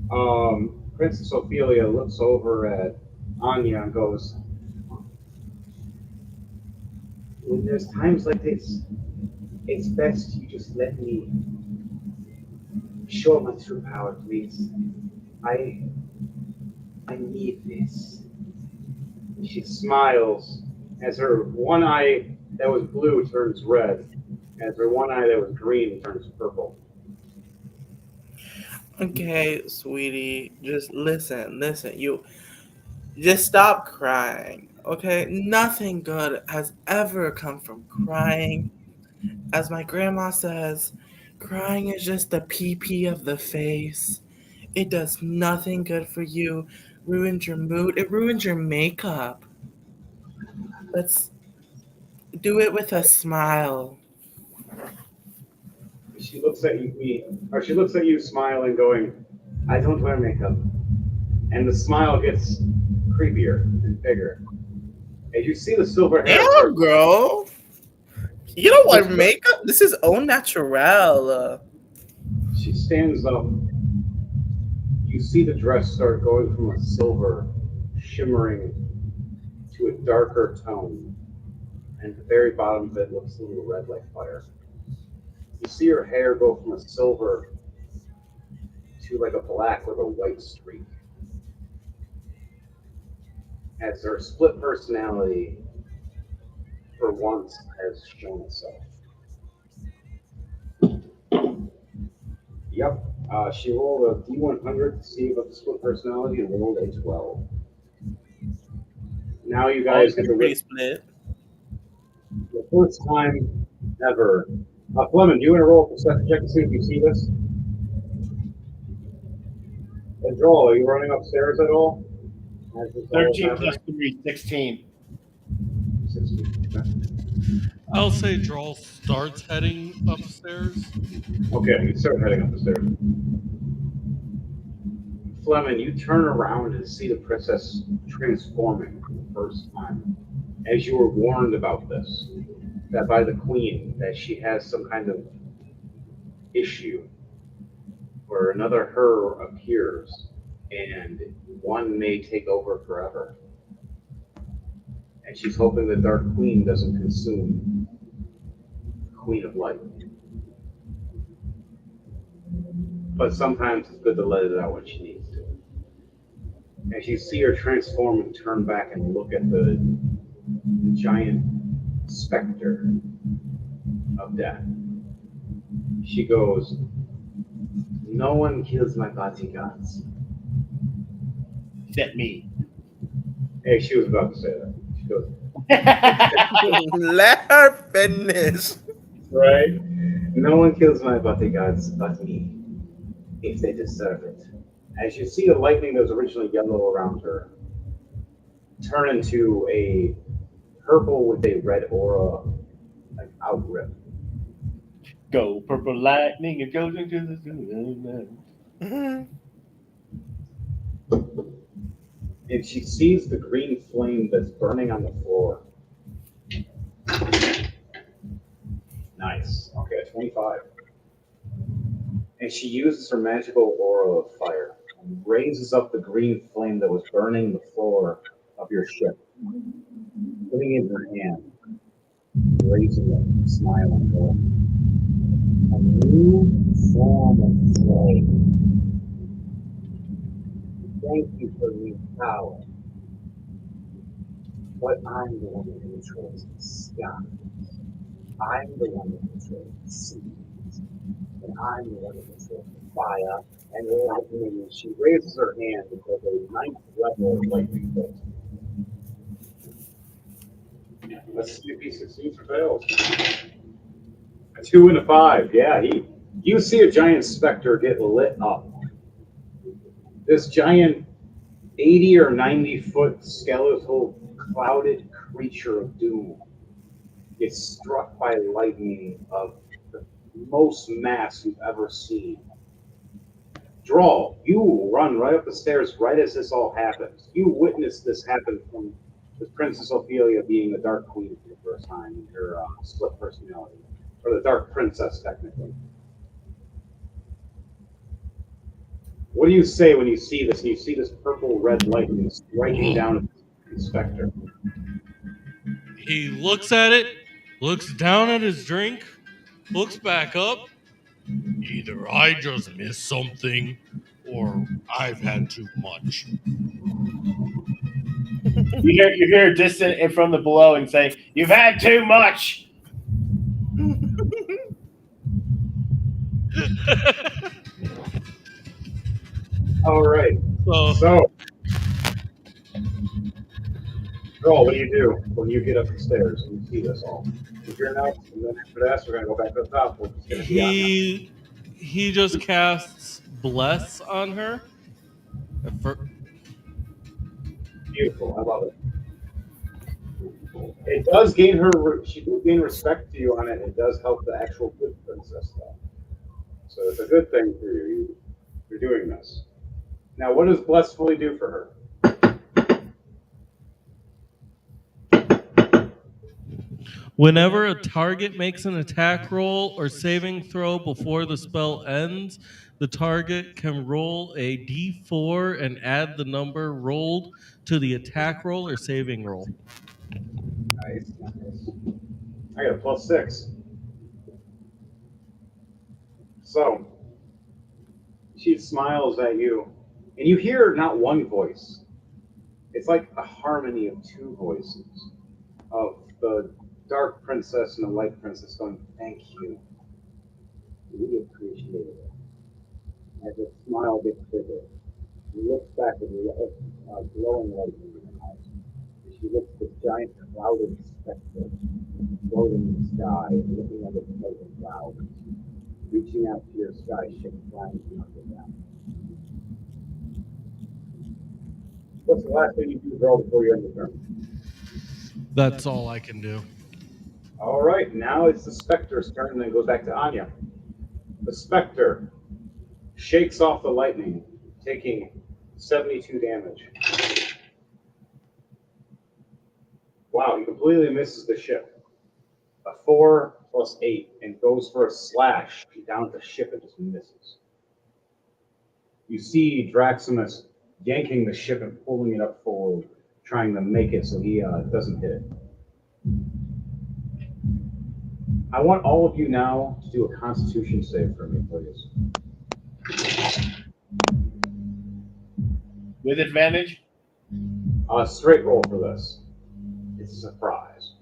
S1: do. Princess Ophelia looks over at Anya and goes, "When there's times like this, it's best you just let me show my true power, please. I need this." She smiles as her one eye that was blue turns red, as her one eye that was green turns purple.
S4: Okay, sweetie, just listen. You just stop crying. Okay, nothing good has ever come from crying. As my grandma says, crying is just the pee of the face. It does nothing good for you. Ruins your mood. It ruins your makeup. Let's do it with a smile.
S1: She looks at she looks at you smiling, going, "I don't wear makeup." And the smile gets creepier and bigger. As you see the silver hair
S4: Damn,
S1: start,
S4: girl. You don't wear makeup? This is au naturel.
S1: she stands up. You see the dress start going from a silver, shimmering, to a darker tone. And the very bottom of it looks a little red like fire. You see her hair go from a silver to like a black with a white streak. As her split personality, for once, has shown itself. Yep. She rolled a D100 to see about the split personality and rolled a 12. Now you guys get to
S4: Pretty
S1: witness
S4: split.
S1: the first time ever. Fleming, do you want to roll a perception check to see if you see this? And Joel, are you running upstairs at all? As this all
S2: 13
S1: happening?
S2: plus 3, 16.
S1: 16. Okay.
S5: I'll say Drawl starts heading upstairs.
S1: Okay, you start heading up the stairs. Fleming, you turn around and see the princess transforming for the first time. As you were warned about this, that by the queen, that she has some kind of issue where another her appears and one may take over forever. And she's hoping the Dark Queen doesn't consume the Queen of Light. But sometimes it's good to let it out when she needs to. As you see her transform and turn back and look at the giant specter of death, she goes, "No one kills my bodyguards."
S2: Except me.
S1: Hey, she was about to say that. She goes,
S4: Let her finish.
S1: right? "No one kills my bodyguards but me, if they deserve it." As you see the lightning that was originally yellow around her turn into a purple with a red aura, like outgrip.
S6: Go purple lightning, it goes into the.
S4: Mhm.
S1: And she sees the green flame that's burning on the floor. Nice. Okay, 25. And she uses her magical aura of fire and raises up the green flame that was burning the floor of your ship, putting it in her hand, raising it, smiling, going, a new form of flame. Thank you for new power, but I'm the one that controls the sky. I'm the one that controls the seas, and I'm the one that controls the fire and the lightning. And she raises her hand and does a ninth level of lightning bolt. Let's see if he succeeds or fails. A 2 and a 5. Yeah, you see a giant specter get lit up. This giant 80 or 90-foot skeletal clouded creature of doom gets struck by lightning of the most mass you've ever seen. Draw, you run right up the stairs right as this all happens. You witness this happen from the Princess Ophelia being the Dark Queen for the first time in her split personality, or the Dark Princess, technically. What do you say when you see this? You see this purple red lightning striking down at the specter.
S5: He looks at it, looks down at his drink, looks back up. Either I just missed something or I've had too much.
S6: You hear a distant and from the below and say, "You've had too much."
S1: All right.
S5: So
S1: So, Joel, what do you do when you get up the stairs and you see this all? If you're next, and then after that, we're going to go back to the top. We're just going to be on you.
S5: he just casts bless on her.
S1: Beautiful. I love it. It does gain her. She will gain respect to you on it. It does help the actual good princess, though. So it's a good thing for you. You're doing this. Now, what does bless fully do for her?
S5: Whenever a target makes an attack roll or saving throw before the spell ends, the target can roll a d4 and add the number rolled to the attack roll or saving roll.
S1: Nice. I got a +6. So she smiles at you, and you hear not one voice. It's like a harmony of two voices of the dark princess and the light princess going, "Thank you. We appreciate it." As the smile gets bigger, she looks back with glowing light in her eyes. She looks at this giant clouded spectre floating in the sky, looking at its floating clouds, reaching out to your sky ship flying from up and down. What's the last thing you do, girl, before you end the turn?
S5: That's all I can do.
S1: All right, now it's the Spectre's turn, and then it goes back to Anya. The Spectre shakes off the lightning, taking 72 damage. Wow, he completely misses the ship. A 4 plus 8, and goes for a slash down at the ship and just misses. You see Draximus yanking the ship and pulling it up forward, trying to make it so he doesn't hit it. I want all of you now to do a Constitution save for me, please.
S6: With advantage?
S1: Straight roll for this. It's a surprise.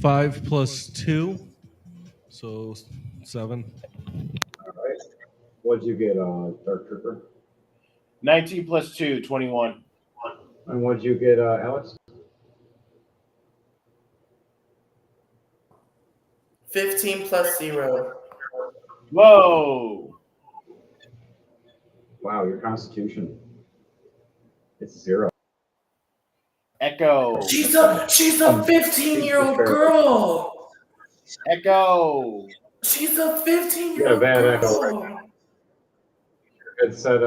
S5: 5 plus 2, so 7.
S1: All right. What'd you get, Dark Trooper?
S6: 19 plus 2, 21.
S1: And what'd you get, Alex?
S4: 15 plus 0.
S6: Whoa!
S1: Wow, your constitution. It's 0.
S6: Echo.
S4: She's a 15-year-old girl.
S6: Echo.
S4: She's a
S1: You got a
S4: 15-year-old
S1: bad echo right
S4: girl.
S1: Your headset,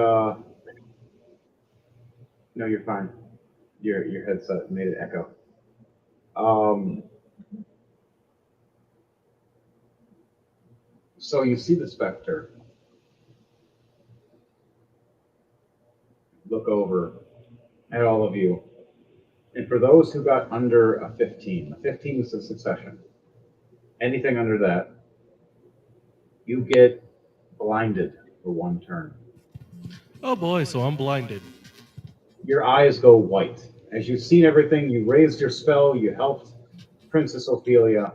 S1: no, you're fine. Your headset made it echo. So you see the specter. Look over at all of you. And for those who got under a 15 is a succession. Anything under that, you get blinded for 1 turn.
S5: Oh boy, so I'm blinded.
S1: Your eyes go white. As you've seen everything, you raised your spell, you helped Princess Ophelia,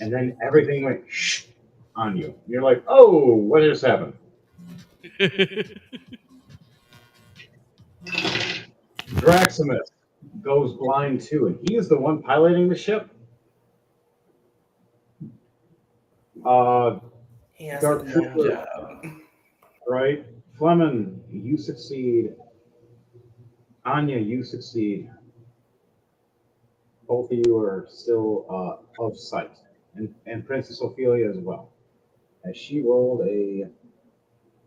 S1: and then everything went shh on you. You're like, oh, what just happened? Draximus goes blind too, and he is the one piloting the ship.
S4: He has
S1: Dark
S4: a good
S1: Trooper,
S4: job.
S1: right? Fleming, you succeed. Anya, you succeed. Both of you are still of sight, and Princess Ophelia as well, as she rolled a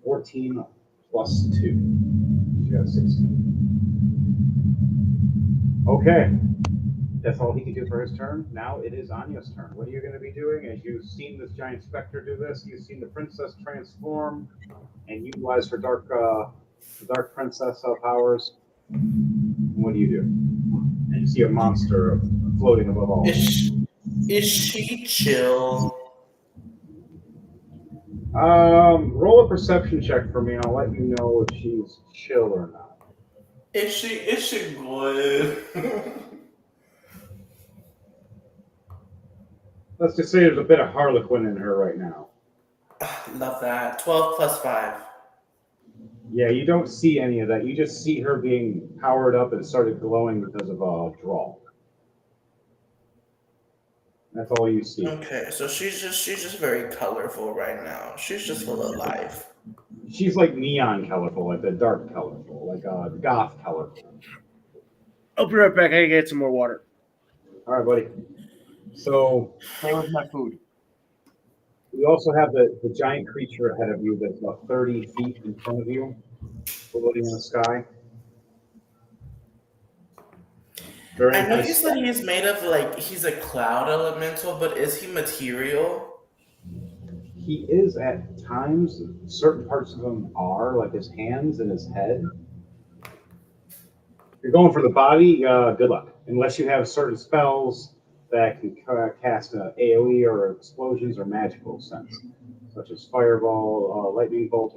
S1: 14 plus 2. She got 16. Okay, that's all he can do for his turn. Now it is Anya's turn. What are you going to be doing? As you've seen this giant specter do this, you've seen the princess transform and utilize her dark princess powers. What do you do? And you see a monster floating above all.
S4: Is she chill?
S1: Roll a perception check for me, and I'll let you know if she's chill or not.
S4: Is she good?
S1: Let's just say there's a bit of Harlequin in her right now.
S4: Love that. 12 plus 5.
S1: Yeah, you don't see any of that. You just see her being powered up and started glowing because of draw. That's all you see.
S4: Okay, so she's just very colorful right now. She's just full of life.
S1: She's like neon colorful, like the dark colorful, like goth colorful.
S2: I'll be right back. I gotta get some more water.
S1: All right, buddy. So
S6: Play with my food.
S1: we also have the giant creature ahead of you that's about 30 feet in front of you, floating in the sky.
S4: I know you said he's made of he's a cloud elemental, but is he material?
S1: He is at times. Certain parts of him are, like his hands and his head. If you're going for the body, good luck. Unless you have certain spells that can cast AoE or explosions or magical sense, such as fireball, lightning bolt,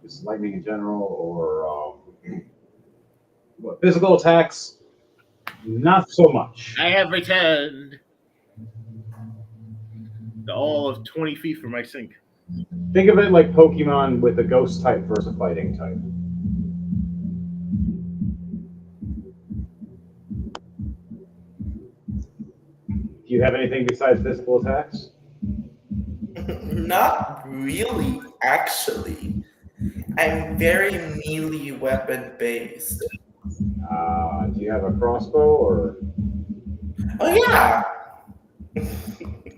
S1: just lightning in general, or physical attacks. Not so much.
S2: I have returned to all of 20 feet from my sink.
S1: Think of it like Pokemon with a ghost type versus a fighting type. Do you have anything besides physical attacks?
S4: Not really, actually. I'm very melee weapon based.
S1: Do you have a crossbow or?
S4: Oh yeah.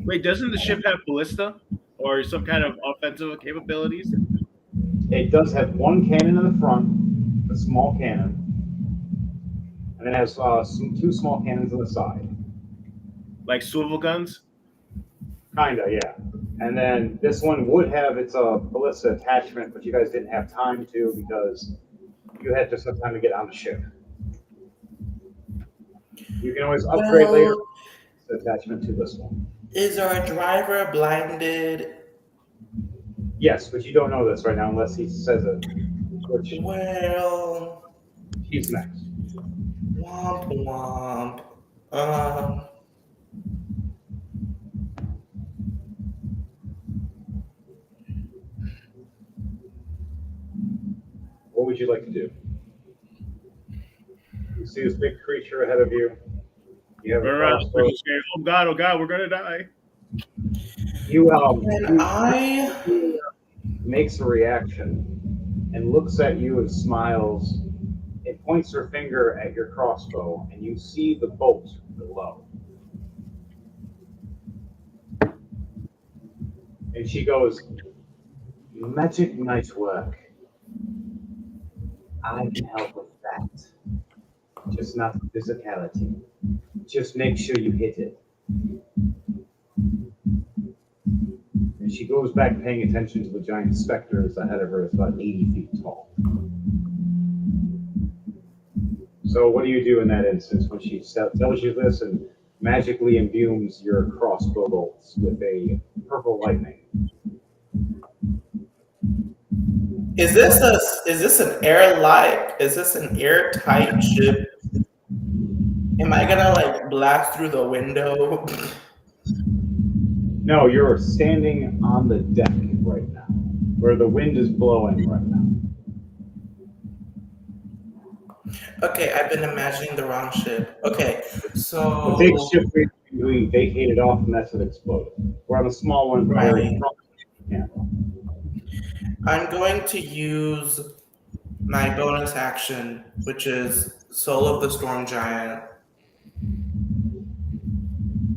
S2: Wait, doesn't the ship have ballista or some kind of offensive capabilities?
S1: It does have one cannon in the front, a small cannon, and it has 2 small cannons on the side.
S2: Like swivel guns?
S1: Kinda, yeah. And then this one would have its ballista attachment, but you guys didn't have time to because you had just enough time to get on the ship. You can always upgrade later the attachment to this one.
S4: Is our driver blinded?
S1: Yes, but you don't know this right now unless he says it. Which
S4: Well,
S1: he's next.
S4: womp womp.
S1: What would you like to do? You see this big creature ahead of you. You have a crossbow.
S2: Oh God, we're gonna die.
S1: You
S4: And I
S1: makes a reaction. and looks at you and smiles and points her finger at your crossbow, and you see the bolt below. And she goes, "Magic might work. I can help with that. Just not physicality. Just make sure you hit it." And she goes back paying attention to the giant specters ahead of her. It's about 80 feet tall. So what do you do in that instance when she tells you this and magically imbues your crossbow bolts with a purple lightning?
S4: Is this an airtight ship? Am I gonna like blast through the window?
S1: No, you're standing on the deck right now, where the wind is blowing right now.
S4: Okay, I've been imagining the wrong ship. Okay, so
S1: The big ship we vacated off and that's what exploded. We're on the small one, very front camera.
S4: I'm going to use my bonus action, which is Soul of the Storm Giant.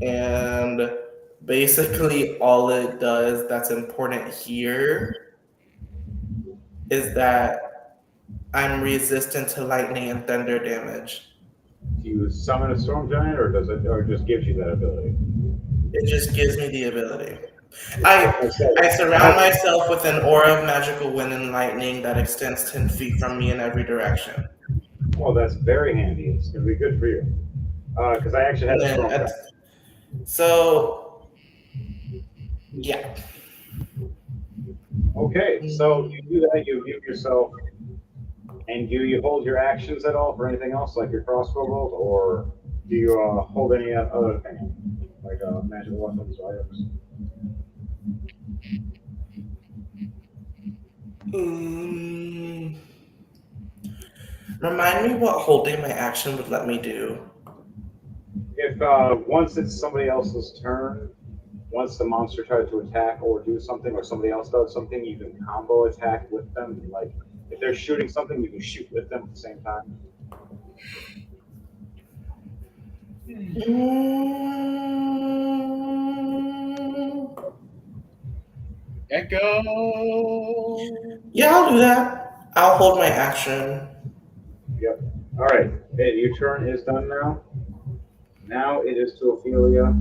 S4: And basically all it does that's important here is that I'm resistant to lightning and thunder damage.
S1: Do you summon a storm giant, or just gives you that ability?
S4: It just gives me the ability. I surround myself with an aura of magical wind and lightning that extends 10 feet from me in every direction.
S1: Well, that's very handy. It's going to be good for you. Because I actually had a storm giant.
S4: So, yeah.
S1: Okay, so you do that, you mute yourself, and do you hold your actions at all for anything else, like your crossbow bolt, or do you hold any other thing, like magical weapons or items?
S4: Remind me what holding my action would let me do.
S1: If once it's somebody else's turn, once the monster tries to attack or do something, or somebody else does something, you can combo attack with them. Like if they're shooting something, you can shoot with them at the same time.
S6: Echo.
S4: Yeah, I'll do that. I'll hold my action.
S1: Yep. All right. Your turn is done now. Now it is to Ophelia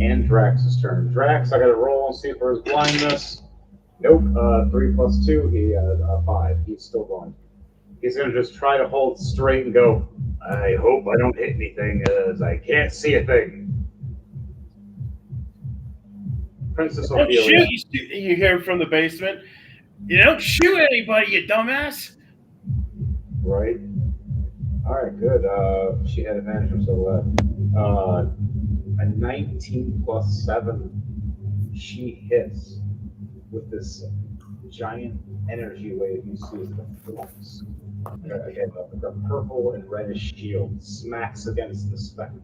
S1: and Drax's turn. Drax, I got to roll and see for his blindness. Nope. 3 plus 2. He has 5. He's still blind. He's going to just try to hold straight and go, "I hope I don't hit anything as I can't see a thing." Princess
S2: Don't
S1: Ophelia.
S2: shoot! You hear from the basement. You don't shoot anybody, you dumbass!
S1: Right. All right, good. She had advantage from so left. A 19 plus 7. She hits with this giant energy wave you see as the flux. Again, the purple and reddish shield smacks against the spectre.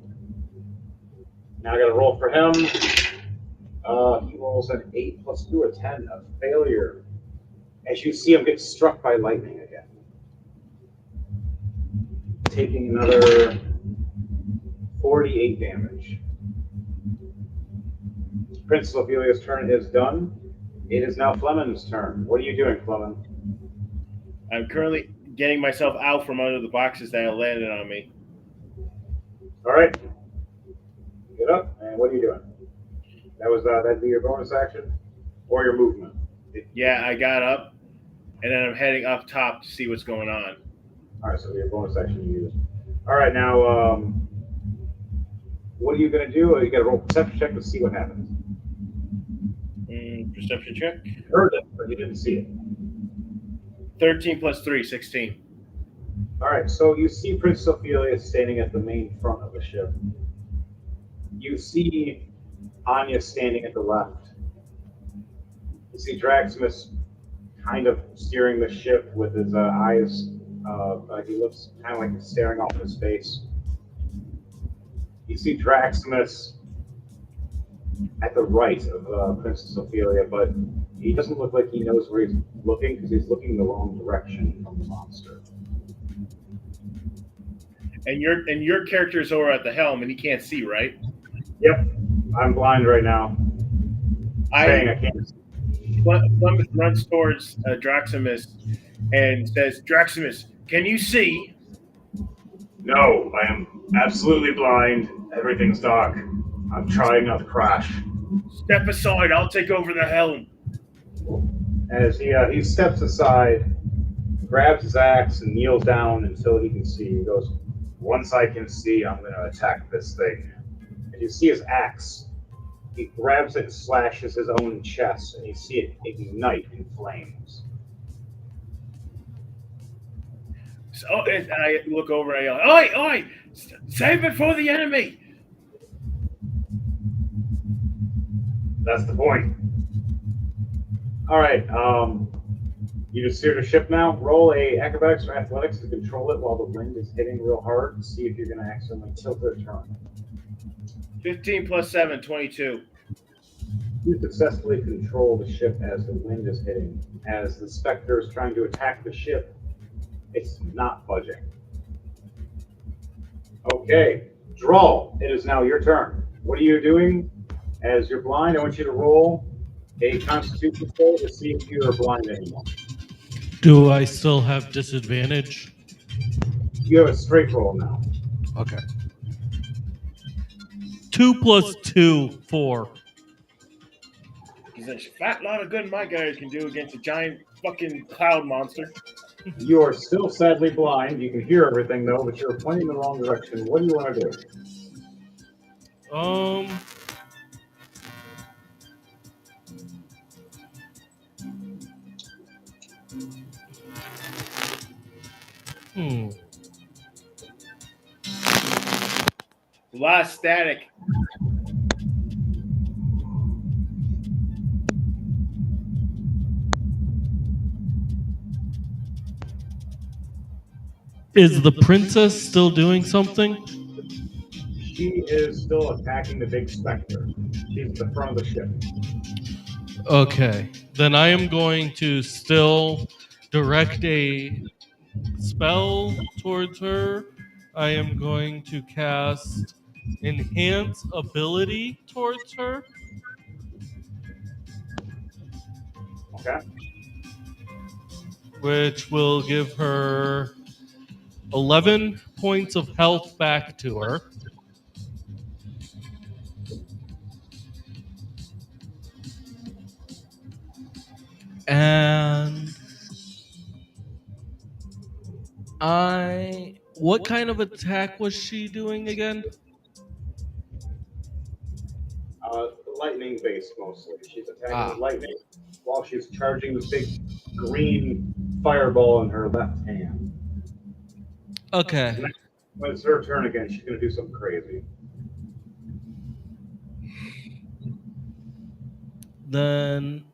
S1: Now I got to roll for him. He rolls an 8 plus 2, a 10, a failure. As you see him get struck by lightning again. Taking another 48 damage. Princess Ophelia's turn is done. It is now Flemin's turn. What are you doing, Flemin?
S2: I'm currently getting myself out from under the boxes that landed on me.
S1: All right. Get up, and what are you doing? That'd be your bonus action or your movement.
S2: Yeah, I got up, and then I'm heading up top to see what's going on.
S1: All right, so your bonus action you use. All right, now what are you going to do? You got to roll a perception check to see what happens.
S2: Perception check.
S1: You heard it, but you didn't see it.
S2: 13 plus 3, 16.
S1: All right, so you see Princess Ophelia standing at the main front of the ship. You see Anya standing at the left. You see Draxmus kind of steering the ship with his eyes. He looks kind of like he's staring off his face. You see Draxmus at the right of Princess Ophelia, but he doesn't look like he knows where he's looking because he's looking the wrong direction from the monster.
S2: And your character is over at the helm, and he can't see, right?
S1: Yep, I'm blind right now. Saying I can't see.
S2: Columbus runs towards Draximus and says, "Draximus, can you see?"
S1: No, I am absolutely blind. Everything's dark. I'm trying not to crash.
S2: Step aside. I'll take over the helm.
S1: As he steps aside, grabs his axe, and kneels down until he can see. He goes, "Once I can see, I'm going to attack this thing." And you see his axe. He grabs it and slashes his own chest, and you see it ignite in flames.
S2: So, and I look over and I yell, "Oi, oi! Save it for the enemy!"
S1: That's the point. All right. You just steer the ship now. Roll a acrobatics or athletics to control it while the wind is hitting real hard to see if you're going to accidentally tilt their turn.
S2: 15 plus 7, 22.
S1: You successfully control the ship as the wind is hitting. As the Spectre is trying to attack the ship, it's not budging. Okay, Drawl, it is now your turn. What are you doing? As you're blind, I want you to roll a Constitution save to see if you're blind anymore.
S5: Do I still have disadvantage?
S1: You have a straight roll now.
S5: Okay. 2 plus 2, 4.
S2: There's a fat lot of good my guys can do against a giant fucking cloud monster.
S1: You are still sadly blind. You can hear everything though, but you're pointing in the wrong direction. What do you want to do?
S2: A lot of static.
S5: Is the princess still doing something?
S1: She is still attacking the big Spectre. She's at the front of the ship.
S5: Okay. Then I am going to still direct a spell towards her. I am going to cast Enhance Ability towards her.
S1: Okay.
S5: Which will give her 11 points of health back to her. And what kind of attack was she doing again?
S1: Lightning based mostly. She's attacking with lightning while she's charging the big green fireball in her left hand.
S5: Okay.
S1: When it's her turn again, she's going to do something crazy.
S5: Then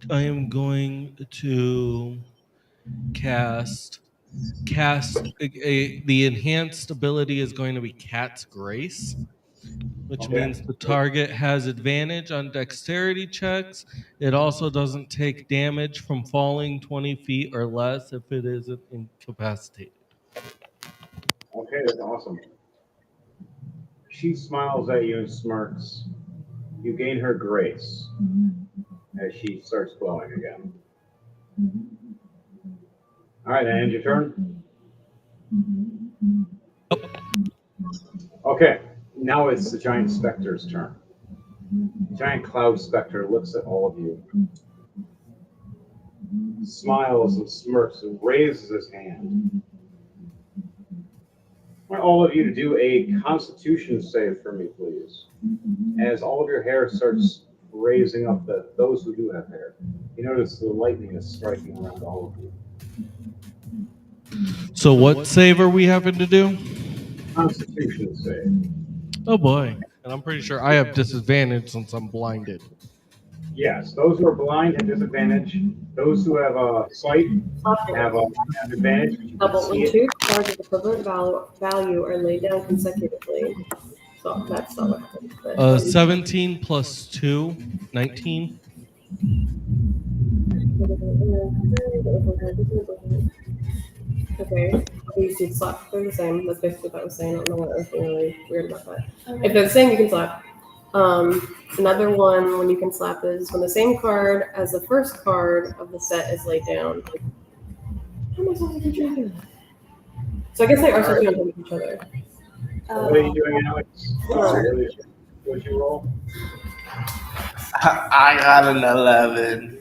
S5: I am going to cast the enhanced ability is going to be Cat's Grace, which means the target has advantage on dexterity checks. It also doesn't take damage from falling 20 feet or less if it isn't incapacitated.
S1: Okay, that's awesome. She smiles at you and smirks. You gain her grace as she starts glowing again. All right, that ends your turn. Okay, now it's the giant specter's turn. The giant cloud specter looks at all of you, smiles and smirks and raises his hand. I want all of you to do a Constitution save for me, please. As all of your hair starts raising up, those who do have hair, you notice the lightning is striking around all of you.
S5: So what save are we having to do?
S1: Constitution save.
S5: Oh boy. And I'm pretty sure I have disadvantage since I'm blinded.
S1: Yes, those who are blind have disadvantage. Those who have sight have advantage.
S7: Level 1, 2 cards of equivalent value are laid down consecutively. that's solid.
S5: 17 plus 2, 19.
S7: Okay. These two slap. They're the same. That's basically what I was saying. I don't know what was really weird about that. If they're the same, you can slap. Another one when you can slap is when the same card as the first card of the set is laid down. How am I supposed to do that? So I guess they are supposed to be on top of each other.
S1: What are you doing, Alex? What'd you roll?
S4: I got an 11.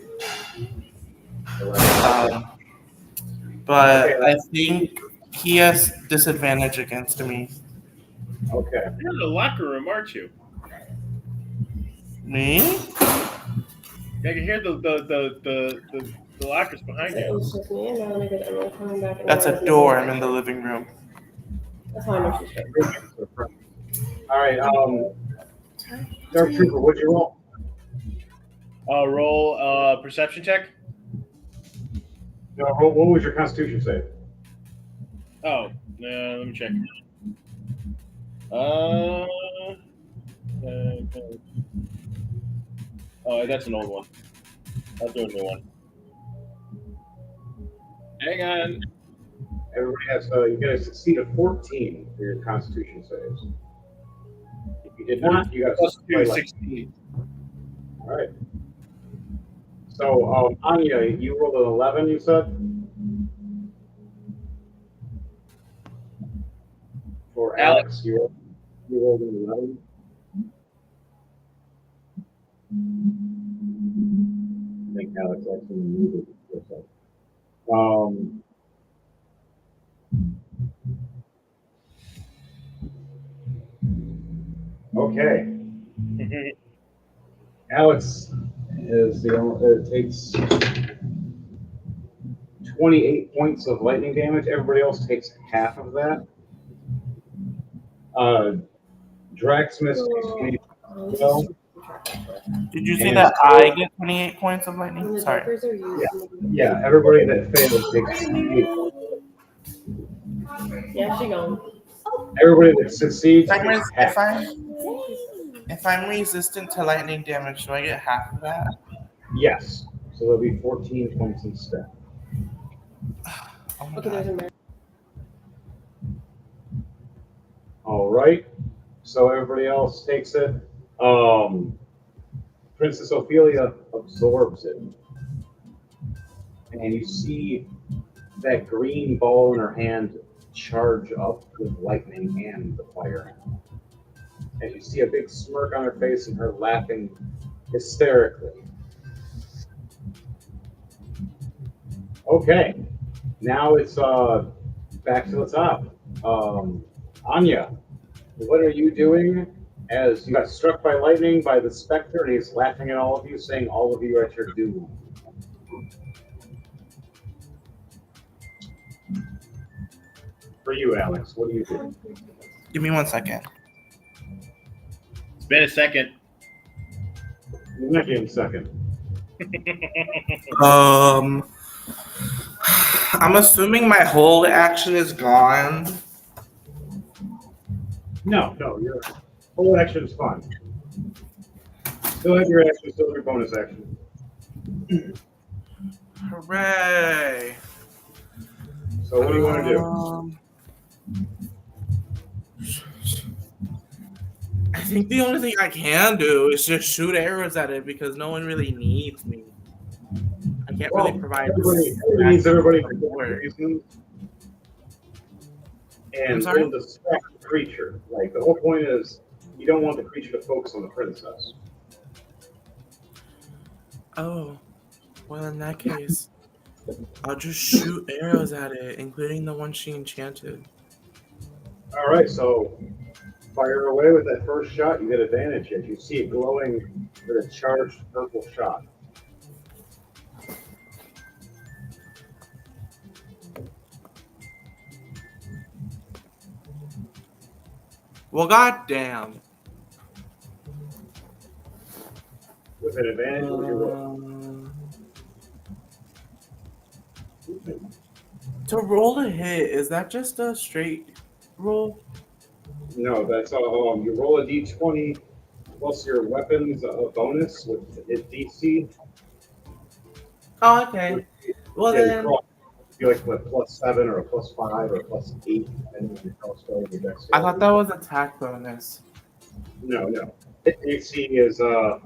S4: But I think he has disadvantage against me.
S1: Okay.
S2: You're in the locker room, aren't you?
S4: Me?
S2: I can hear the lockers behind
S7: So it
S2: you.
S7: was just me and Melanie because everyone's coming back. And
S4: That's a door. I'm in the living room.
S7: That's how I know she's straight.
S1: All right. Dark Trooper, what'd you roll?
S2: Roll perception check.
S1: No, what was your Constitution save?
S2: Oh, let me check. Oh, that's an old one. I'll do a new one. Hang on.
S1: Everybody has you get a succeed of 14 for your Constitution saves. If you did not, you got a
S2: Plus 2,
S1: left.
S2: 16.
S1: All right. So, Anya, you rolled an 11, you said? For Alex, you rolled an 11? I think Alex actually muted for a second. Okay. Alex is it takes 28 points of lightning damage. Everybody else takes half of that. Draxmus takes 12.
S4: Did you say that I get 28 points of lightning? Sorry.
S1: Yeah, everybody that fails takes 8.
S7: Yeah, she gone.
S1: Everybody that succeeds takes half.
S4: If I'm resistant to lightning damage, do I get half of that?
S1: Yes. So there'll be 14 points instead.
S4: Oh my
S7: Okay, there's
S4: God.
S7: a
S1: All right. So everybody else takes it. Princess Ophelia absorbs it. And you see that green ball in her hand charge up with lightning and the fire. And you see a big smirk on her face and her laughing hysterically. Okay. Now it's back to the top. Anya, what are you doing as you got struck by lightning by the specter and he's laughing at all of you, saying all of you are at your doom? For you, Alex, what do you do?
S4: Give me 1 second.
S2: It's been a second.
S1: We'll make it in a second.
S4: I'm assuming my hold action is gone.
S1: No, your whole action is fine. Still have your action, still have your bonus action.
S4: Hooray!
S1: So what do you want to do?
S4: I think the only thing I can do is just shoot arrows at it because no one really needs me. I can't really provide.
S1: Everybody needs everybody to
S4: support.
S1: And it'll distract the creature. Like the whole point is, you don't want the creature to focus on the princess.
S4: Oh, well in that case, I'll just shoot arrows at it, including the one she enchanted.
S1: All right, so fire away with that first shot. You get advantage as you see it glowing with a charged purple shot.
S4: Well, goddamn.
S1: With an advantage, what do you roll?
S4: To roll a hit, is that just a straight roll?
S1: No, that's all. You roll a d20 plus your weapons bonus with hit DC.
S4: Oh, okay. Well
S1: Yeah, you
S4: then,
S1: cross. You like what, +7 or a +5 or a +8, depending on your crossbow and your
S4: I thought
S1: dexterity.
S4: that was attack bonus.
S1: No, no. Hit AC is your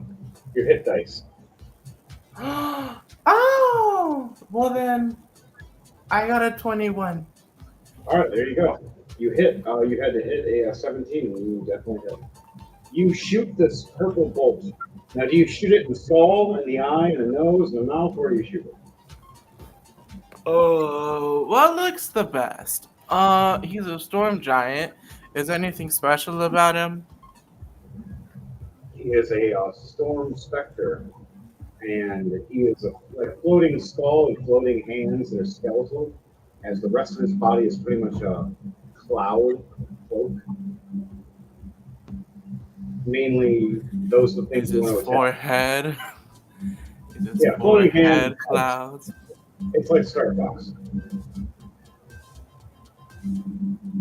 S1: hit dice.
S4: Oh, well then, I got a 21.
S1: All right, there you go. You hit. You had to hit a 17. You definitely hit. You shoot this purple bolt. Now, do you shoot it in the skull, in the eye, in the nose, in the mouth? Where do you shoot it?
S4: Oh, what looks the best? He's a storm giant. Is there anything special about him?
S1: He is a storm specter, and he is like a floating skull and floating hands that are skeletal, as the rest of his body is pretty much a cloud cloak. Mainly, those are the things
S4: Is
S1: you
S4: his
S1: want to attack.
S4: forehead? Is his
S1: Yeah, floating
S4: forehead
S1: hands.
S4: clouds?
S1: It's like Star Fox.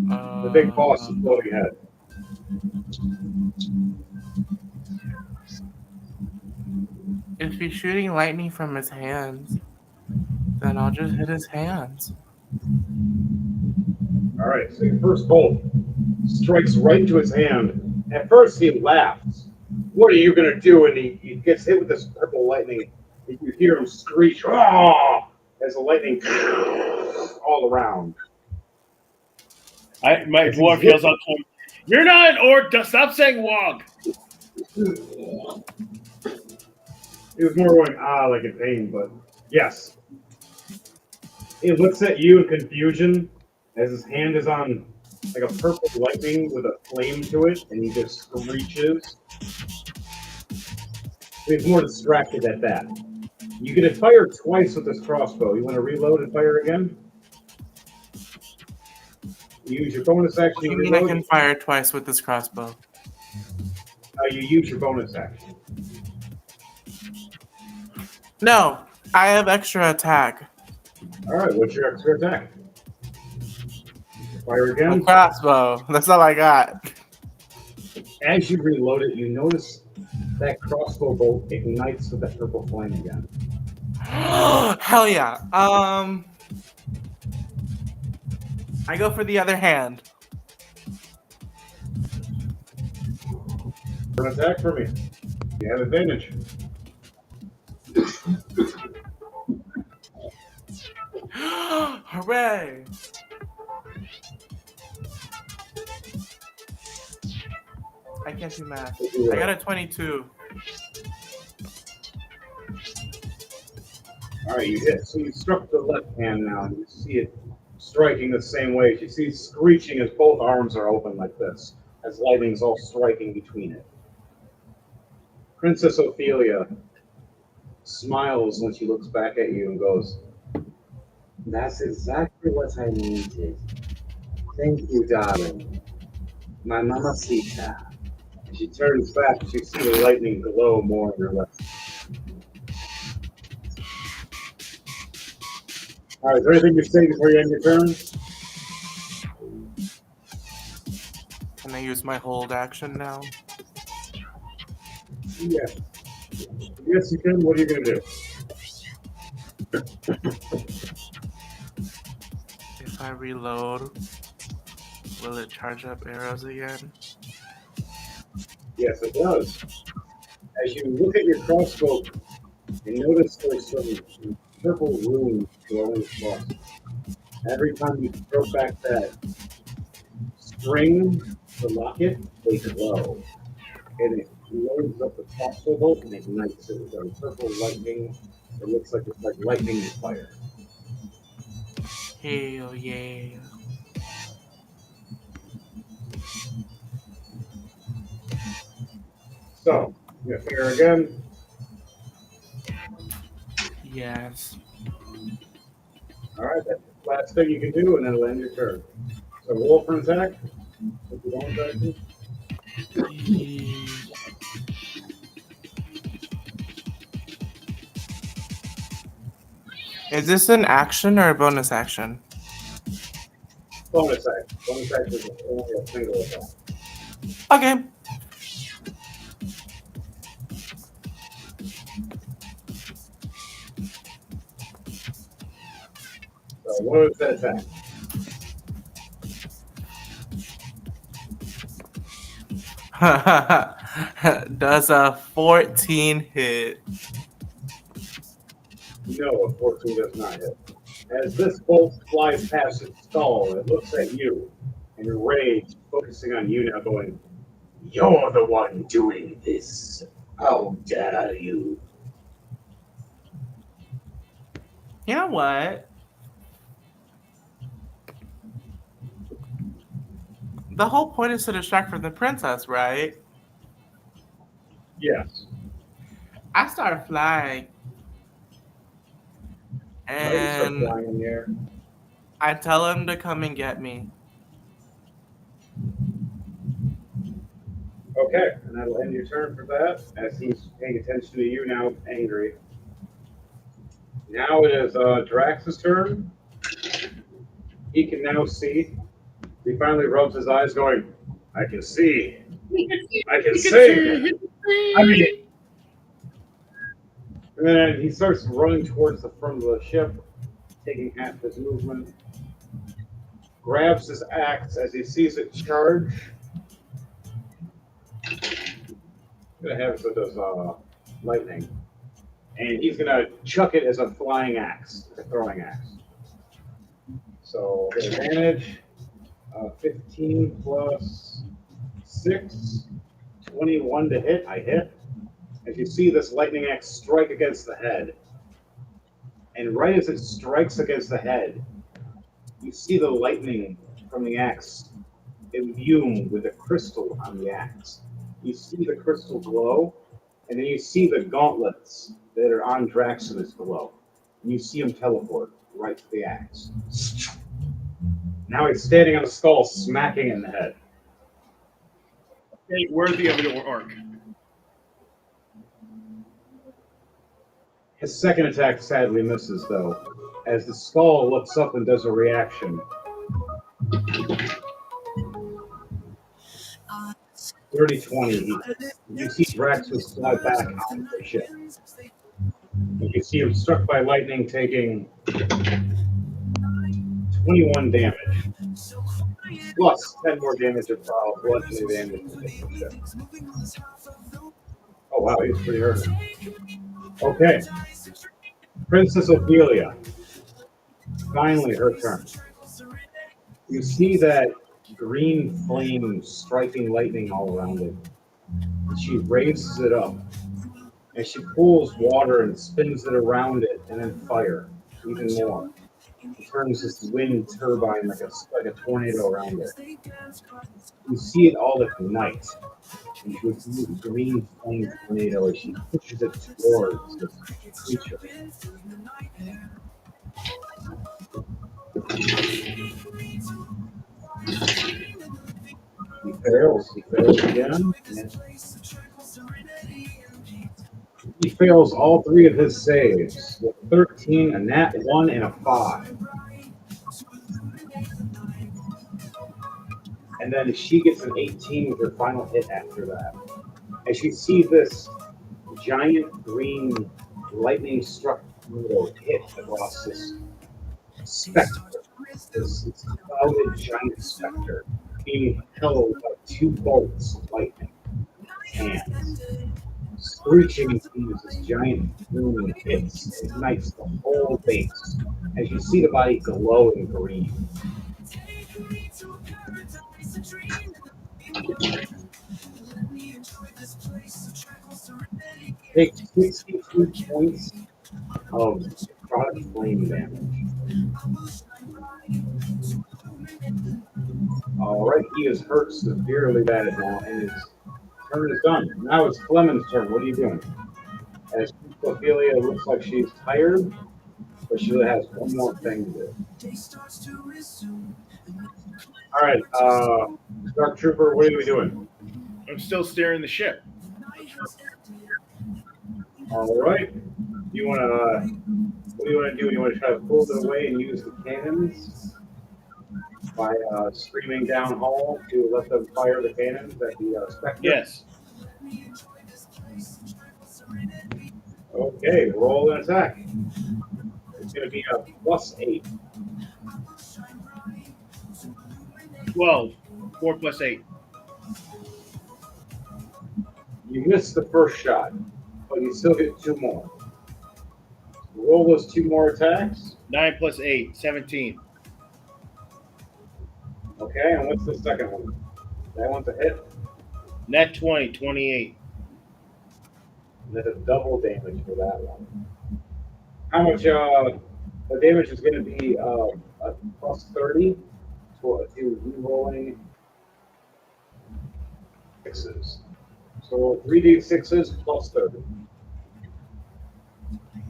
S1: The big boss is floating head.
S4: If he's shooting lightning from his hands, then I'll just hit his hands.
S1: All right, so your first bolt strikes right into his hand. At first, he laughs. What are you going to do? And he gets hit with this purple lightning. You hear him screech, "Ah!" as the lightning all around.
S6: My dwarf yells out to him, "You're not an orc! Stop saying wog!"
S1: He was more going, like in pain, but yes. He looks at you in confusion as his hand is on like a purple lightning with a flame to it, and he just screeches. He's more distracted at that. You get to fire twice with this crossbow. You want to reload and fire again? You use your bonus action
S4: What do
S1: to
S4: you mean I
S1: reload.
S4: can fire twice with this crossbow?
S1: You use your bonus action.
S4: No, I have extra attack.
S1: All right, what's your extra attack? Fire
S4: A
S1: again.
S4: crossbow. That's all I got.
S1: As you reload it, you notice that crossbow bolt ignites with that purple flame again.
S4: Hell yeah. I go for the other hand.
S1: For an attack for me. You have advantage.
S4: Hooray! I can't do math. I got a 22.
S1: All right, you hit. So you struck the left hand now, and you see it striking the same way. You see it screeching as both arms are open like this, as lightning's all striking between it. Princess Ophelia smiles when she looks back at you and goes, "That's exactly what I needed. Thank you, darling. My mamacita." And she turns back and you see the lightning glow more on her left. All right, is there anything you say before you end your turn?
S4: Can I use my hold action now?
S1: Yeah. Yes, you can. What are you going to do?
S4: If I reload, will it charge up arrows again?
S1: Yes, it does. As you look at your crossbow, you notice there's some purple runes glowing across. Every time you throw back that string to lock it, they glow. And it loads up the crossbow bolt and ignites it with a purple lightning. It looks like it's like lightning and fire.
S4: Hell yeah.
S1: So, you gonna fire again?
S4: Yes.
S1: Alright, that's the last thing you can do, and then it'll end your turn. So roll for an attack. With your bonus action.
S4: Is this an action or a bonus action?
S1: Bonus action. Bonus action is only a single attack.
S4: Okay.
S1: So what was that attack?
S4: Does a 14 hit?
S1: No, a 14 does not hit. As this bolt flies past its skull, it looks at you, and your rage focusing on you now, going, "You're the one doing this. How dare you?"
S4: You know what? The whole point is to distract from the princess, right?
S1: Yes.
S4: I start flying,
S1: All right, you start
S4: and
S1: flying in the air.
S4: I tell him to come and get me.
S1: Okay, and that'll end your turn for that, as he's paying attention to you now, angry. Now it is Drax's turn. He can now see. He finally rubs his eyes, going, "I can see. I can see." I mean, and then he starts running towards the front of the ship, taking half his movement. Grabs his axe as he sees it charge. Gonna have it so it does lightning, and he's gonna chuck it as a flying axe, a throwing axe. So advantage, 15 plus 6, 21 to hit. I hit. As you see this lightning axe strike against the head, and right as it strikes against the head, you see the lightning from the axe imbue with the crystal on the axe. You see the crystal glow, and then you see the gauntlets that are on Draximus glow. And you see him teleport right to the axe. Now he's standing on the skull, smacking it in the head.
S2: Worthy of an orc.
S1: His second attack sadly misses, though, as the skull looks up and does a reaction. 30-20. You see Draxus fly back on the ship. You see him struck by lightning, taking 21 damage. Plus 10 more damage of bludgeoning damage to the ship. Oh wow, he's pretty hurt now. Okay. Princess Ophelia. Finally, her turn. You see that green flame striking lightning all around it. She raises it up, and she pulls water and spins it around it, and then fire, even more. It turns this wind turbine like a tornado around it. You see it all ignite into a green flame tornado as she pushes it towards this creature. He fails. He fails again. He fails all 3 of his saves with 13, a nat 1, and a 5. And then she gets an 18 with her final hit after that. As you see this giant green lightning struck tornado hit across this specter, this clouded giant specter, being held by 2 bolts of lightning hands. Screeching as this giant boom hits, ignites the whole base as you see the body glow in green. Take 62 points of product flame damage. Alright, he is hurt severely bad now, and his turn is done. Now it's Clement's turn. What are you doing? As Ophelia looks like she's tired, but she has one more thing to do. Alright, Dark Trooper, what are we doing?
S2: I'm still steering the ship.
S1: Alright. What do you want to do? You want to try to pull it away and use the cannons? by screaming down hall to let them fire the cannons at the Spectre?
S2: Yes.
S1: Okay, roll an attack. It's going to be a +8.
S2: 12. 4 plus 8.
S1: You missed the first shot, but you still get 2 more. Roll those 2 more attacks.
S2: 9 plus 8. 17.
S1: Okay, and what's the second one? That one's a hit.
S2: Net 20. 28.
S1: That's a double damage for that one. How much? The damage is going to be a +30 to re-rolling 6s. So 3d6s +30.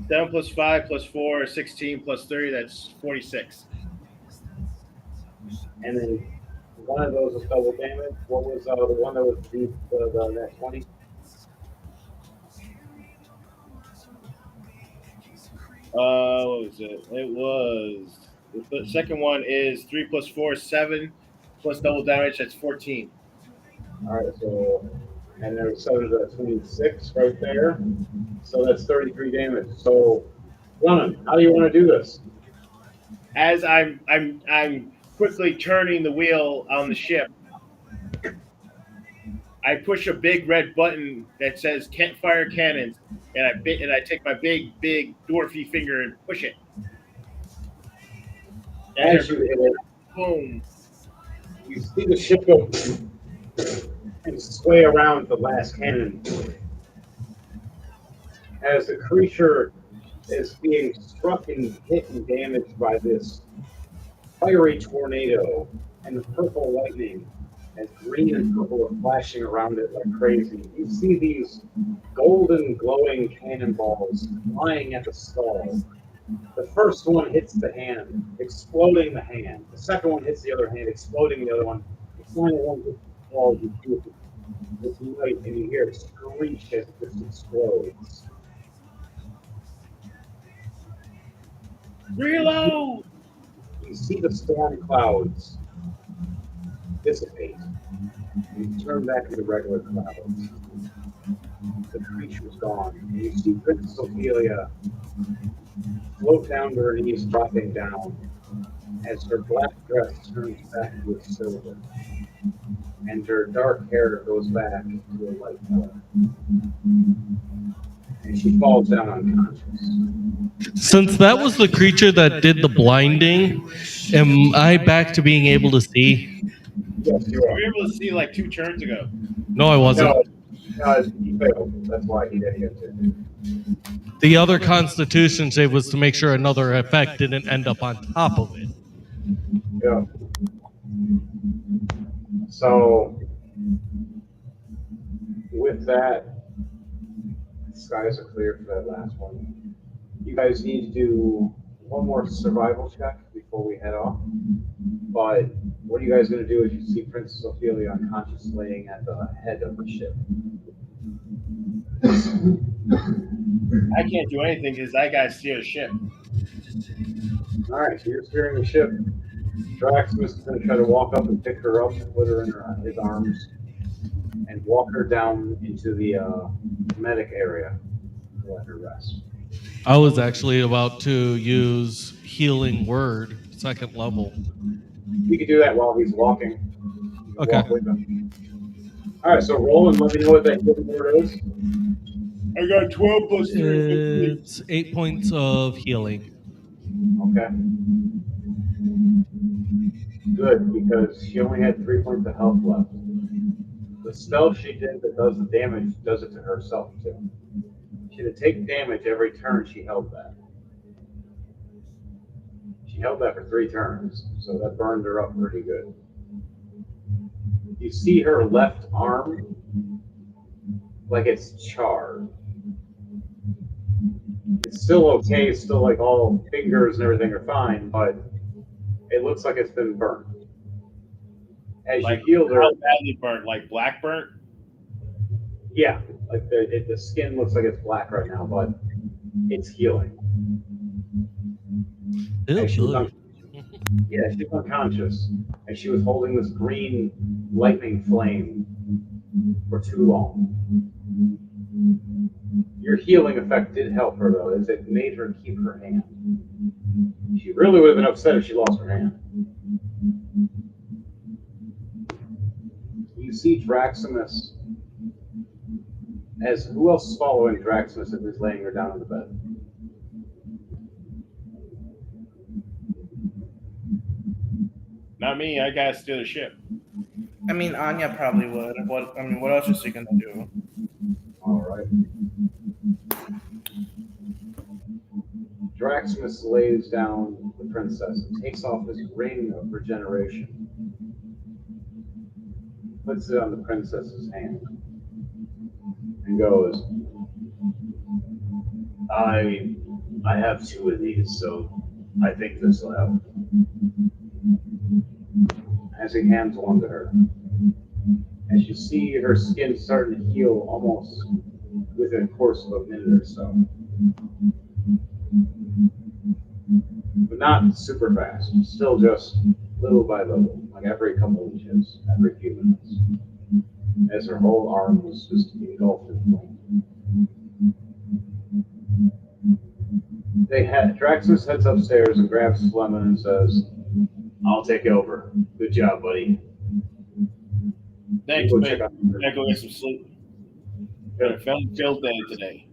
S2: 7 plus 5 plus 4 is 16 plus 30. That's 46.
S1: And then one of those was double damage. What was the one that was the net 20?
S2: What was it? It was the second one is 3 plus 4 is 7 plus double damage. That's 14.
S1: All right, so and there's 26 right there. So that's 33 damage. So, Running, how do you want to do this?
S2: As I'm quickly turning the wheel on the ship, I push a big red button that says "Can't fire cannons," and I take my big dwarfy finger and push it.
S1: As you hit it,
S2: Boom!
S1: you see the ship go and sway around the last cannon. As the creature is being struck and hit and damaged by this fiery tornado and the purple lightning, as green and purple are flashing around it like crazy. You see these golden glowing cannonballs flying at the skull. The first one hits the hand, exploding the hand. The second one hits the other hand, exploding the other one. The final one hits the wall. You feel this light, and you hear it screech as it just explodes.
S2: Reload!
S1: You see the storm clouds dissipate. You turn back into regular clouds. The creature's gone. And you see Princess Ophelia float down to her knees, dropping down, as her black dress turns back to silver, and her dark hair goes back to a light color. And she falls down unconscious.
S5: Since that was the creature that did the blinding, am I back to being able to see?
S1: Yes, you
S2: We
S1: are.
S2: were able to see like 2 turns ago.
S5: No, I wasn't.
S1: No, he failed. That's why he didn't get to.
S5: The other Constitution save was to make sure another effect didn't end up on top of it.
S1: Yeah. So, with that, skies are clear for that last one. You guys need to do one more survival check before we head off. But what are you guys going to do as you see Princess Ophelia unconscious laying at the head of the ship?
S2: I can't do anything because I got to steer the ship.
S1: All right, so you're steering the ship. Draxus is going to try to walk up and pick her up and put her in his arms and walk her down into the medic area to let her rest.
S5: I was actually about to use Healing Word, 2nd level.
S1: You can do that while he's walking. You can
S5: Okay.
S1: walk with him. All right, so roll and let me know what that healing word is.
S2: I got 12 plus 3.
S5: It's 8 points of healing.
S1: Okay. Good, because she only had 3 points of health left. The spell she did that does the damage does it to herself too. She had to take damage every turn she held that. She held that for 3 turns, so that burned her up pretty good. You see her left arm like it's charred. It's still okay, it's still like all fingers and everything are fine, but it looks like it's been burnt. As
S2: Like,
S1: you healed her,
S2: how badly burnt? Like black burnt?
S1: yeah, like the skin looks like it's black right now, but it's healing.
S5: Ew,
S1: As she was
S5: ugh.
S1: Yeah, she's unconscious, and she was holding this green lightning flame for too long. Your healing effect did help her, though, as it made her keep her hand. She really would have been upset if she lost her hand. You see Draximus as who else is following Draximus if he's laying her down in the bed?
S6: Not me. I gotta steal the ship.
S4: I mean, Anya probably would. What else is she gonna do?
S1: All right. Draximus lays down the princess and takes off his ring of regeneration, puts it on the princess's hand, and goes, I have two of these, so I think this will help. As he hands one to her. As you see her skin starting to heal almost within a course of a minute or so. But not super fast, still just little by little, like every couple inches, every few minutes. As her whole arm was just engulfed in flame. Draxus heads upstairs and grabs Fleming and says, I'll take over. Good job, buddy.
S6: Thanks,
S1: Go
S6: mate.
S1: check out
S6: I go get some sleep. Been a field day today.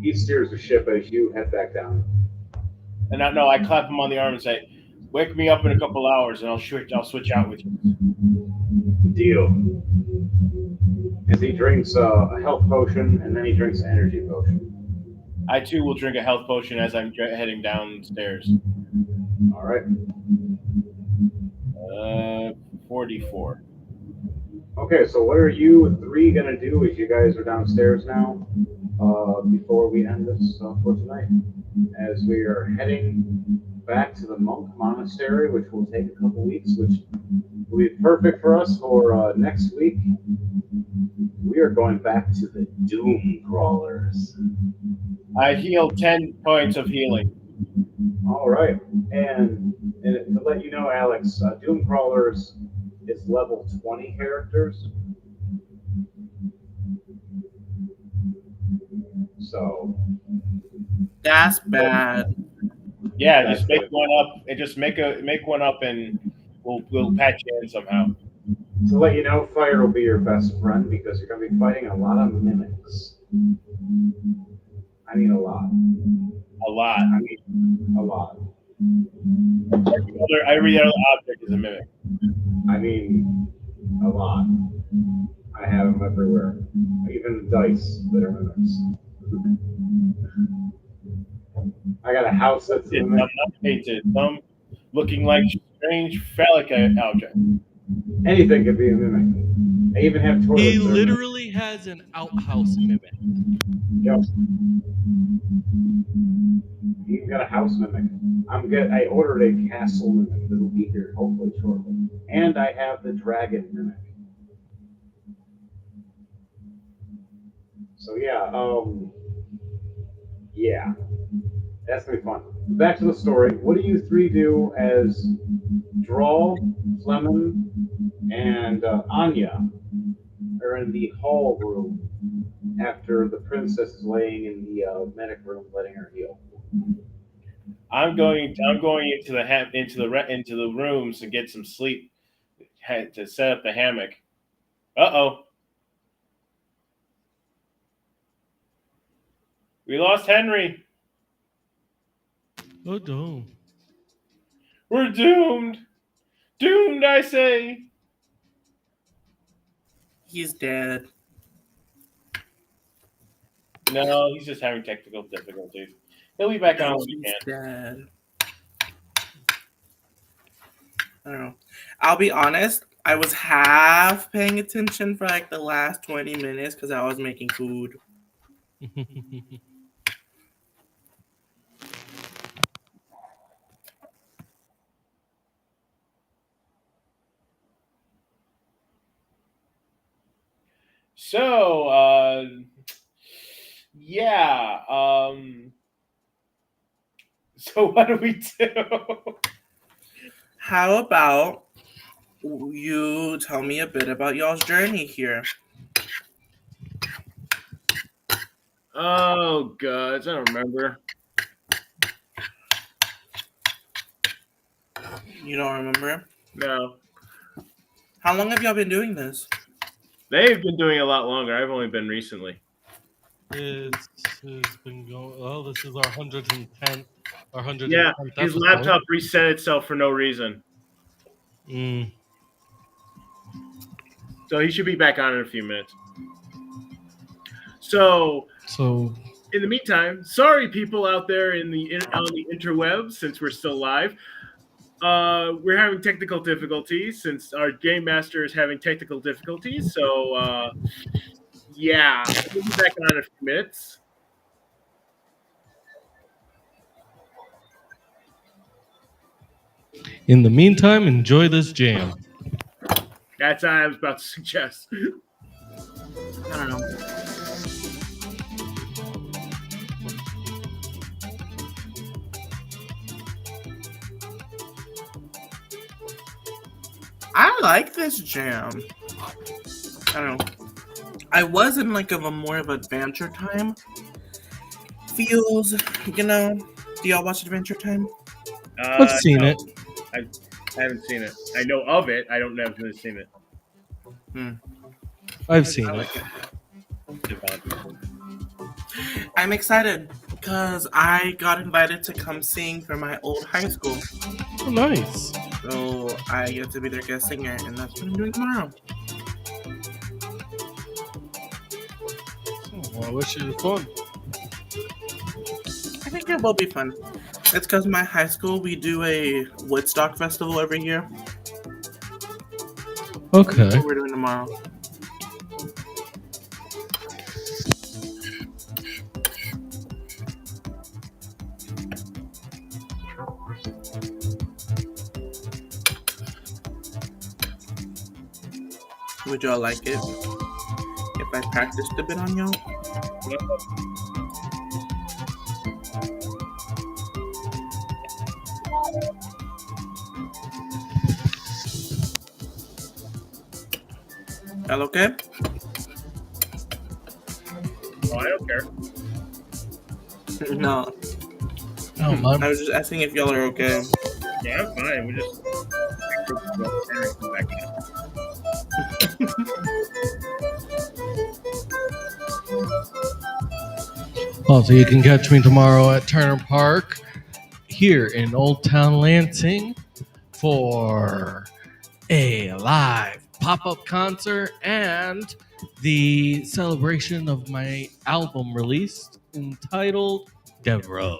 S1: He steers the ship as you head back down.
S6: And I clap him on the arm and say, "Wake me up in a couple hours, and I'll switch out with you."
S1: Deal. As he drinks a health potion and then he drinks an energy potion.
S6: I too will drink a health potion as I'm heading downstairs.
S1: All right.
S6: 44.
S1: Okay, so what are you three gonna do as you guys are downstairs now? Before we end this for tonight, as we are heading back to the monk monastery, which will take a couple weeks, which will be perfect for us for next week. We are going back to the Doom Crawlers.
S6: I healed 10 points of healing.
S1: All right, and to let you know, Alex, Doom Crawlers is level 20 characters. So
S4: That's bad.
S6: Yeah,
S1: That's
S6: just make
S1: good.
S6: one up and just make one up, and we'll patch you in somehow.
S1: To let you know, fire will be your best friend because you're going to be fighting a lot of mimics. I mean, a lot.
S6: A lot.
S1: I mean, a lot.
S6: Every other object is a mimic.
S1: I mean, a lot. I have them everywhere. Even the dice that are mimics. I got a house that's a
S6: Some
S1: mimic.
S6: not painted, some looking like strange phallic object.
S1: Anything could be a mimic. I even have toilets.
S5: He
S1: that are mimics.
S5: literally has an outhouse mimic.
S1: Yep. He even got a house mimic. I ordered a castle mimic that'll be here hopefully shortly. And I have the dragon mimic. So yeah. That's gonna be fun. Back to the story. What do you three do as Drawl, Fleming, and Anya are in the hall room after the princess is laying in the medic room, letting her heal?
S6: I'm going into the rooms to get some sleep, to set up the hammock. Uh-oh. We lost Henry.
S5: Oh, no.
S6: We're doomed. Doomed, I say.
S4: He's dead.
S6: No, he's just having technical difficulties. He'll be back on when he
S4: He's
S6: can.
S4: dead. I don't know. I'll be honest. I was half paying attention for like the last 20 minutes because I was making food.
S6: So, yeah. So what do we do?
S4: How about you tell me a bit about y'all's journey here?
S6: Oh God, I don't remember.
S4: You don't remember?
S6: No,
S4: How long have y'all been doing this?
S6: they've been doing it a lot longer. I've only been recently.
S5: It's been going. Well, this is our 110th, our 110th
S6: Yeah, his
S5: episode.
S6: laptop reset itself for no reason,
S5: Mm,
S6: so he should be back on in a few minutes. So
S5: so
S6: in the meantime, sorry people out there on the interwebs, since we're still live. We're having technical difficulties since our game master is having technical difficulties. So yeah, we'll be back on in a few minutes.
S5: in the meantime, enjoy this jam.
S6: That's what I was about to suggest.
S4: I don't know. I like this jam. I don't know. I was in like a more of Adventure Time feels, you know. Do y'all watch Adventure Time?
S5: I've seen
S6: No,
S5: it.
S6: I haven't seen it. I know of it. I don't know if I've seen it.
S5: I've seen
S4: I
S5: it.
S4: like it. I'm excited because I got invited to come sing for my old high school.
S5: Oh, nice.
S4: So I get to be their guest singer, and that's what I'm doing tomorrow.
S5: Oh, well, I wish it was fun.
S4: I think it will be fun. It's because my high school, we do a Woodstock festival every year.
S5: Okay.
S4: That's what we're doing tomorrow. Would y'all like it if I practiced a bit on y'all? Y'all okay?
S6: Oh, I don't care.
S4: No.
S5: Oh, my.
S4: I was just asking if y'all are okay.
S6: Yeah, I'm fine. We just back in.
S5: Oh, so you can catch me tomorrow at Turner Park here in Old Town Lansing for a live pop-up concert and the celebration of my album released entitled Devereaux.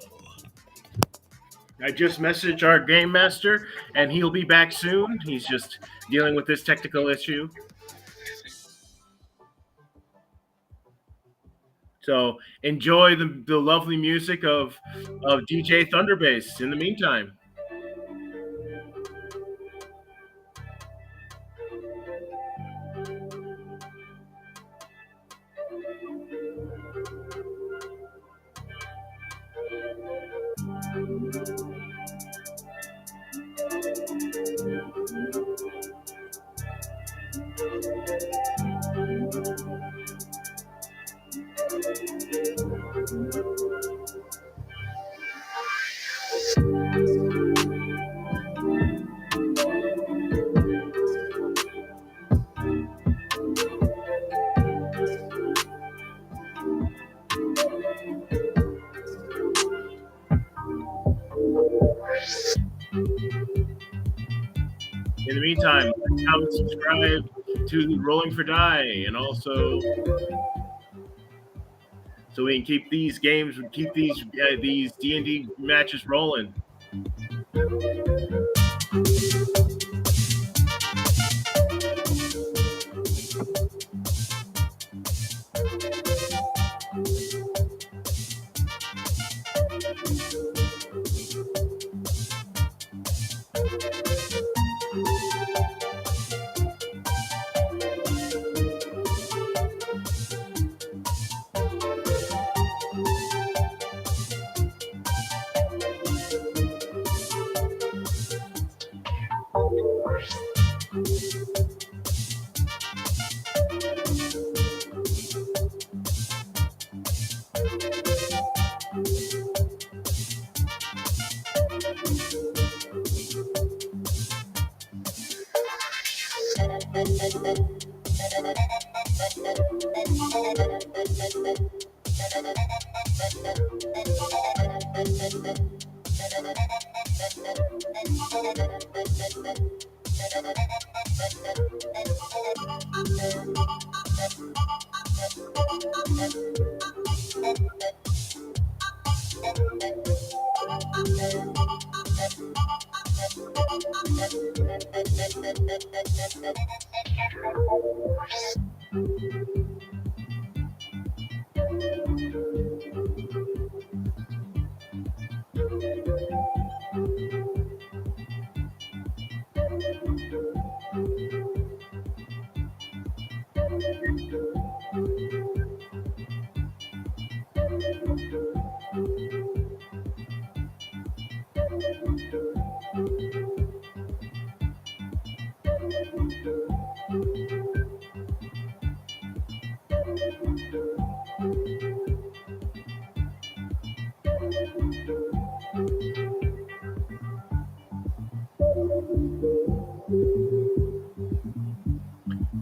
S6: I just messaged our game master, and he'll be back soon. He's just dealing with this technical issue. So enjoy the lovely music of DJ Thunderbase in the meantime. In the meantime, like, comment, subscribe to Rolling for Die, and also so we can keep these games, keep these D&D matches rolling.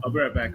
S6: I'll be right back.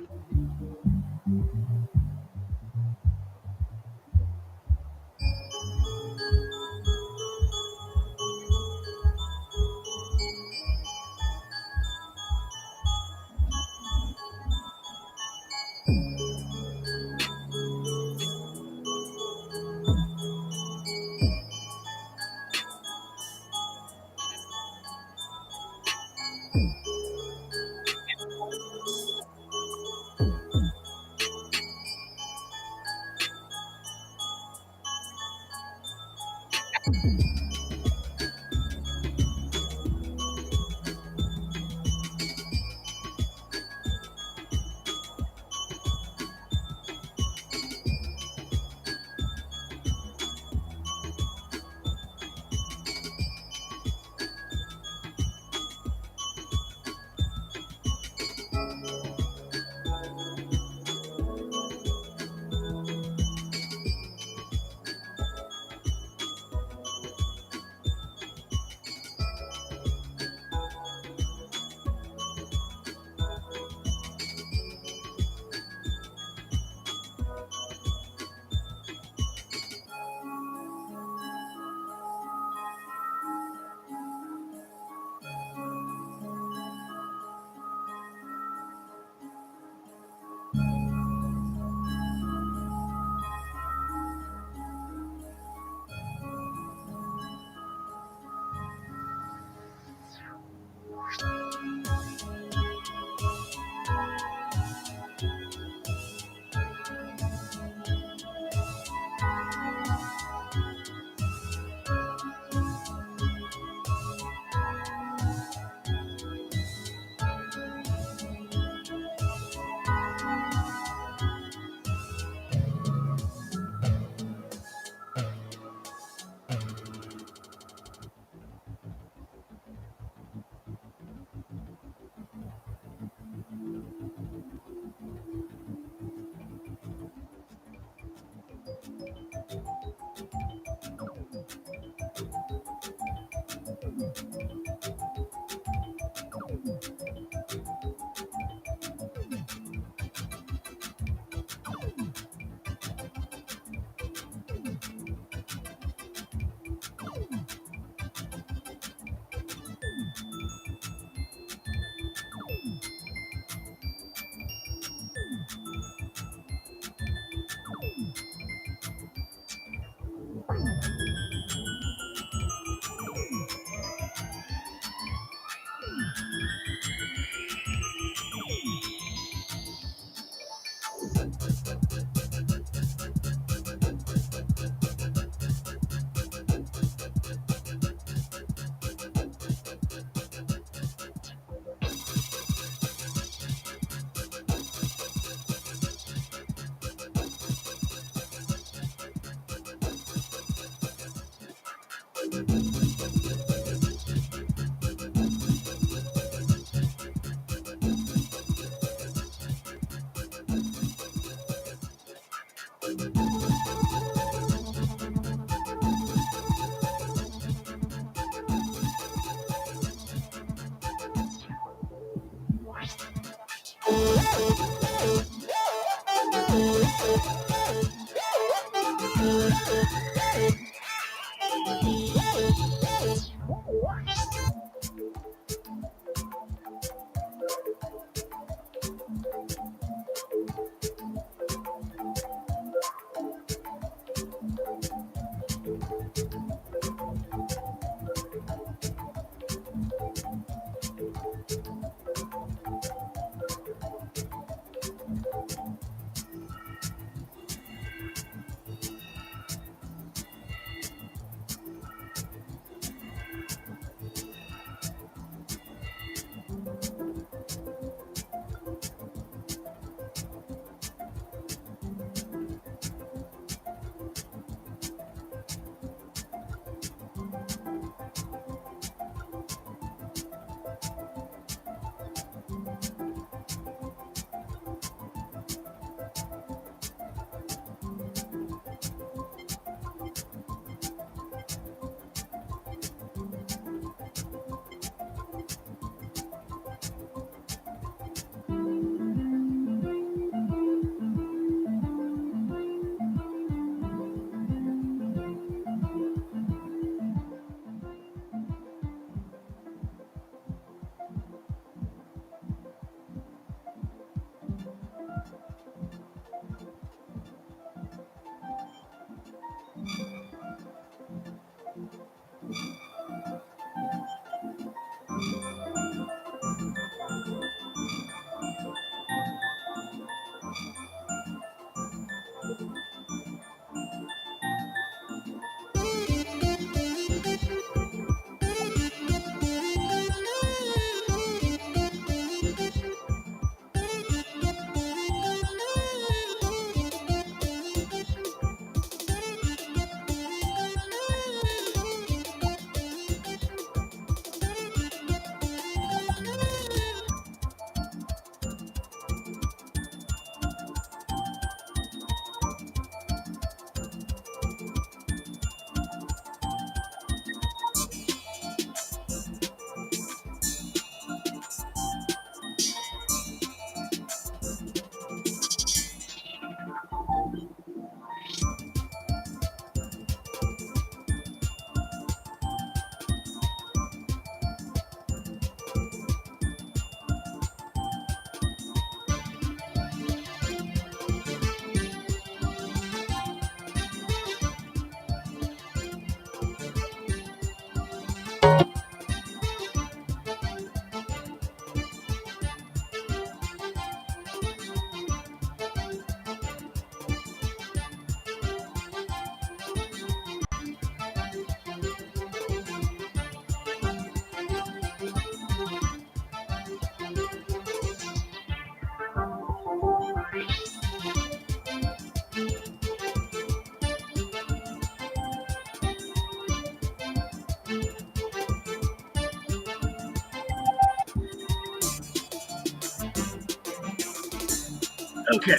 S6: Okay.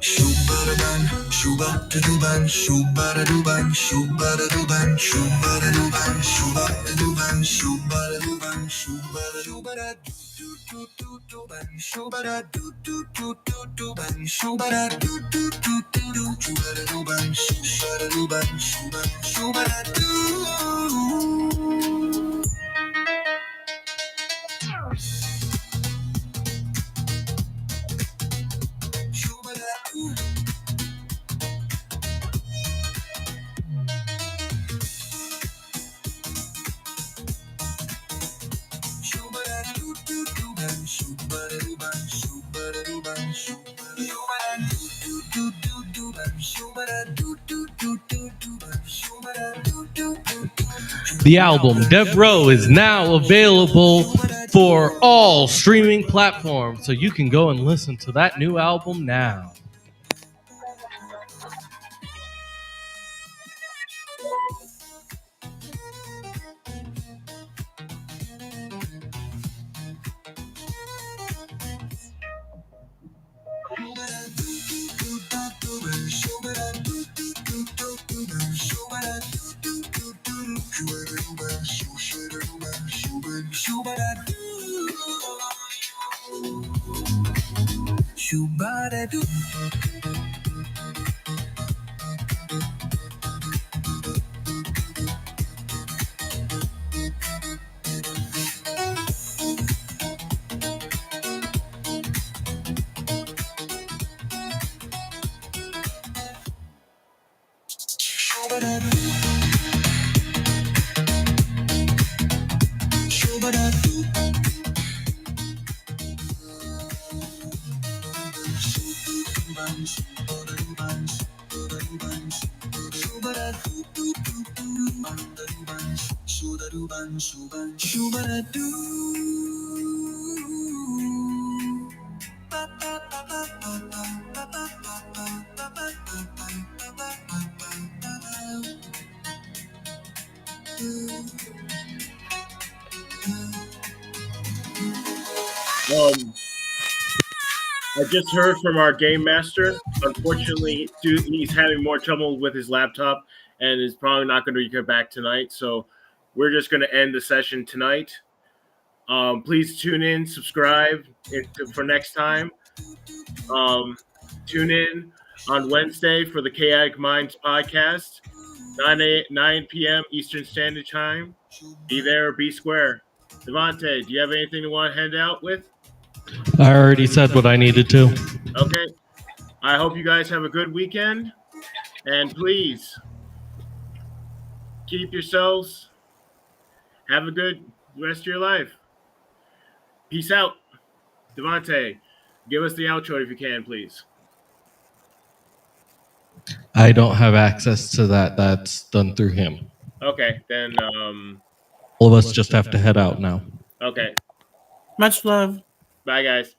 S8: Shubaraban, shubataduban, shubaraduban, shubaraduban, shubaraduban, shubaraduban, shubaraduban, shubaraduban, shubaraduban, shubaraduban, shubaraduban, shubaraduban, shubaradu.
S5: The album Dev Row is now available for all streaming platforms, so you can go and listen to that new album now.
S2: I just heard from our game master. Unfortunately, he's having more trouble with his laptop and is probably not going to get back tonight. So we're just going to end the session tonight. Please tune in, subscribe for next time. Tune in on Wednesday for the Chaotic Minds podcast, 9 p.m. Eastern Standard Time. Be there or be square. Devontae, do you have anything you want to hand out with?
S5: I already said what I needed to.
S2: Okay. I hope you guys have a good weekend. And please keep yourselves. Have a good rest of your life. Peace out. Devontae, give us the outro if you can, please.
S5: I don't have access to that. That's done through him.
S2: Okay, then
S5: All of us just have to head out now.
S2: okay.
S4: Much love.
S2: Bye guys.